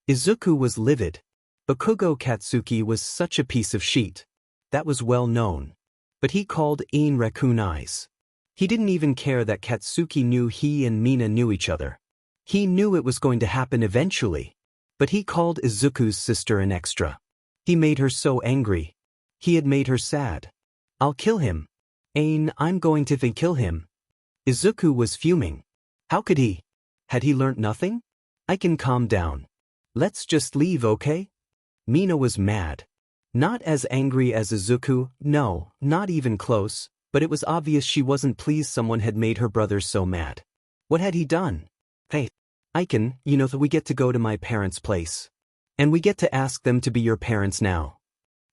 Izuku was livid. Bakugo Katsuki was such a piece of shit. That was well known. But he called Een raccoon eyes. He didn't even care that Katsuki knew he and Mina knew each other. He knew it was going to happen eventually. But he called Izuku's sister an extra. He made her so angry. He had made her sad. "I'll kill him. Ain, I'm going to kill him." Izuku was fuming. How could he? Had he learnt nothing? "I can calm down. Let's just leave, okay?" Mina was mad. Not as angry as Izuku, no, not even close. But it was obvious she wasn't pleased someone had made her brother so mad. What had he done? "Hey, Aiken, you know that we get to go to my parents' place. And we get to ask them to be your parents now."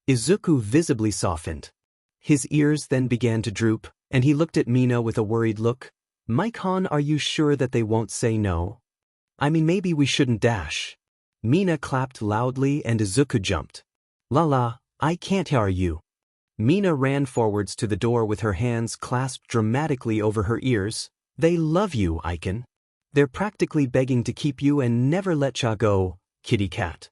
Izuku visibly softened. His ears then began to droop, and he looked at Mina with a worried look. "Maikon, are you sure that they won't say no? I mean, maybe we shouldn't dash." Mina clapped loudly and Izuku jumped. "La, I can't hear you." Mina ran forwards to the door with her hands clasped dramatically over her ears. "They love you, Aiken. They're practically begging to keep you and never let ya go, kitty cat."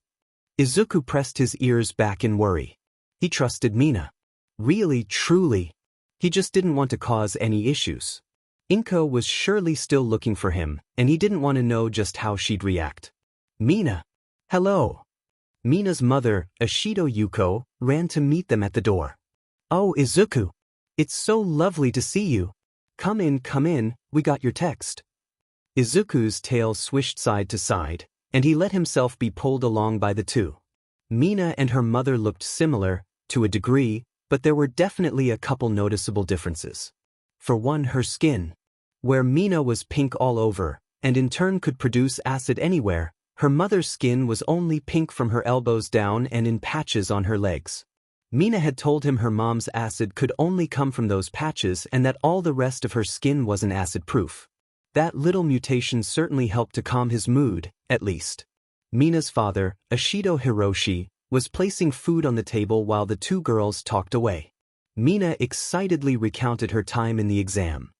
Izuku pressed his ears back in worry. He trusted Mina. Really, truly. He just didn't want to cause any issues. Inko was surely still looking for him, and he didn't want to know just how she'd react. "Mina." "Hello." Mina's mother, Ashido Yuko, ran to meet them at the door. "Oh, Izuku. It's so lovely to see you. Come in, we got your text." Izuku's tail swished side to side, and he let himself be pulled along by the two. Mina and her mother looked similar, to a degree, but there were definitely a couple noticeable differences. For one, her skin. Where Mina was pink all over, and in turn could produce acid anywhere, her mother's skin was only pink from her elbows down and in patches on her legs. Mina had told him her mom's acid could only come from those patches and that all the rest of her skin wasn't acid-proof. That little mutation certainly helped to calm his mood, at least. Mina's father, Ashido Hiroshi, was placing food on the table while the two girls talked away. Mina excitedly recounted her time in the exam.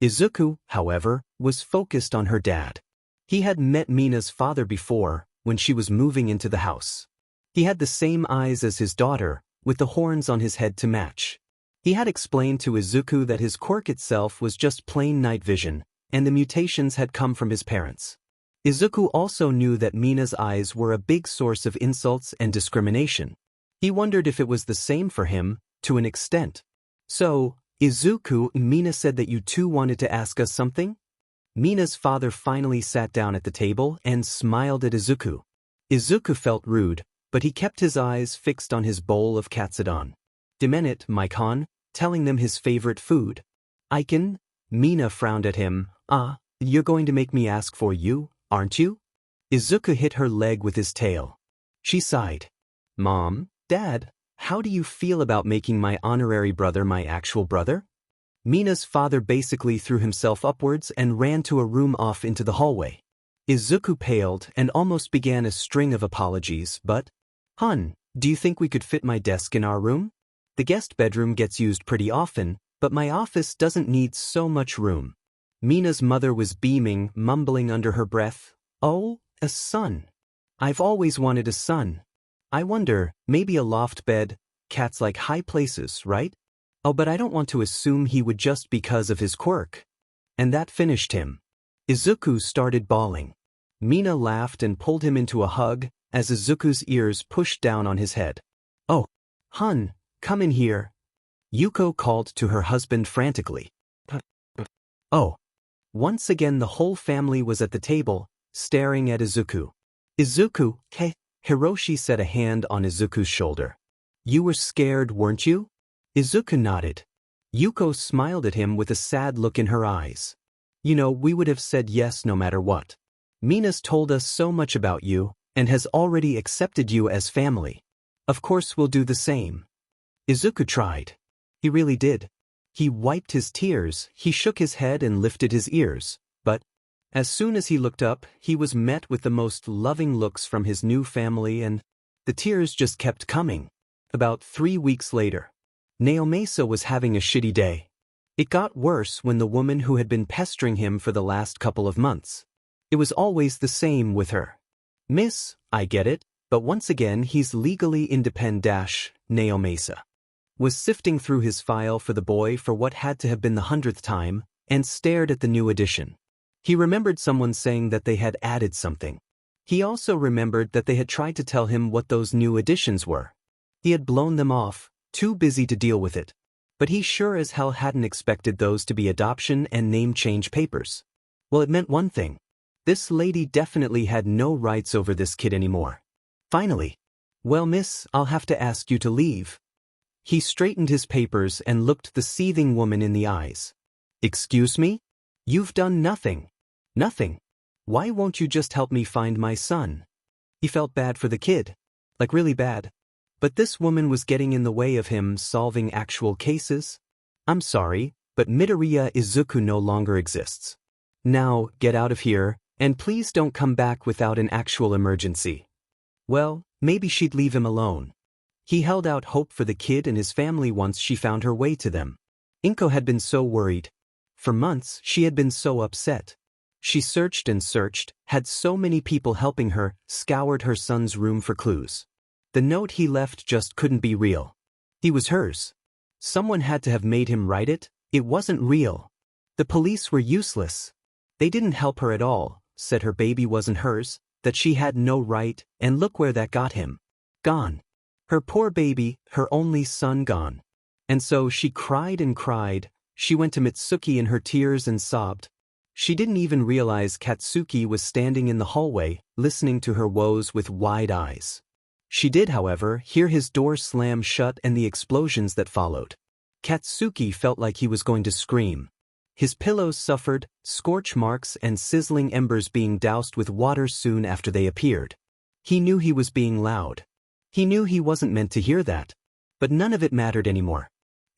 Izuku, however, was focused on her dad. He had met Mina's father before, when she was moving into the house. He had the same eyes as his daughter, with the horns on his head to match. He had explained to Izuku that his quirk itself was just plain night vision, and the mutations had come from his parents. Izuku also knew that Mina's eyes were a big source of insults and discrimination. He wondered if it was the same for him, to an extent. So, Izuku, Mina said that you two wanted to ask us something? Mina's father finally sat down at the table and smiled at Izuku. Izuku felt rude, but he kept his eyes fixed on his bowl of katsudon. Demenit, Maikon, telling them his favorite food. Aiken, Mina frowned at him. You're going to make me ask for you, aren't you? Izuku hit her leg with his tail. She sighed. Mom, Dad, how do you feel about making my honorary brother my actual brother? Mina's father basically threw himself upwards and ran to a room off into the hallway. Izuku paled and almost began a string of apologies, but, Hun, do you think we could fit my desk in our room? The guest bedroom gets used pretty often, but my office doesn't need so much room. Mina's mother was beaming, mumbling under her breath, Oh, a son. I've always wanted a son. I wonder, maybe a loft bed, cats like high places, right? Oh, but I don't want to assume he would just because of his quirk. And that finished him. Izuku started bawling. Mina laughed and pulled him into a hug, as Izuku's ears pushed down on his head. Oh, Hun, come in here. Yuko called to her husband frantically. Oh. Once again the whole family was at the table, staring at Izuku. Izuku, Hiroshi set a hand on Izuku's shoulder. You were scared, weren't you? Izuku nodded. Yuko smiled at him with a sad look in her eyes. You know, we would have said yes no matter what. Mina's told us so much about you, and has already accepted you as family. Of course we'll do the same. Izuku tried. He really did. He wiped his tears, he shook his head and lifted his ears, but as soon as he looked up, he was met with the most loving looks from his new family and the tears just kept coming. About 3 weeks later, Naomasa was having a shitty day. It got worse when the woman who had been pestering him for the last couple of months. It was always the same with her. Miss, I get it, but once again he's legally independent. Naomasa was sifting through his file for the boy for what had to have been the 100th time, and stared at the new addition. He remembered someone saying that they had added something. He also remembered that they had tried to tell him what those new additions were. He had blown them off, too busy to deal with it. But he sure as hell hadn't expected those to be adoption and name change papers. Well, it meant one thing. This lady definitely had no rights over this kid anymore. Finally. Well, miss, I'll have to ask you to leave. He straightened his papers and looked the seething woman in the eyes. Excuse me? You've done nothing. Nothing. Why won't you just help me find my son? He felt bad for the kid. Like really bad. But this woman was getting in the way of him solving actual cases. I'm sorry, but Midoriya Izuku no longer exists. Now, get out of here, and please don't come back without an actual emergency. Well, maybe she'd leave him alone. He held out hope for the kid and his family once she found her way to them. Inko had been so worried. For months, she had been so upset. She searched and searched, had so many people helping her, scoured her son's room for clues. The note he left just couldn't be real. He was hers. Someone had to have made him write it. It wasn't real. The police were useless. They didn't help her at all, said her baby wasn't hers, that she had no right, and look where that got him. Gone. Her poor baby, her only son gone. And so she cried and cried. She went to Mitsuki in her tears and sobbed. She didn't even realize Katsuki was standing in the hallway, listening to her woes with wide eyes. She did, however, hear his door slam shut and the explosions that followed. Katsuki felt like he was going to scream. His pillows suffered, scorch marks and sizzling embers being doused with water soon after they appeared. He knew he was being loud. He knew he wasn't meant to hear that. But none of it mattered anymore.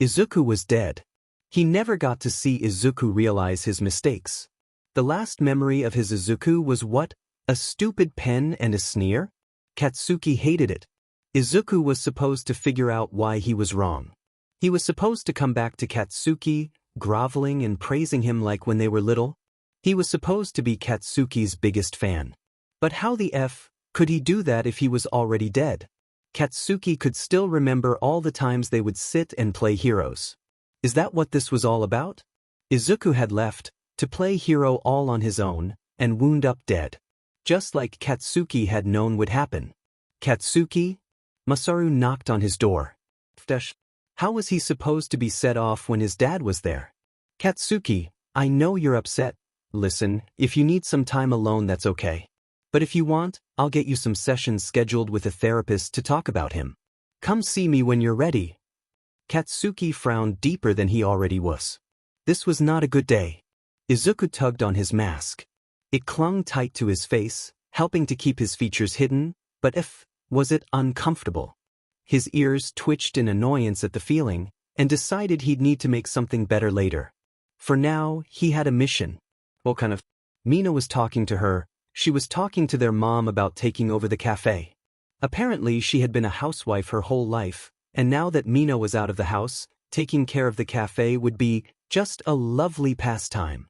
Izuku was dead. He never got to see Izuku realize his mistakes. The last memory of his Izuku was what? A stupid pen and a sneer? Katsuki hated it. Izuku was supposed to figure out why he was wrong. He was supposed to come back to Katsuki, groveling and praising him like when they were little. He was supposed to be Katsuki's biggest fan. But how the F could he do that if he was already dead? Katsuki could still remember all the times they would sit and play heroes. Is that what this was all about? Izuku had left to play hero all on his own and wound up dead. Just like Katsuki had known would happen. Katsuki? Masaru knocked on his door. How was he supposed to be set off when his dad was there? Katsuki, I know you're upset. Listen, if you need some time alone, that's okay. But if you want, I'll get you some sessions scheduled with a therapist to talk about him. Come see me when you're ready. Katsuki frowned deeper than he already was. This was not a good day. Izuku tugged on his mask. It clung tight to his face, helping to keep his features hidden, but was it uncomfortable? His ears twitched in annoyance at the feeling, and decided he'd need to make something better later. For now, he had a mission. What kind of? Mina was talking to her. She was talking to their mom about taking over the cafe. Apparently she had been a housewife her whole life, and now that Mina was out of the house, taking care of the cafe would be just a lovely pastime.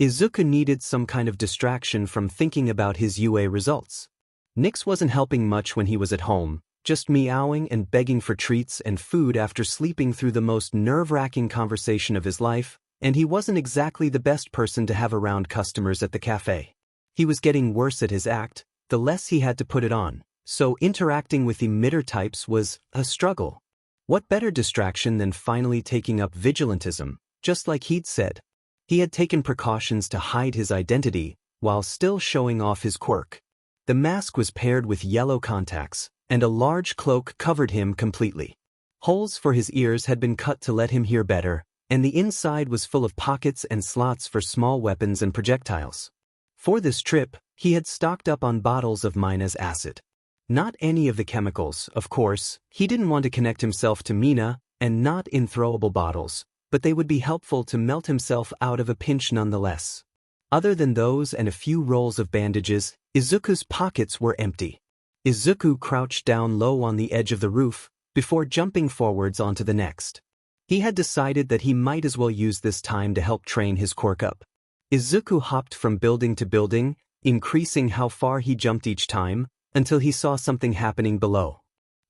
Izuku needed some kind of distraction from thinking about his UA results. Nix wasn't helping much when he was at home, just meowing and begging for treats and food after sleeping through the most nerve-wracking conversation of his life, and he wasn't exactly the best person to have around customers at the cafe. He was getting worse at his act, the less he had to put it on, so interacting with emitter types was a struggle. What better distraction than finally taking up vigilantism, just like he'd said. He had taken precautions to hide his identity, while still showing off his quirk. The mask was paired with yellow contacts, and a large cloak covered him completely. Holes for his ears had been cut to let him hear better, and the inside was full of pockets and slots for small weapons and projectiles. For this trip, he had stocked up on bottles of Mina's acid. Not any of the chemicals, of course. He didn't want to connect himself to Mina, and not in throwable bottles, but they would be helpful to melt himself out of a pinch nonetheless. Other than those and a few rolls of bandages, Izuku's pockets were empty. Izuku crouched down low on the edge of the roof, before jumping forwards onto the next. He had decided that he might as well use this time to help train his quirk up. Izuku hopped from building to building, increasing how far he jumped each time, until he saw something happening below.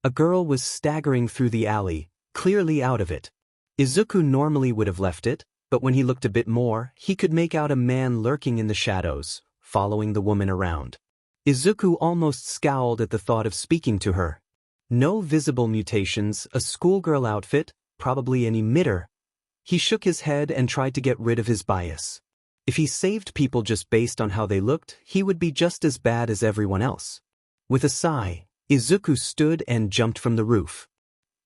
A girl was staggering through the alley, clearly out of it. Izuku normally would have left it, but when he looked a bit more, he could make out a man lurking in the shadows, following the woman around. Izuku almost scowled at the thought of speaking to her. No visible mutations, a schoolgirl outfit, probably an emitter. He shook his head and tried to get rid of his bias. If he saved people just based on how they looked, he would be just as bad as everyone else. With a sigh, Izuku stood and jumped from the roof.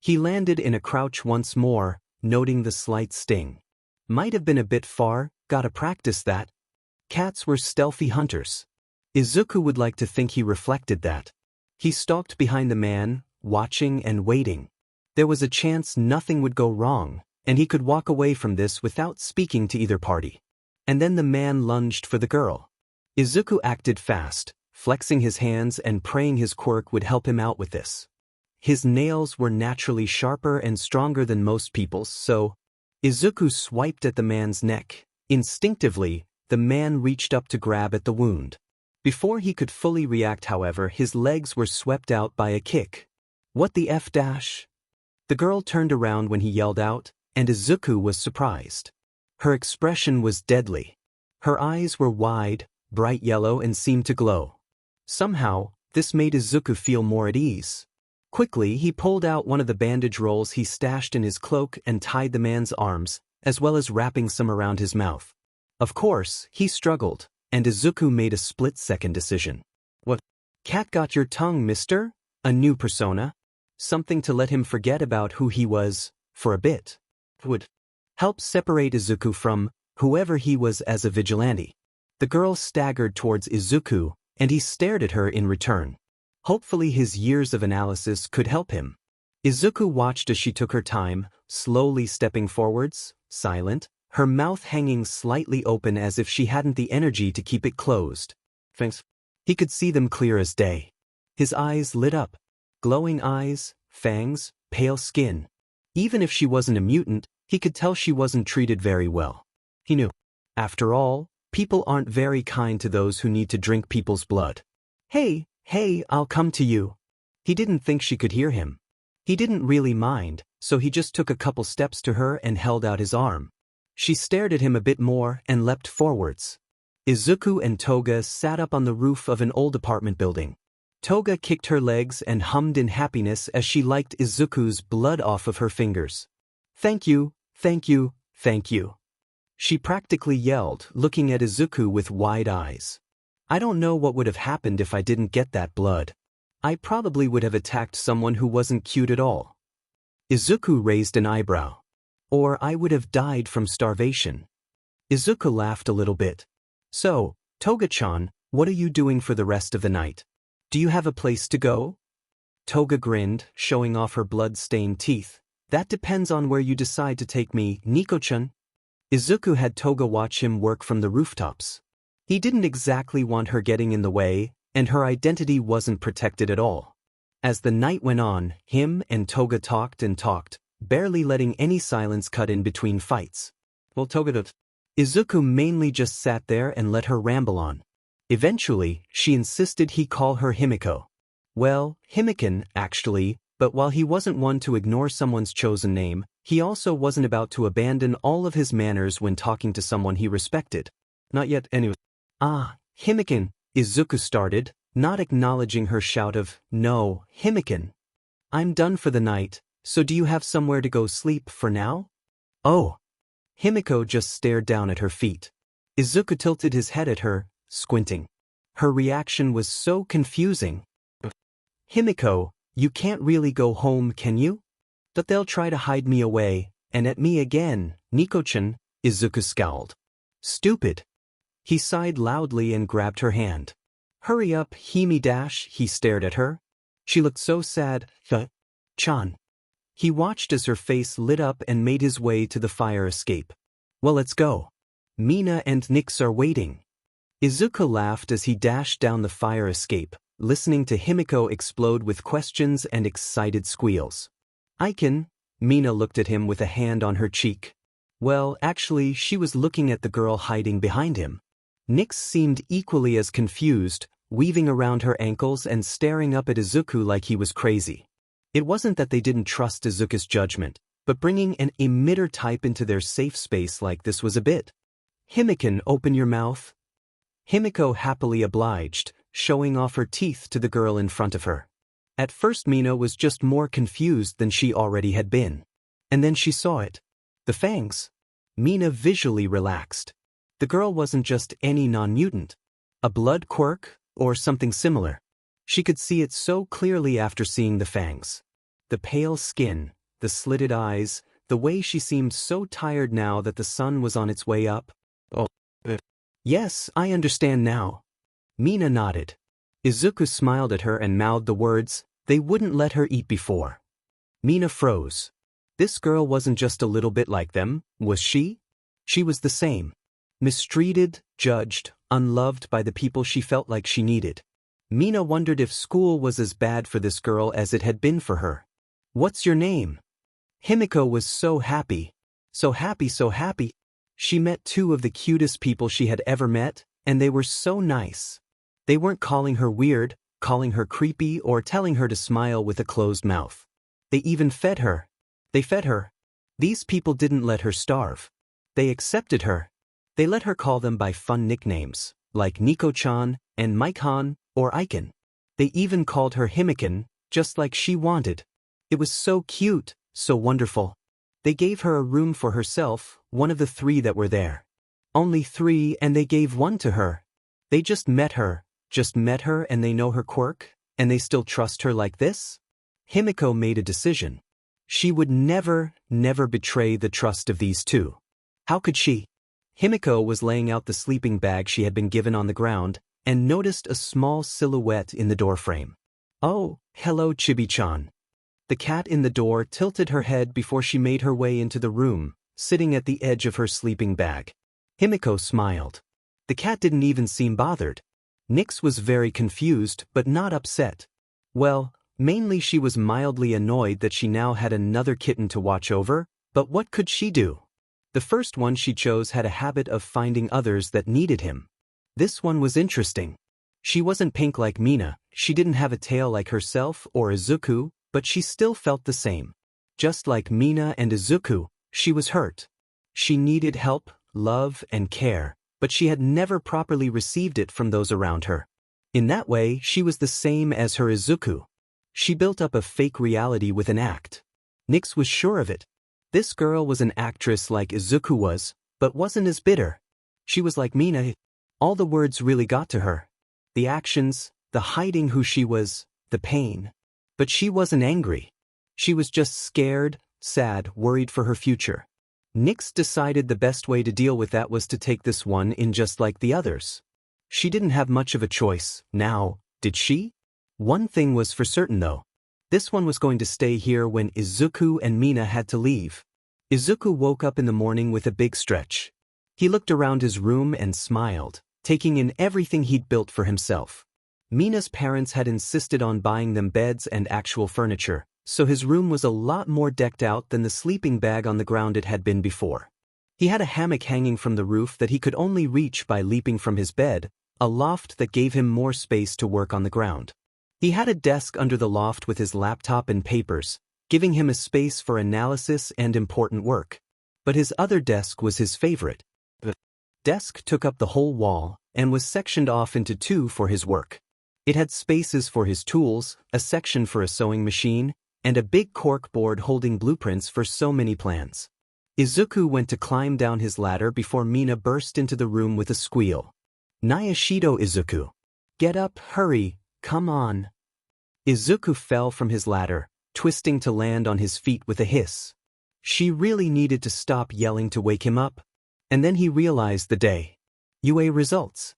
He landed in a crouch once more, noting the slight sting. Might have been a bit far, gotta practice that. Cats were stealthy hunters. Izuku would like to think he reflected that. He stalked behind the man, watching and waiting. There was a chance nothing would go wrong, and he could walk away from this without speaking to either party. And then the man lunged for the girl. Izuku acted fast, flexing his hands and praying his quirk would help him out with this. His nails were naturally sharper and stronger than most people's, so Izuku swiped at the man's neck. Instinctively, the man reached up to grab at the wound. Before he could fully react, however, his legs were swept out by a kick. What the F dash? The girl turned around when he yelled out, and Izuku was surprised. Her expression was deadly. Her eyes were wide, bright yellow and seemed to glow. Somehow, this made Izuku feel more at ease. Quickly, he pulled out one of the bandage rolls he stashed in his cloak and tied the man's arms, as well as wrapping some around his mouth. Of course, he struggled, and Izuku made a split-second decision. What? Cat got your tongue, mister? A new persona? Something to let him forget about who he was, for a bit. Would help separate Izuku from whoever he was as a vigilante. The girl staggered towards Izuku, and he stared at her in return. Hopefully his years of analysis could help him. Izuku watched as she took her time, slowly stepping forwards, silent, her mouth hanging slightly open as if she hadn't the energy to keep it closed. Thanks. He could see them clear as day. His eyes lit up. Glowing eyes, fangs, pale skin. Even if she wasn't a mutant, he could tell she wasn't treated very well. He knew. After all, people aren't very kind to those who need to drink people's blood. Hey, I'll come to you. He didn't think she could hear him. He didn't really mind, so he just took a couple steps to her and held out his arm. She stared at him a bit more and leapt forwards. Izuku and Toga sat up on the roof of an old apartment building. Toga kicked her legs and hummed in happiness as she liked Izuku's blood off of her fingers. Thank you, thank you, thank you. She practically yelled, looking at Izuku with wide eyes. I don't know what would have happened if I didn't get that blood. I probably would have attacked someone who wasn't cute at all. Izuku raised an eyebrow. Or I would have died from starvation. Izuku laughed a little bit. So, Toga-chan, what are you doing for the rest of the night? Do you have a place to go? Toga grinned, showing off her blood-stained teeth. That depends on where you decide to take me, Nico-chan. Izuku had Toga watch him work from the rooftops. He didn't exactly want her getting in the way, and her identity wasn't protected at all. As the night went on, him and Toga talked and talked, barely letting any silence cut in between fights. Well, Izuku mainly just sat there and let her ramble on. Eventually, she insisted he call her Himiko. Well, Himiken, actually, but while he wasn't one to ignore someone's chosen name, he also wasn't about to abandon all of his manners when talking to someone he respected. Not yet, anyway. Ah, Himiken, Izuku started, not acknowledging her shout of, no, Himiken. I'm done for the night, so do you have somewhere to go sleep for now? Oh. Himiko just stared down at her feet. Izuku tilted his head at her, squinting. Her reaction was so confusing. Himiko, you can't really go home, can you? But they'll try to hide me away, and at me again, Nico-chan, Izuku scowled. Stupid. He sighed loudly and grabbed her hand. Hurry up, Himi-dash, he stared at her. She looked so sad, Chan. He watched as her face lit up and made his way to the fire escape. Well, let's go. Mina and Nix are waiting. Izuku laughed as he dashed down the fire escape, listening to Himiko explode with questions and excited squeals. I can. Mina looked at him with a hand on her cheek. Well, actually, she was looking at the girl hiding behind him. Nix seemed equally as confused, weaving around her ankles and staring up at Izuku like he was crazy. It wasn't that they didn't trust Izuku's judgment, but bringing an emitter type into their safe space like this was a bit. Himiken, open your mouth. Himiko happily obliged, showing off her teeth to the girl in front of her. At first Mina was just more confused than she already had been. And then she saw it. The fangs. Mina visually relaxed. The girl wasn't just any non-mutant. A blood quirk, or something similar. She could see it so clearly after seeing the fangs. The pale skin, the slitted eyes, the way she seemed so tired now that the sun was on its way up. Oh. Yes, I understand now. Mina nodded. Izuku smiled at her and mouthed the words they wouldn't let her eat before. Mina froze. This girl wasn't just a little bit like them, was she? She was the same. Mistreated, judged, unloved by the people she felt like she needed. Mina wondered if school was as bad for this girl as it had been for her. What's your name? Himiko was so happy. So happy, so happy. She met two of the cutest people she had ever met, and they were so nice. They weren't calling her weird, calling her creepy, or telling her to smile with a closed mouth. They even fed her. They fed her. These people didn't let her starve. They accepted her. They let her call them by fun nicknames, like Nico-chan, and Mike-han, or Aiken. They even called her Himiken, just like she wanted. It was so cute, so wonderful. They gave her a room for herself, one of the 3 that were there. Only 3, and they gave one to her. They just met her and they know her quirk, And they still trust her like this? Himiko made a decision. She would never betray the trust of these two. How could she? Himiko was laying out the sleeping bag she had been given on the ground, and noticed a small silhouette in the doorframe. Oh, hello Chibi-chan. The cat in the door tilted her head before she made her way into the room, sitting at the edge of her sleeping bag. Himiko smiled. The cat didn't even seem bothered. Nyx was very confused but not upset. Well, mainly she was mildly annoyed that she now had another kitten to watch over, but what could she do? The first one she chose had a habit of finding others that needed him. This one was interesting. She wasn't pink like Mina, she didn't have a tail like herself or Izuku, but she still felt the same. Just like Mina and Izuku, she was hurt. She needed help, love, and care, but she had never properly received it from those around her. In that way, she was the same as her Izuku. She built up a fake reality with an act. Nyx was sure of it. This girl was an actress like Izuku was, but wasn't as bitter. She was like Mina. All the words really got to her. The actions, the hiding who she was, the pain. But she wasn't angry. She was just scared, sad, worried for her future. Nyx decided the best way to deal with that was to take this one in just like the others. She didn't have much of a choice, now, did she? One thing was for certain though. This one was going to stay here when Izuku and Mina had to leave. Izuku woke up in the morning with a big stretch. He looked around his room and smiled, taking in everything he'd built for himself. Mina's parents had insisted on buying them beds and actual furniture, so his room was a lot more decked out than the sleeping bag on the ground it had been before. He had a hammock hanging from the roof that he could only reach by leaping from his bed, a loft that gave him more space to work on the ground. He had a desk under the loft with his laptop and papers, giving him a space for analysis and important work. But his other desk was his favorite. The desk took up the whole wall and was sectioned off into two for his work. It had spaces for his tools, a section for a sewing machine, and a big cork board holding blueprints for so many plans. Izuku went to climb down his ladder before Mina burst into the room with a squeal. Nayashido Izuku. Get up, hurry, come on. Izuku fell from his ladder, twisting to land on his feet with a hiss. She really needed to stop yelling to wake him up. And then he realized the day. UA results.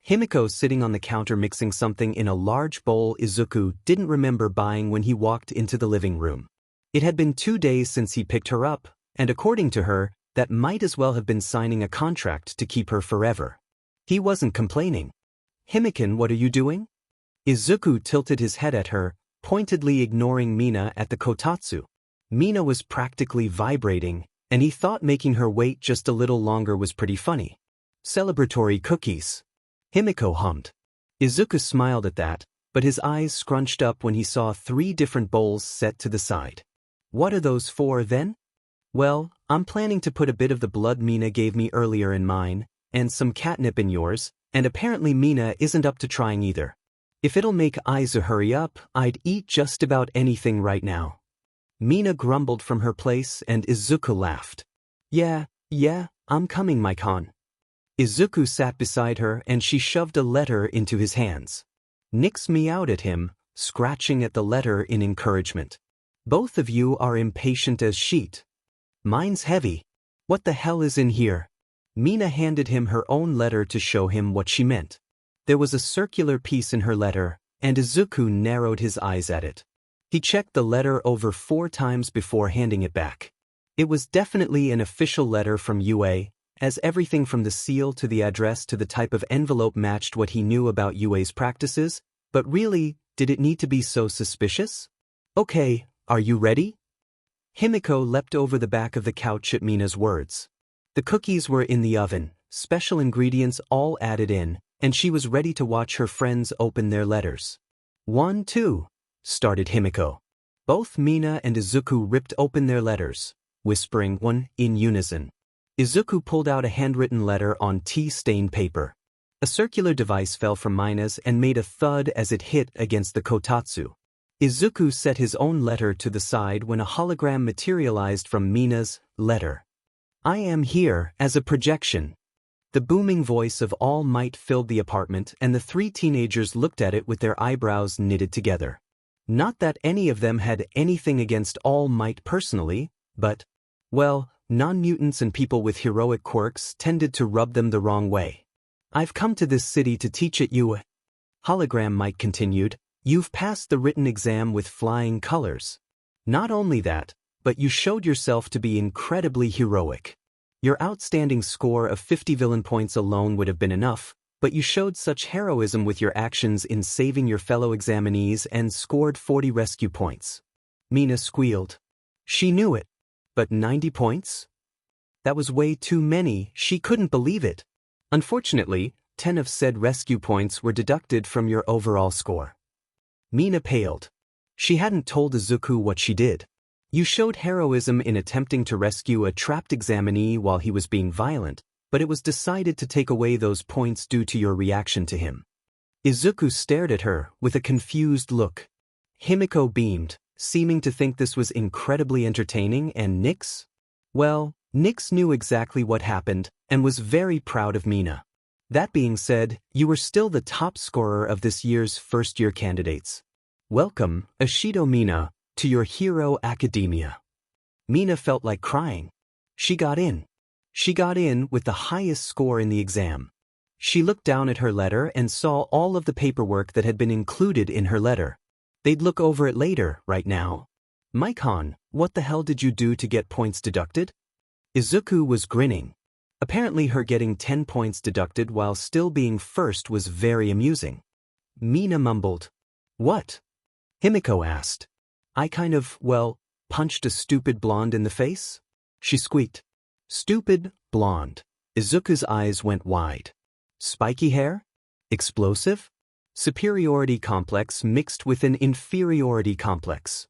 Himiko sitting on the counter mixing something in a large bowl Izuku didn't remember buying when he walked into the living room. It had been 2 days since he picked her up, and according to her, that might as well have been signing a contract to keep her forever. He wasn't complaining. Himiko, what are you doing? Izuku tilted his head at her, pointedly ignoring Mina at the kotatsu. Mina was practically vibrating, and he thought making her wait just a little longer was pretty funny. Celebratory cookies. Himiko hummed. Izuku smiled at that, but his eyes scrunched up when he saw 3 different bowls set to the side. What are those for then? Well, I'm planning to put a bit of the blood Mina gave me earlier in mine, and some catnip in yours, and apparently Mina isn't up to trying either. If it'll make Aizu hurry up, I'd eat just about anything right now. Mina grumbled from her place and Izuku laughed. Yeah, I'm coming, my con. Izuku sat beside her and she shoved a letter into his hands. Nyx meowed at him, scratching at the letter in encouragement. Both of you are impatient as sheet. Mine's heavy. What the hell is in here? Mina handed him her own letter to show him what she meant. There was a circular piece in her letter, and Izuku narrowed his eyes at it. He checked the letter over 4 times before handing it back. It was definitely an official letter from UA, as everything from the seal to the address to the type of envelope matched what he knew about UA's practices, but really, did it need to be so suspicious? Okay, are you ready? Himiko leapt over the back of the couch at Mina's words. The cookies were in the oven, special ingredients all added in, and she was ready to watch her friends open their letters. 1, 2, started Himiko. Both Mina and Izuku ripped open their letters, whispering one in unison. Izuku pulled out a handwritten letter on tea-stained paper. A circular device fell from Mina's and made a thud as it hit against the kotatsu. Izuku set his own letter to the side when a hologram materialized from Mina's letter. I am here as a projection. The booming voice of All Might filled the apartment, and the three teenagers looked at it with their eyebrows knitted together. Not that any of them had anything against All Might personally, but, well, non-mutants and people with heroic quirks tended to rub them the wrong way. "I've come to this city to teach it you," Hologram Mike continued. "You've passed the written exam with flying colors. Not only that, but you showed yourself to be incredibly heroic. Your outstanding score of 50 villain points alone would have been enough, but you showed such heroism with your actions in saving your fellow examinees and scored 40 rescue points." Mina squealed. She knew it. But 90 points? That was way too many. She couldn't believe it. Unfortunately, 10 of said rescue points were deducted from your overall score. Mina paled. She hadn't told Izuku what she did. "You showed heroism in attempting to rescue a trapped examinee while he was being violent, but it was decided to take away those points due to your reaction to him." Izuku stared at her with a confused look. Himiko beamed, seeming to think this was incredibly entertaining, and Nyx? Well, Nyx knew exactly what happened and was very proud of Mina. "That being said, you were still the top scorer of this year's first-year candidates. Welcome, Ashido Mina, to your hero academia." Mina felt like crying. She got in. She got in with the highest score in the exam. She looked down at her letter and saw all of the paperwork that had been included in her letter. They'd look over it later, right now. "Mike-han, what the hell did you do to get points deducted?" Izuku was grinning. Apparently her getting 10 points deducted while still being first was very amusing. Mina mumbled. "What?" Himiko asked. "I kind of, well, punched a stupid blonde in the face?" She squeaked. "Stupid, blonde." Izuku's eyes went wide. "Spiky hair? Explosive? Superiority complex mixed with an inferiority complex."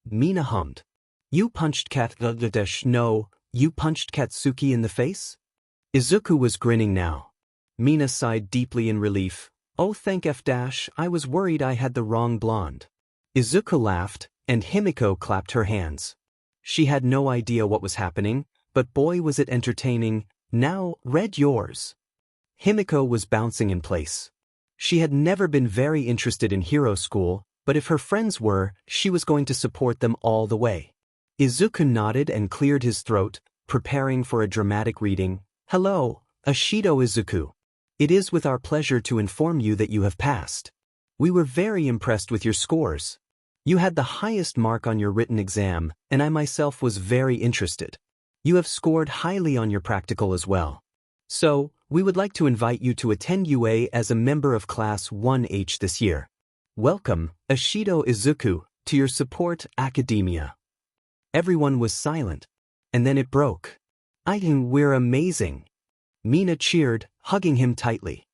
Mina hummed. "You punched No, you punched Katsuki in the face?" Izuku was grinning now. Mina sighed deeply in relief. "Oh thank F-, I was worried I had the wrong blonde." Izuku laughed, and Himiko clapped her hands. She had no idea what was happening, but boy was it entertaining. "Now, read yours." Himiko was bouncing in place. She had never been very interested in hero school, but if her friends were, she was going to support them all the way. Izuku nodded and cleared his throat, preparing for a dramatic reading. "Hello, Ashido Izuku. It is with our pleasure to inform you that you have passed. We were very impressed with your scores. You had the highest mark on your written exam, and I myself was very interested. You have scored highly on your practical as well. So, we would like to invite you to attend UA as a member of Class 1H this year. Welcome, Ashido Izuku, to your support academia." Everyone was silent. And then it broke. "I think we're amazing." Mina cheered, hugging him tightly.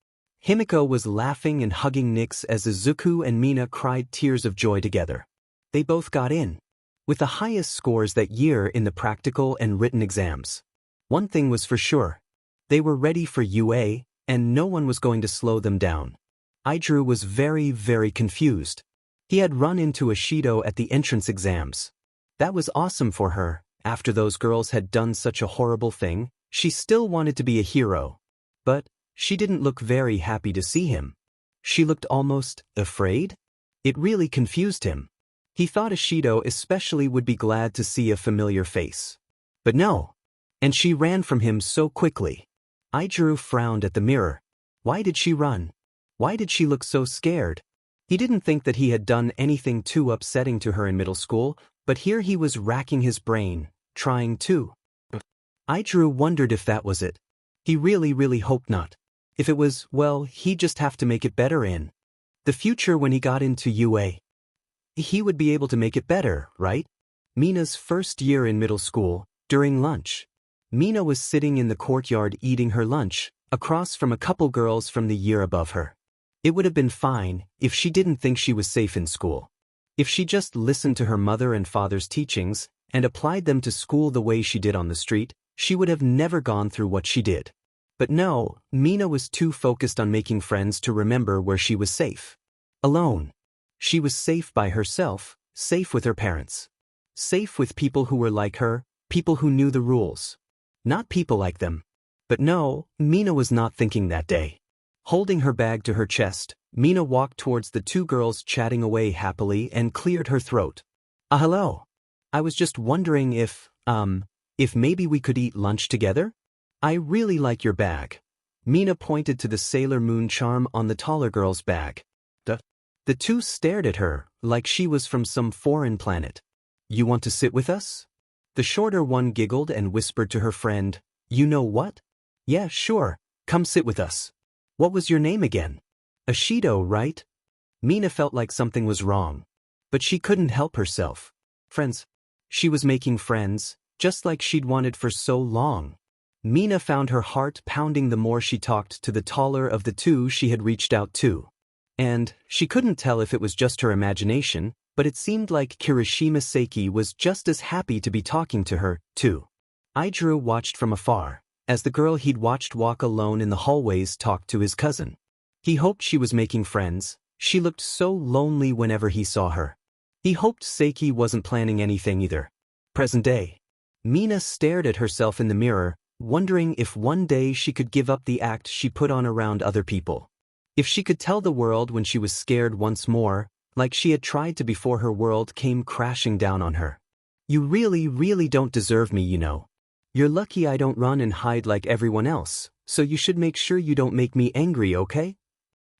Himiko was laughing and hugging Nyx as Izuku and Mina cried tears of joy together. They both got in, with the highest scores that year in the practical and written exams. One thing was for sure. They were ready for UA, and no one was going to slow them down. Idru was very, very confused. He had run into Ashido at the entrance exams. That was awesome for her. After those girls had done such a horrible thing, she still wanted to be a hero. But she didn't look very happy to see him. She looked almost afraid. It really confused him. He thought Ashido especially would be glad to see a familiar face. But no. And she ran from him so quickly. Idru frowned at the mirror. Why did she run? Why did she look so scared? He didn't think that he had done anything too upsetting to her in middle school, but here he was racking his brain, trying to. Idru wondered if that was it. He really hoped not. If it was, well, he'd just have to make it better in the future when he got into UA. He would be able to make it better, right? Mina's first year in middle school, during lunch. Mina was sitting in the courtyard eating her lunch, across from a couple girls from the year above her. It would have been fine if she didn't think she was safe in school. If she just listened to her mother and father's teachings and applied them to school the way she did on the street, she would have never gone through what she did. But no, Mina was too focused on making friends to remember where she was safe. Alone. She was safe by herself, safe with her parents. Safe with people who were like her, people who knew the rules. Not people like them. But no, Mina was not thinking that day. Holding her bag to her chest, Mina walked towards the two girls chatting away happily and cleared her throat. Hello. I was just wondering if maybe we could eat lunch together? I really like your bag. Mina pointed to the Sailor Moon charm on the taller girl's bag. The two stared at her, like she was from some foreign planet. You want to sit with us? The shorter one giggled and whispered to her friend, You know what? Yeah, sure, come sit with us. What was your name again? Ashido, right? Mina felt like something was wrong. But she couldn't help herself. Friends. She was making friends, just like she'd wanted for so long. Mina found her heart pounding the more she talked to the taller of the two she had reached out to. And she couldn't tell if it was just her imagination, but it seemed like Kirishima Seiki was just as happy to be talking to her, too. Idru watched from afar, as the girl he'd watched walk alone in the hallways talked to his cousin. He hoped she was making friends. She looked so lonely whenever he saw her. He hoped Seiki wasn't planning anything either. Present day. Mina stared at herself in the mirror, wondering if one day she could give up the act she put on around other people. If she could tell the world when she was scared once more, like she had tried to before her world came crashing down on her. You really, really don't deserve me, you know. You're lucky I don't run and hide like everyone else, so you should make sure you don't make me angry, okay?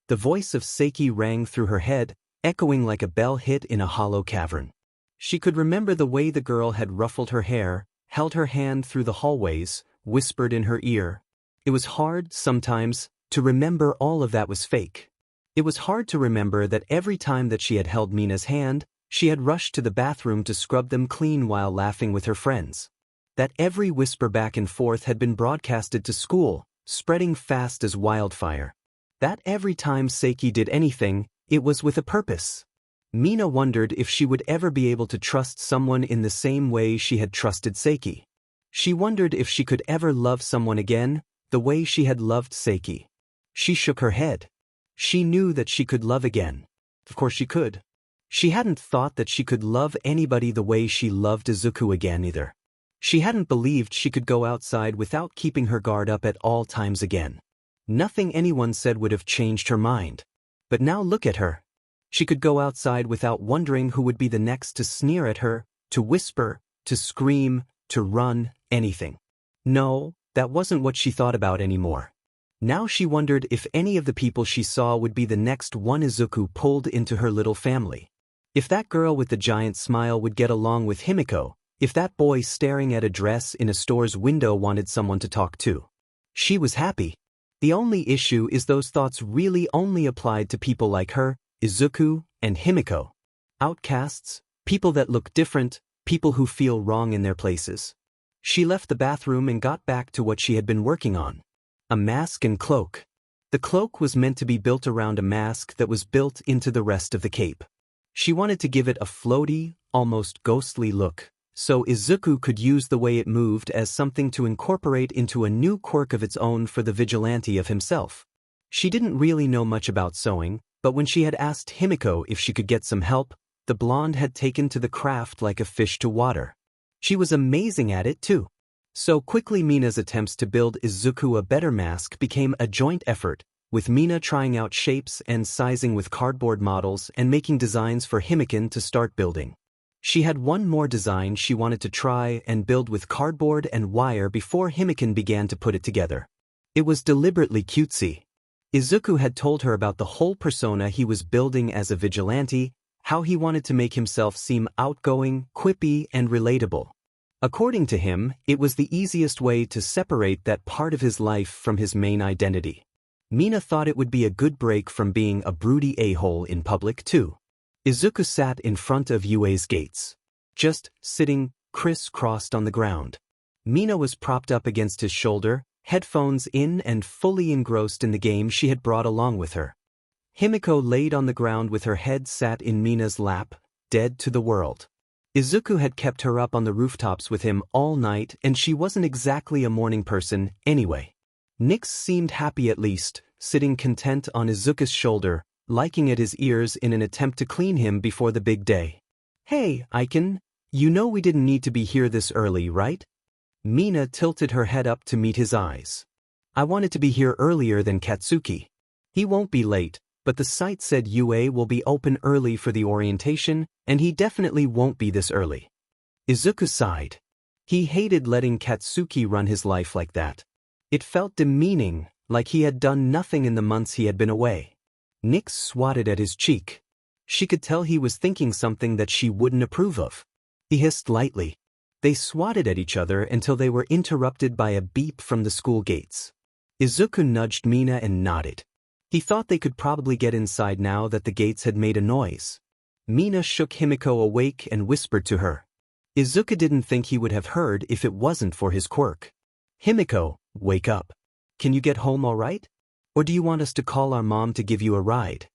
The voice of Seiki rang through her head, echoing like a bell hit in a hollow cavern. She could remember the way the girl had ruffled her hair, held her hand through the hallways, whispered in her ear. It was hard, sometimes, to remember all of that was fake. It was hard to remember that every time that she had held Mina's hand, she had rushed to the bathroom to scrub them clean while laughing with her friends. That every whisper back and forth had been broadcasted to school, spreading fast as wildfire. That every time Seiki did anything, it was with a purpose. Mina wondered if she would ever be able to trust someone in the same way she had trusted Seiki. She wondered if she could ever love someone again, the way she had loved Seiki. She shook her head. She knew that she could love again. Of course she could. She hadn't thought that she could love anybody the way she loved Izuku again either. She hadn't believed she could go outside without keeping her guard up at all times again. Nothing anyone said would have changed her mind. But now look at her. She could go outside without wondering who would be the next to sneer at her, to whisper, to scream, to run, anything. No, that wasn't what she thought about anymore. Now she wondered if any of the people she saw would be the next one Izuku pulled into her little family. If that girl with the giant smile would get along with Himiko, if that boy staring at a dress in a store's window wanted someone to talk to. She was happy. The only issue is those thoughts really only applied to people like her, Izuku, and Himiko. Outcasts, people that look different, people who feel wrong in their places. She left the bathroom and got back to what she had been working on. A mask and cloak. The cloak was meant to be built around a mask that was built into the rest of the cape. She wanted to give it a floaty, almost ghostly look, so Izuku could use the way it moved as something to incorporate into a new quirk of its own for the vigilante of himself. She didn't really know much about sewing, but when she had asked Himiko if she could get some help, the blonde had taken to the craft like a fish to water. She was amazing at it too. So quickly Mina's attempts to build Izuku a better mask became a joint effort, with Mina trying out shapes and sizing with cardboard models and making designs for Himiko to start building. She had one more design she wanted to try and build with cardboard and wire before Himiko began to put it together. It was deliberately cutesy. Izuku had told her about the whole persona he was building as a vigilante, how he wanted to make himself seem outgoing, quippy, and relatable. According to him, it was the easiest way to separate that part of his life from his main identity. Mina thought it would be a good break from being a broody a-hole in public too. Izuku sat in front of Yue's gates. Just sitting, criss-crossed on the ground. Mina was propped up against his shoulder, headphones in and fully engrossed in the game she had brought along with her. Himiko laid on the ground with her head sat in Mina's lap, dead to the world. Izuku had kept her up on the rooftops with him all night and she wasn't exactly a morning person anyway. Nyx seemed happy at least, sitting content on Izuku's shoulder, liking at his ears in an attempt to clean him before the big day. Hey, Aiken, you know we didn't need to be here this early, right? Mina tilted her head up to meet his eyes. I wanted to be here earlier than Katsuki. He won't be late, but the site said UA will be open early for the orientation, and he definitely won't be this early. Izuku sighed. He hated letting Katsuki run his life like that. It felt demeaning, like he had done nothing in the months he had been away. Nyx swatted at his cheek. She could tell he was thinking something that she wouldn't approve of. He hissed lightly. They swatted at each other until they were interrupted by a beep from the school gates. Izuku nudged Mina and nodded. He thought they could probably get inside now that the gates had made a noise. Mina shook Himiko awake and whispered to her. Izuku didn't think he would have heard if it wasn't for his quirk. Himiko, wake up. Can you get home all right? Or do you want us to call our mom to give you a ride?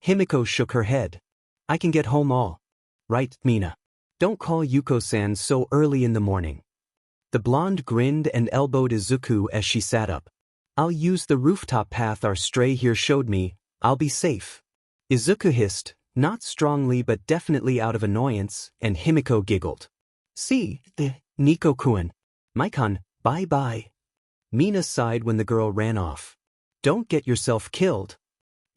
Himiko shook her head. I can get home all right, Mina. Don't call Yuko-san so early in the morning. The blonde grinned and elbowed Izuku as she sat up. I'll use the rooftop path our stray here showed me. I'll be safe. Izuku hissed, not strongly but definitely out of annoyance, and Himiko giggled. See, Nico-kun. Maikon, bye-bye. Mina sighed when the girl ran off. Don't get yourself killed.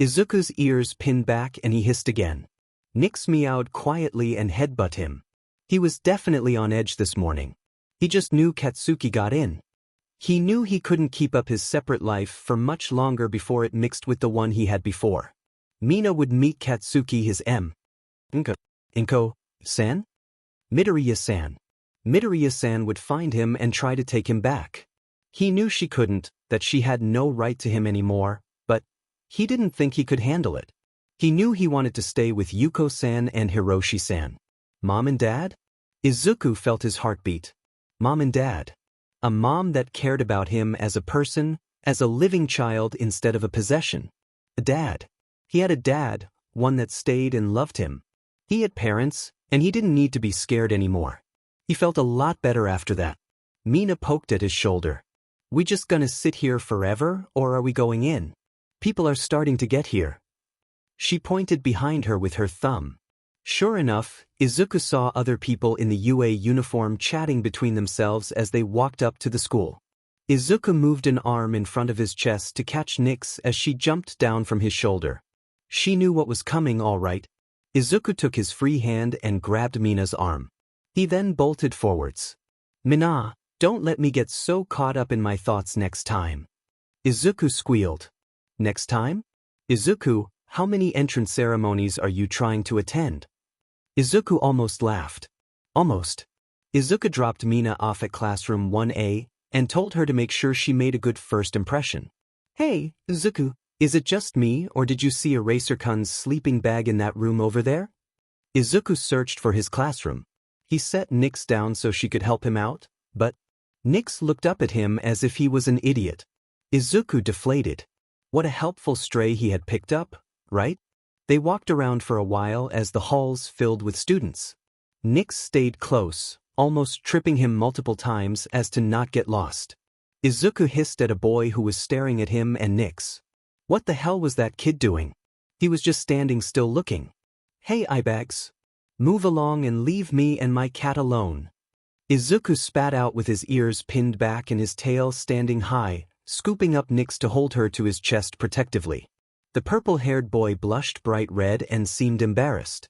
Izuku's ears pinned back and he hissed again. Nyx meowed quietly and headbutt him. He was definitely on edge this morning. He just knew Katsuki got in. He knew he couldn't keep up his separate life for much longer before it mixed with the one he had before. Mina would meet Katsuki his Inko-san? Midoriya-san. Midoriya-san would find him and try to take him back. He knew she couldn't, that she had no right to him anymore, but he didn't think he could handle it. He knew he wanted to stay with Yuko-san and Hiroshi-san. Mom and Dad? Izuku felt his heartbeat. Mom and Dad. A mom that cared about him as a person, as a living child instead of a possession. A dad. He had a dad, one that stayed and loved him. He had parents, and he didn't need to be scared anymore. He felt a lot better after that. Mina poked at his shoulder. We just gonna sit here forever, or are we going in? People are starting to get here. She pointed behind her with her thumb. Sure enough, Izuku saw other people in the UA uniform chatting between themselves as they walked up to the school. Izuku moved an arm in front of his chest to catch Nyx as she jumped down from his shoulder. She knew what was coming all right. Izuku took his free hand and grabbed Mina's arm. He then bolted forwards. Mina, don't let me get so caught up in my thoughts next time. Izuku squealed. Next time? Izuku, how many entrance ceremonies are you trying to attend? Izuku almost laughed. Almost. Izuku dropped Mina off at classroom 1A and told her to make sure she made a good first impression. Hey, Izuku, is it just me or did you see Eraserhead's sleeping bag in that room over there? Izuku searched for his classroom. He set Nyx down so she could help him out, but Nyx looked up at him as if he was an idiot. Izuku deflated. What a helpful stray he had picked up, right? They walked around for a while as the halls filled with students. Nyx stayed close, almost tripping him multiple times as to not get lost. Izuku hissed at a boy who was staring at him and Nyx. What the hell was that kid doing? He was just standing still looking. Hey eyebags. Move along and leave me and my cat alone. Izuku spat out with his ears pinned back and his tail standing high, scooping up Nyx to hold her to his chest protectively. The purple-haired boy blushed bright red and seemed embarrassed.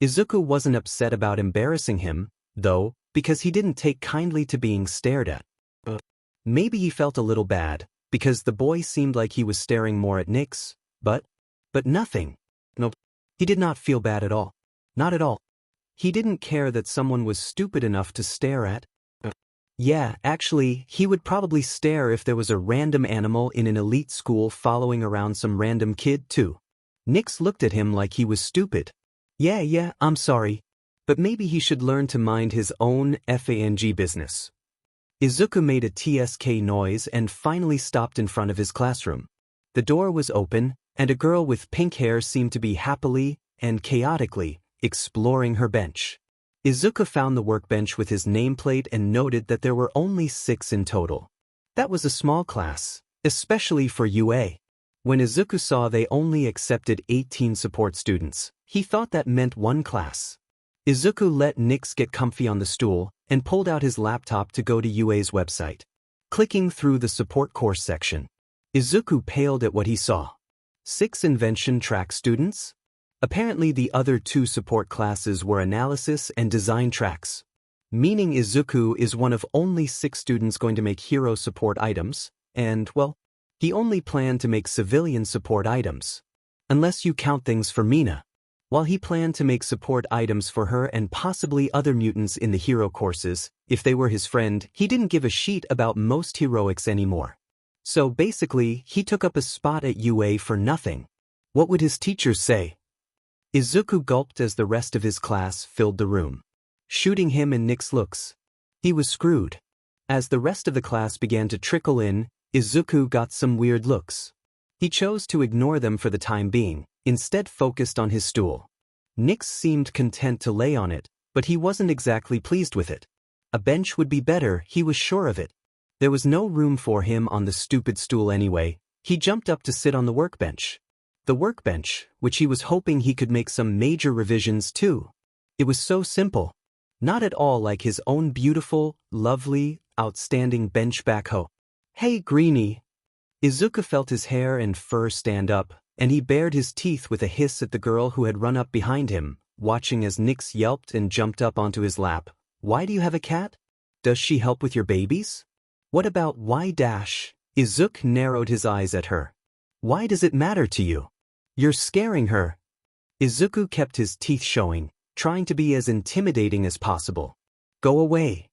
Izuku wasn't upset about embarrassing him, though, because he didn't take kindly to being stared at. Maybe he felt a little bad, because the boy seemed like he was staring more at Nyx, but nothing. Nope. He did not feel bad at all. Not at all. He didn't care that someone was stupid enough to stare at. Yeah, actually, he would probably stare if there was a random animal in an elite school following around some random kid too. Nyx looked at him like he was stupid. Yeah, I'm sorry. But maybe he should learn to mind his own FANG business. Izuku made a TSK noise and finally stopped in front of his classroom. The door was open, and a girl with pink hair seemed to be happily and chaotically exploring her bench. Izuku found the workbench with his nameplate and noted that there were only 6 in total. That was a small class, especially for UA. When Izuku saw they only accepted 18 support students, he thought that meant 1 class. Izuku let Nyx get comfy on the stool and pulled out his laptop to go to UA's website. Clicking through the support course section, Izuku paled at what he saw. 6 invention track students? Apparently the other 2 support classes were analysis and design tracks. Meaning Izuku is one of only 6 students going to make hero support items, and, well, he only planned to make civilian support items. Unless you count things for Mina. While he planned to make support items for her and possibly other mutants in the hero courses, if they were his friend, he didn't give a shit about most heroics anymore. So basically, he took up a spot at UA for nothing. What would his teachers say? Izuku gulped as the rest of his class filled the room, shooting him in Nick's looks. He was screwed. As the rest of the class began to trickle in, Izuku got some weird looks. He chose to ignore them for the time being, instead focused on his stool. Nix seemed content to lay on it, but he wasn't exactly pleased with it. A bench would be better, he was sure of it. There was no room for him on the stupid stool anyway. He jumped up to sit on the workbench. The workbench, which he was hoping he could make some major revisions to. It was so simple. Not at all like his own beautiful, lovely, outstanding bench back home. Hey Greenie! Izuku felt his hair and fur stand up, and he bared his teeth with a hiss at the girl who had run up behind him, watching as Nix yelped and jumped up onto his lap. Why do you have a cat? Does she help with your babies? What about why dash? Izuku narrowed his eyes at her. Why does it matter to you? You're scaring her. Izuku kept his teeth showing, trying to be as intimidating as possible. Go away.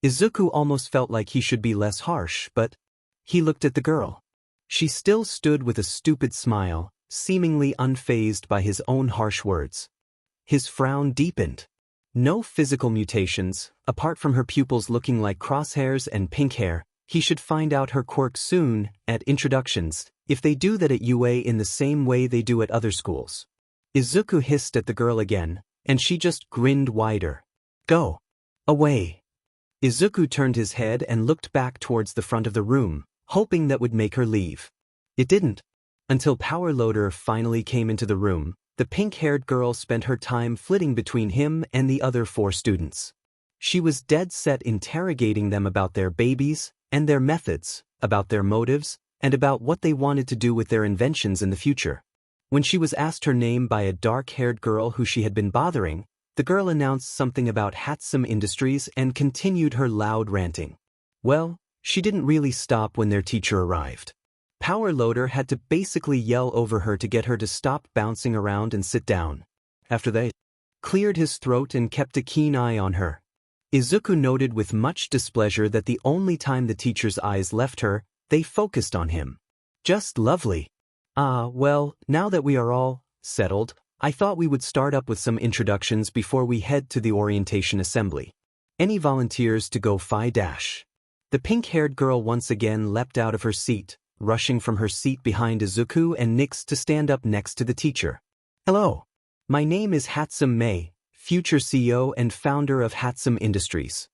Izuku almost felt like he should be less harsh, but he looked at the girl. She still stood with a stupid smile, seemingly unfazed by his own harsh words. His frown deepened. No physical mutations, apart from her pupils looking like crosshairs and pink hair. He should find out her quirk soon, at introductions, if they do that at UA in the same way they do at other schools. Izuku hissed at the girl again, and she just grinned wider. Go away. Izuku turned his head and looked back towards the front of the room, hoping that would make her leave. It didn't. Until Power Loader finally came into the room, the pink-haired girl spent her time flitting between him and the other 4 students. She was dead set interrogating them about their babies, and their methods, about their motives, and about what they wanted to do with their inventions in the future. When she was asked her name by a dark-haired girl who she had been bothering, the girl announced something about Hatsum Industries and continued her loud ranting. Well, she didn't really stop when their teacher arrived. Power Loader had to basically yell over her to get her to stop bouncing around and sit down. After they cleared his throat and kept a keen eye on her. Izuku noted with much displeasure that the only time the teacher's eyes left her, they focused on him. Just lovely. Well, now that we are all settled, I thought we would start up with some introductions before we head to the orientation assembly. Any volunteers to go Phi Dash? The pink-haired girl once again leapt out of her seat, rushing from her seat behind Izuku and Nix to stand up next to the teacher. Hello. My name is Hatsum Mei, future CEO and founder of Hatsum Industries.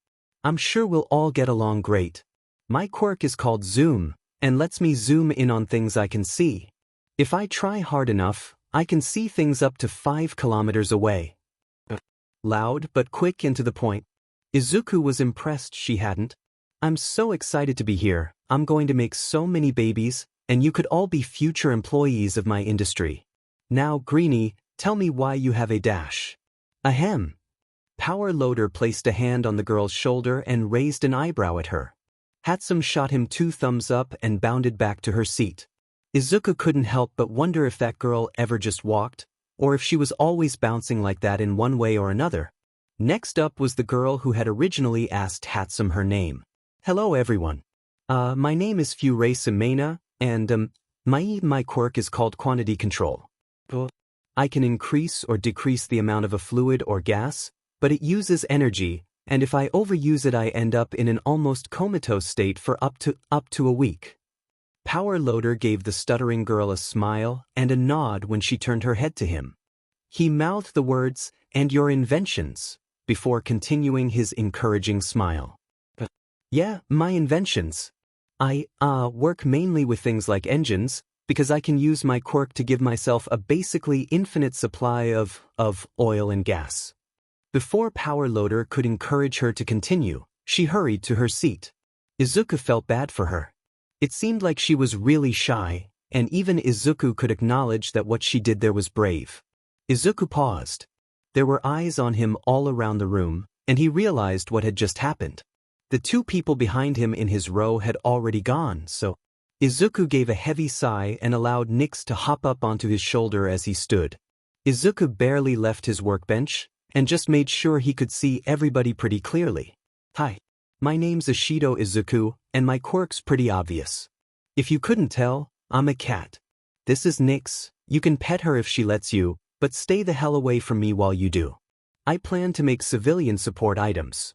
I'm sure we'll all get along great. My quirk is called Zoom, and lets me zoom in on things I can see. If I try hard enough, I can see things up to 5 kilometers away. Loud but quick and to the point. Izuku was impressed she hadn't. I'm so excited to be here. I'm going to make so many babies, and you could all be future employees of my industry. Now, Greenie, tell me why you have a dash. Ahem. Power Loader placed a hand on the girl's shoulder and raised an eyebrow at her. Hatsum shot him 2 thumbs up and bounded back to her seat. Izuku couldn't help but wonder if that girl ever just walked, or if she was always bouncing like that in one way or another. Next up was the girl who had originally asked Hatsum her name. Hello everyone. My name is Mina, and my quirk is called quantity control. I can increase or decrease the amount of a fluid or gas, but it uses energy, and if I overuse it I end up in an almost comatose state for up to a week. Power Loader gave the stuttering girl a smile and a nod when she turned her head to him. He mouthed the words, "And your inventions," before continuing his encouraging smile. Yeah, my inventions. I work mainly with things like engines, because I can use my quirk to give myself a basically infinite supply of oil and gas. Before Power Loader could encourage her to continue, she hurried to her seat. Izuku felt bad for her. It seemed like she was really shy, and even Izuku could acknowledge that what she did there was brave. Izuku paused. There were eyes on him all around the room, and he realized what had just happened. The two people behind him in his row had already gone, so Izuku gave a heavy sigh and allowed Nyx to hop up onto his shoulder as he stood. Izuku barely left his workbench, and just made sure he could see everybody pretty clearly. Hi. My name's Ishido Izuku, and my quirk's pretty obvious. If you couldn't tell, I'm a cat. This is Nyx. You can pet her if she lets you, but stay the hell away from me while you do. I plan to make civilian support items.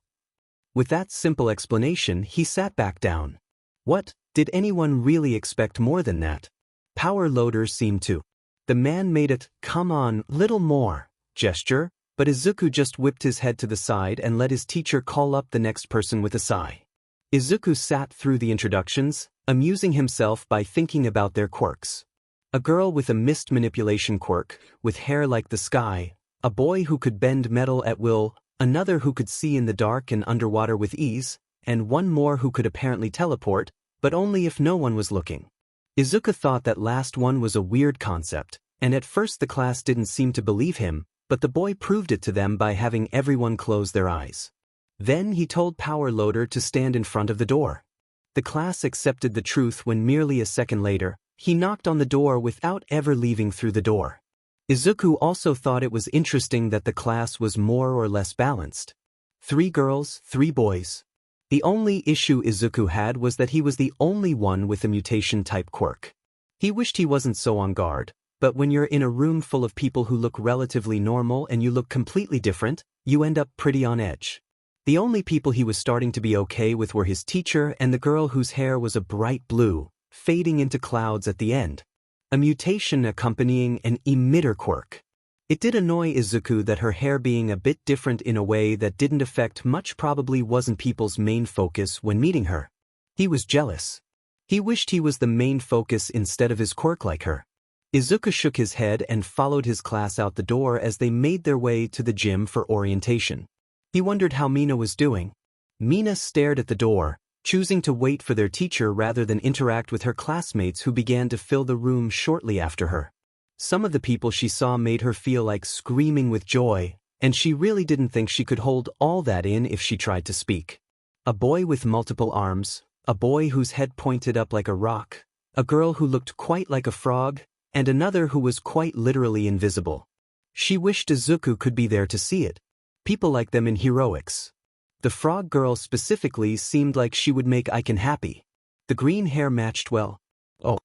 With that simple explanation, he sat back down. What? Did anyone really expect more than that? Power Loader seemed to. The man made a "come on, little more" gesture, but Izuku just whipped his head to the side and let his teacher call up the next person with a sigh. Izuku sat through the introductions, amusing himself by thinking about their quirks. A girl with a mist manipulation quirk, with hair like the sky, a boy who could bend metal at will, another who could see in the dark and underwater with ease, and one more who could apparently teleport, but only if no one was looking. Izuku thought that last one was a weird concept, and at first the class didn't seem to believe him, but the boy proved it to them by having everyone close their eyes. Then he told Power Loader to stand in front of the door. The class accepted the truth when merely a second later, he knocked on the door without ever leaving through the door. Izuku also thought it was interesting that the class was more or less balanced. 3 girls, 3 boys. The only issue Izuku had was that he was the only one with a mutation-type quirk. He wished he wasn't so on guard, but when you're in a room full of people who look relatively normal and you look completely different, you end up pretty on edge. The only people he was starting to be okay with were his teacher and the girl whose hair was a bright blue, fading into clouds at the end. A mutation accompanying an emitter quirk. It did annoy Izuku that her hair being a bit different in a way that didn't affect much probably wasn't people's main focus when meeting her. He was jealous. He wished he was the main focus instead of his quirk like her. Izuku shook his head and followed his class out the door as they made their way to the gym for orientation. He wondered how Mina was doing. Mina stared at the door, choosing to wait for their teacher rather than interact with her classmates who began to fill the room shortly after her. Some of the people she saw made her feel like screaming with joy, and she really didn't think she could hold all that in if she tried to speak. A boy with multiple arms, a boy whose head pointed up like a rock, a girl who looked quite like a frog, and another who was quite literally invisible. She wished Izuku could be there to see it. People like them in heroics. The frog girl specifically seemed like she would make Aiken happy. The green hair matched well. Oh.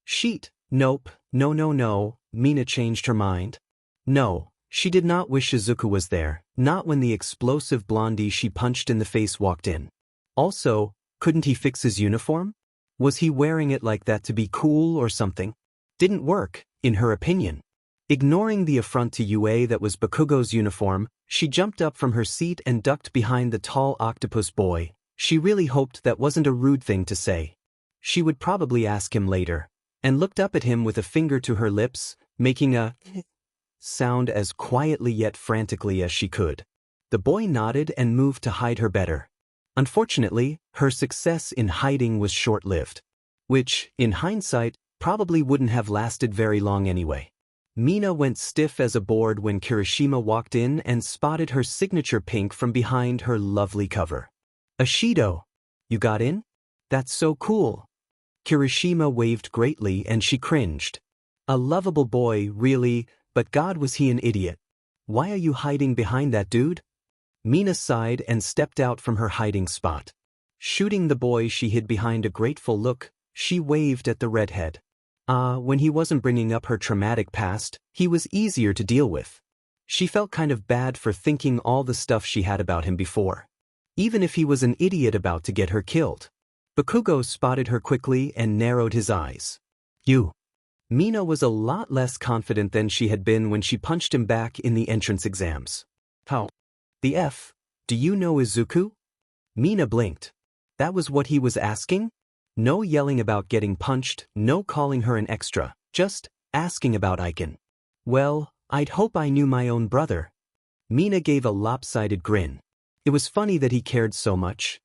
Sheet. Nope, no, Mina changed her mind. No, she did not wish Izuku was there, not when the explosive blondie she punched in the face walked in. Also, couldn't he fix his uniform? Was he wearing it like that to be cool or something? Didn't work, in her opinion. Ignoring the affront to UA that was Bakugo's uniform, she jumped up from her seat and ducked behind the tall octopus boy. She really hoped that wasn't a rude thing to say. She would probably ask him later, and looked up at him with a finger to her lips, making a sound as quietly yet frantically as she could. The boy nodded and moved to hide her better. Unfortunately, her success in hiding was short-lived. Which, in hindsight, probably wouldn't have lasted very long anyway. Mina went stiff as a board when Kirishima walked in and spotted her signature pink from behind her lovely cover. Ishido, you got in? That's so cool. Kirishima waved greatly and she cringed. A lovable boy, really, but God was he an idiot. Why are you hiding behind that dude? Mina sighed and stepped out from her hiding spot. Shooting the boy she hid behind a grateful look, she waved at the redhead. When he wasn't bringing up her traumatic past, he was easier to deal with. She felt kind of bad for thinking all the stuff she had about him before. Even if he was an idiot about to get her killed. Bakugo spotted her quickly and narrowed his eyes. You. Mina was a lot less confident than she had been when she punched him back in the entrance exams. How? The F? Do you know Izuku? Mina blinked. That was what he was asking? No yelling about getting punched, no calling her an extra, just asking about Aiken. Well, I'd hope I knew my own brother. Mina gave a lopsided grin. It was funny that he cared so much.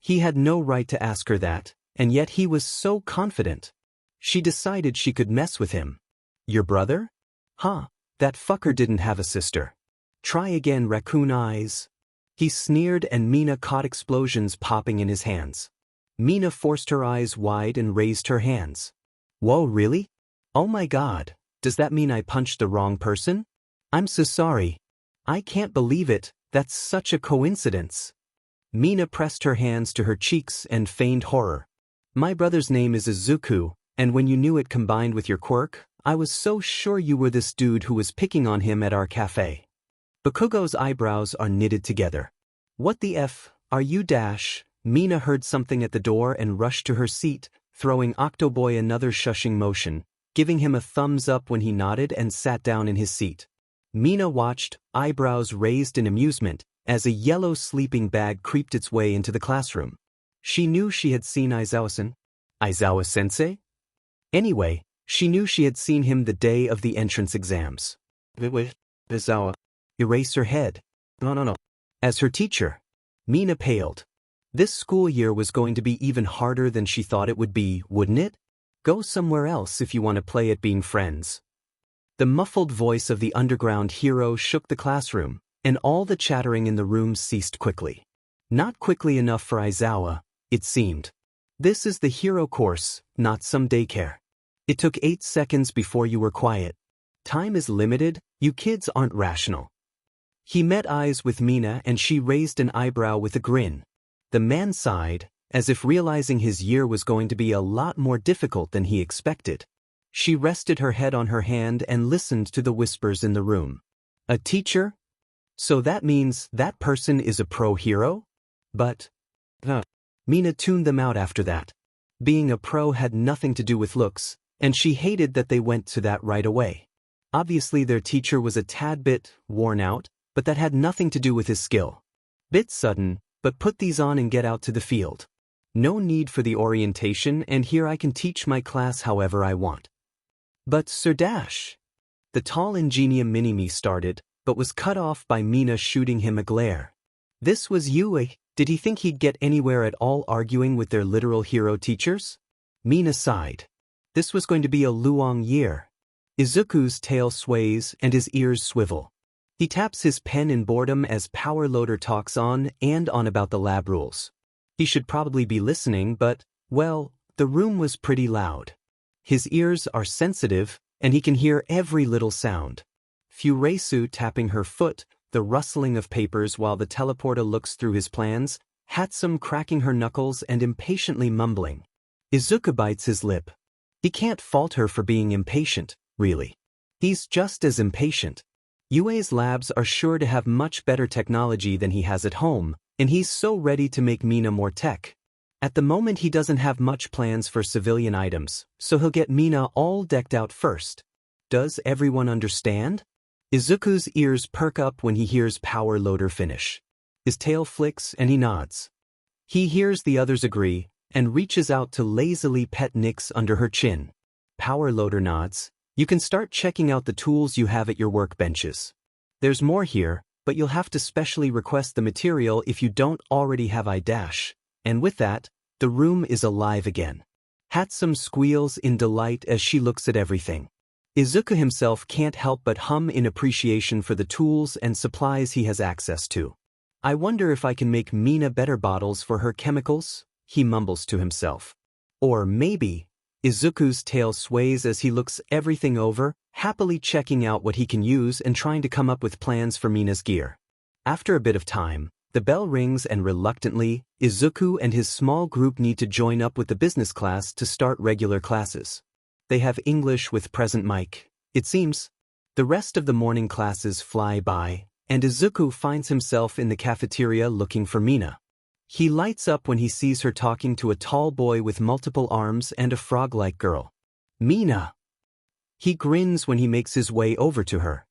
He had no right to ask her that, and yet he was so confident. She decided she could mess with him. Your brother? Huh, that fucker didn't have a sister. Try again, raccoon eyes. He sneered and Mina caught explosions popping in his hands. Mina forced her eyes wide and raised her hands. Whoa, really? Oh my god, does that mean I punched the wrong person? I'm so sorry. I can't believe it, that's such a coincidence. Mina pressed her hands to her cheeks and feigned horror. My brother's name is Izuku, and when you knew it combined with your quirk, I was so sure you were this dude who was picking on him at our cafe. Bakugo's eyebrows are knitted together. What the F are you dash? Mina heard something at the door and rushed to her seat, throwing Octoboy another shushing motion, giving him a thumbs up when he nodded and sat down in his seat. Mina watched, eyebrows raised in amusement, as a yellow sleeping bag creeped its way into the classroom. She knew she had seen Aizawa-san. Aizawa-sensei? Anyway, she knew she had seen him the day of the entrance exams. Aizawa. Eraserhead. No. As her teacher. Mina paled. This school year was going to be even harder than she thought it would be, wouldn't it? Go somewhere else if you want to play at being friends. The muffled voice of the underground hero shook the classroom, and all the chattering in the room ceased quickly. Not quickly enough for Aizawa, it seemed. This is the hero course, not some daycare. It took 8 seconds before you were quiet. Time is limited, you kids aren't rational. He met eyes with Mina and she raised an eyebrow with a grin. The man sighed, as if realizing his year was going to be a lot more difficult than he expected. She rested her head on her hand and listened to the whispers in the room. A teacher? So that means that person is a pro-hero? But, Mina tuned them out after that. Being a pro had nothing to do with looks, and she hated that they went to that right away. Obviously their teacher was a tad bit worn out, but that had nothing to do with his skill. Bit sudden, but put these on and get out to the field. No need for the orientation, and here I can teach my class however I want. But Sir Dash. The tall ingenium mini-me started, but was cut off by Mina shooting him a glare. This was Yue. Did he think he'd get anywhere at all arguing with their literal hero teachers? Mina sighed. This was going to be a Luong year. Izuku's tail sways and his ears swivel. He taps his pen in boredom as Power Loader talks on and on about the lab rules. He should probably be listening, but, well, the room was pretty loud. His ears are sensitive, and he can hear every little sound. Furesu tapping her foot, the rustling of papers while the teleporter looks through his plans, Hatsum cracking her knuckles and impatiently mumbling. Izuku bites his lip. He can't fault her for being impatient, really. He's just as impatient. Yue's labs are sure to have much better technology than he has at home, and he's so ready to make Mina more tech. At the moment he doesn't have much plans for civilian items, so he'll get Mina all decked out first. Does everyone understand? Izuku's ears perk up when he hears Power Loader finish. His tail flicks and he nods. He hears the others agree, and reaches out to lazily pet Nyx under her chin. Power Loader nods. You can start checking out the tools you have at your workbenches. There's more here, but you'll have to specially request the material if you don't already have I-. And with that, the room is alive again. Hatsum squeals in delight as she looks at everything. Izuku himself can't help but hum in appreciation for the tools and supplies he has access to. I wonder if I can make Mina better bottles for her chemicals, he mumbles to himself. Or maybe, Izuku's tail sways as he looks everything over, happily checking out what he can use and trying to come up with plans for Mina's gear. After a bit of time, the bell rings and reluctantly, Izuku and his small group need to join up with the business class to start regular classes. They have English with present mic, it seems. The rest of the morning classes fly by, and Izuku finds himself in the cafeteria looking for Mina. He lights up when he sees her talking to a tall boy with multiple arms and a frog-like girl. Mina! He grins when he makes his way over to her.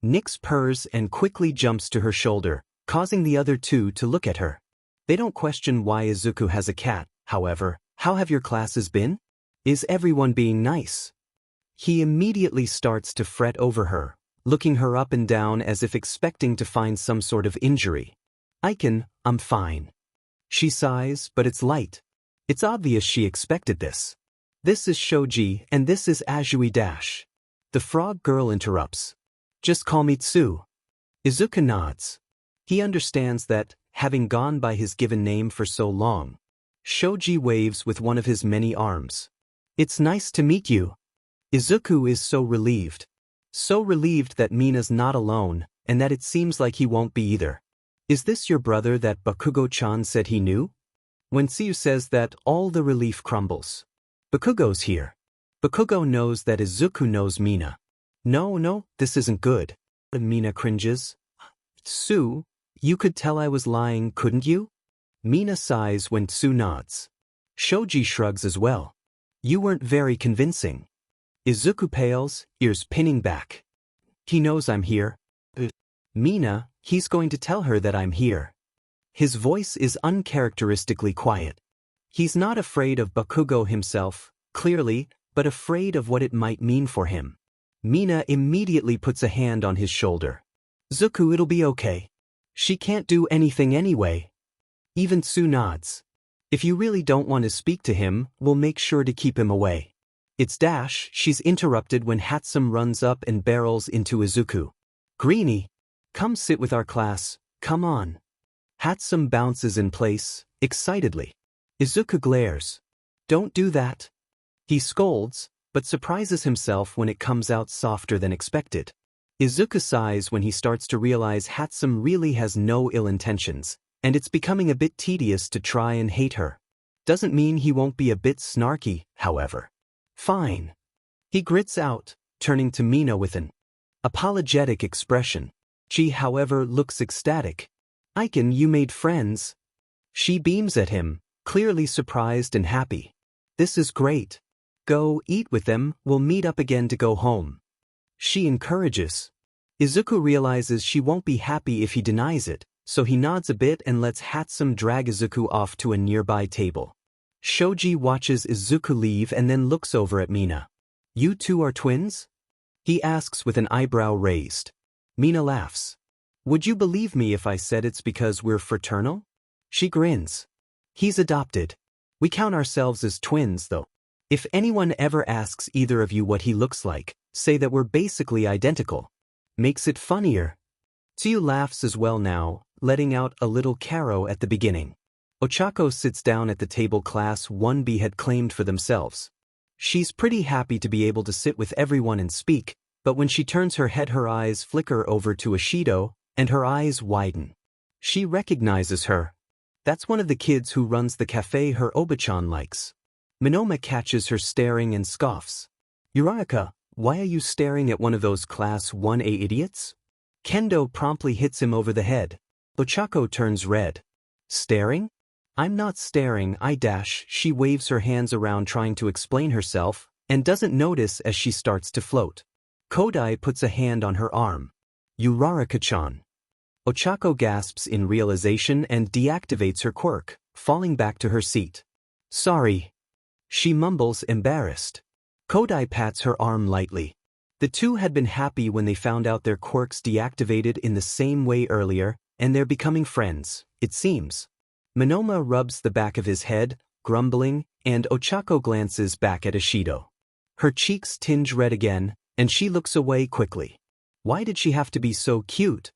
Nyx purrs and quickly jumps to her shoulder, causing the other two to look at her. They don't question why Izuku has a cat, however. How have your classes been? Is everyone being nice? He immediately starts to fret over her, looking her up and down as if expecting to find some sort of injury. I'm fine. She sighs, but it's light. It's obvious she expected this. This is Shoji and this is Azui Dash. The frog girl interrupts. Just call me Tsu. Izuku nods. He understands that, having gone by his given name for so long. Shoji waves with one of his many arms. It's nice to meet you. Izuku is so relieved. So relieved that Mina's not alone, and that it seems like he won't be either. Is this your brother that Bakugo-chan said he knew? When Tsu says that, all the relief crumbles. Bakugo's here. Bakugo knows that Izuku knows Mina. No, this isn't good. Mina cringes. Tsu, you could tell I was lying, couldn't you? Mina sighs when Tsu nods. Shoji shrugs as well. You weren't very convincing. Izuku pales, ears pinning back. He knows I'm here. Mina, he's going to tell her that I'm here. His voice is uncharacteristically quiet. He's not afraid of Bakugo himself, clearly, but afraid of what it might mean for him. Mina immediately puts a hand on his shoulder. Zuku, it'll be okay. She can't do anything anyway. Even Tsu nods. If you really don't want to speak to him, we'll make sure to keep him away. It's Dash. She's interrupted when Hatsum runs up and barrels into Izuku. Greenie, come sit with our class, come on. Hatsum bounces in place, excitedly. Izuku glares. Don't do that. He scolds, but surprises himself when it comes out softer than expected. Izuku sighs when he starts to realize Hatsum really has no ill intentions, and it's becoming a bit tedious to try and hate her. Doesn't mean he won't be a bit snarky, however. Fine. He grits out, turning to Mina with an apologetic expression. She, however, looks ecstatic. Aiken, you made friends. She beams at him, clearly surprised and happy. This is great. Go eat with them, we'll meet up again to go home. She encourages. Izuku realizes she won't be happy if he denies it, so he nods a bit and lets Hatsum drag Izuku off to a nearby table. Shoji watches Izuku leave and then looks over at Mina. You two are twins? He asks with an eyebrow raised. Mina laughs. Would you believe me if I said it's because we're fraternal? She grins. He's adopted. We count ourselves as twins, though. If anyone ever asks either of you what he looks like, say that we're basically identical. Makes it funnier. Tsu laughs as well now, letting out a little caro at the beginning. Ochako sits down at the table Class 1B had claimed for themselves. She's pretty happy to be able to sit with everyone and speak, but when she turns her head her eyes flicker over to Ishido, and her eyes widen. She recognizes her. That's one of the kids who runs the cafe her Oba-chan likes. Minoma catches her staring and scoffs. Uraraka, why are you staring at one of those Class 1A idiots? Kendo promptly hits him over the head. Ochako turns red. Staring? I'm not staring, She waves her hands around trying to explain herself, and doesn't notice as she starts to float. Kodai puts a hand on her arm. Uraraka-chan. Ochako gasps in realization and deactivates her quirk, falling back to her seat. Sorry. She mumbles, embarrassed. Kodai pats her arm lightly. The two had been happy when they found out their quirks deactivated in the same way earlier, and they're becoming friends, it seems. Minoma rubs the back of his head, grumbling, and Ochako glances back at Ishido. Her cheeks tinge red again, and she looks away quickly. Why did she have to be so cute?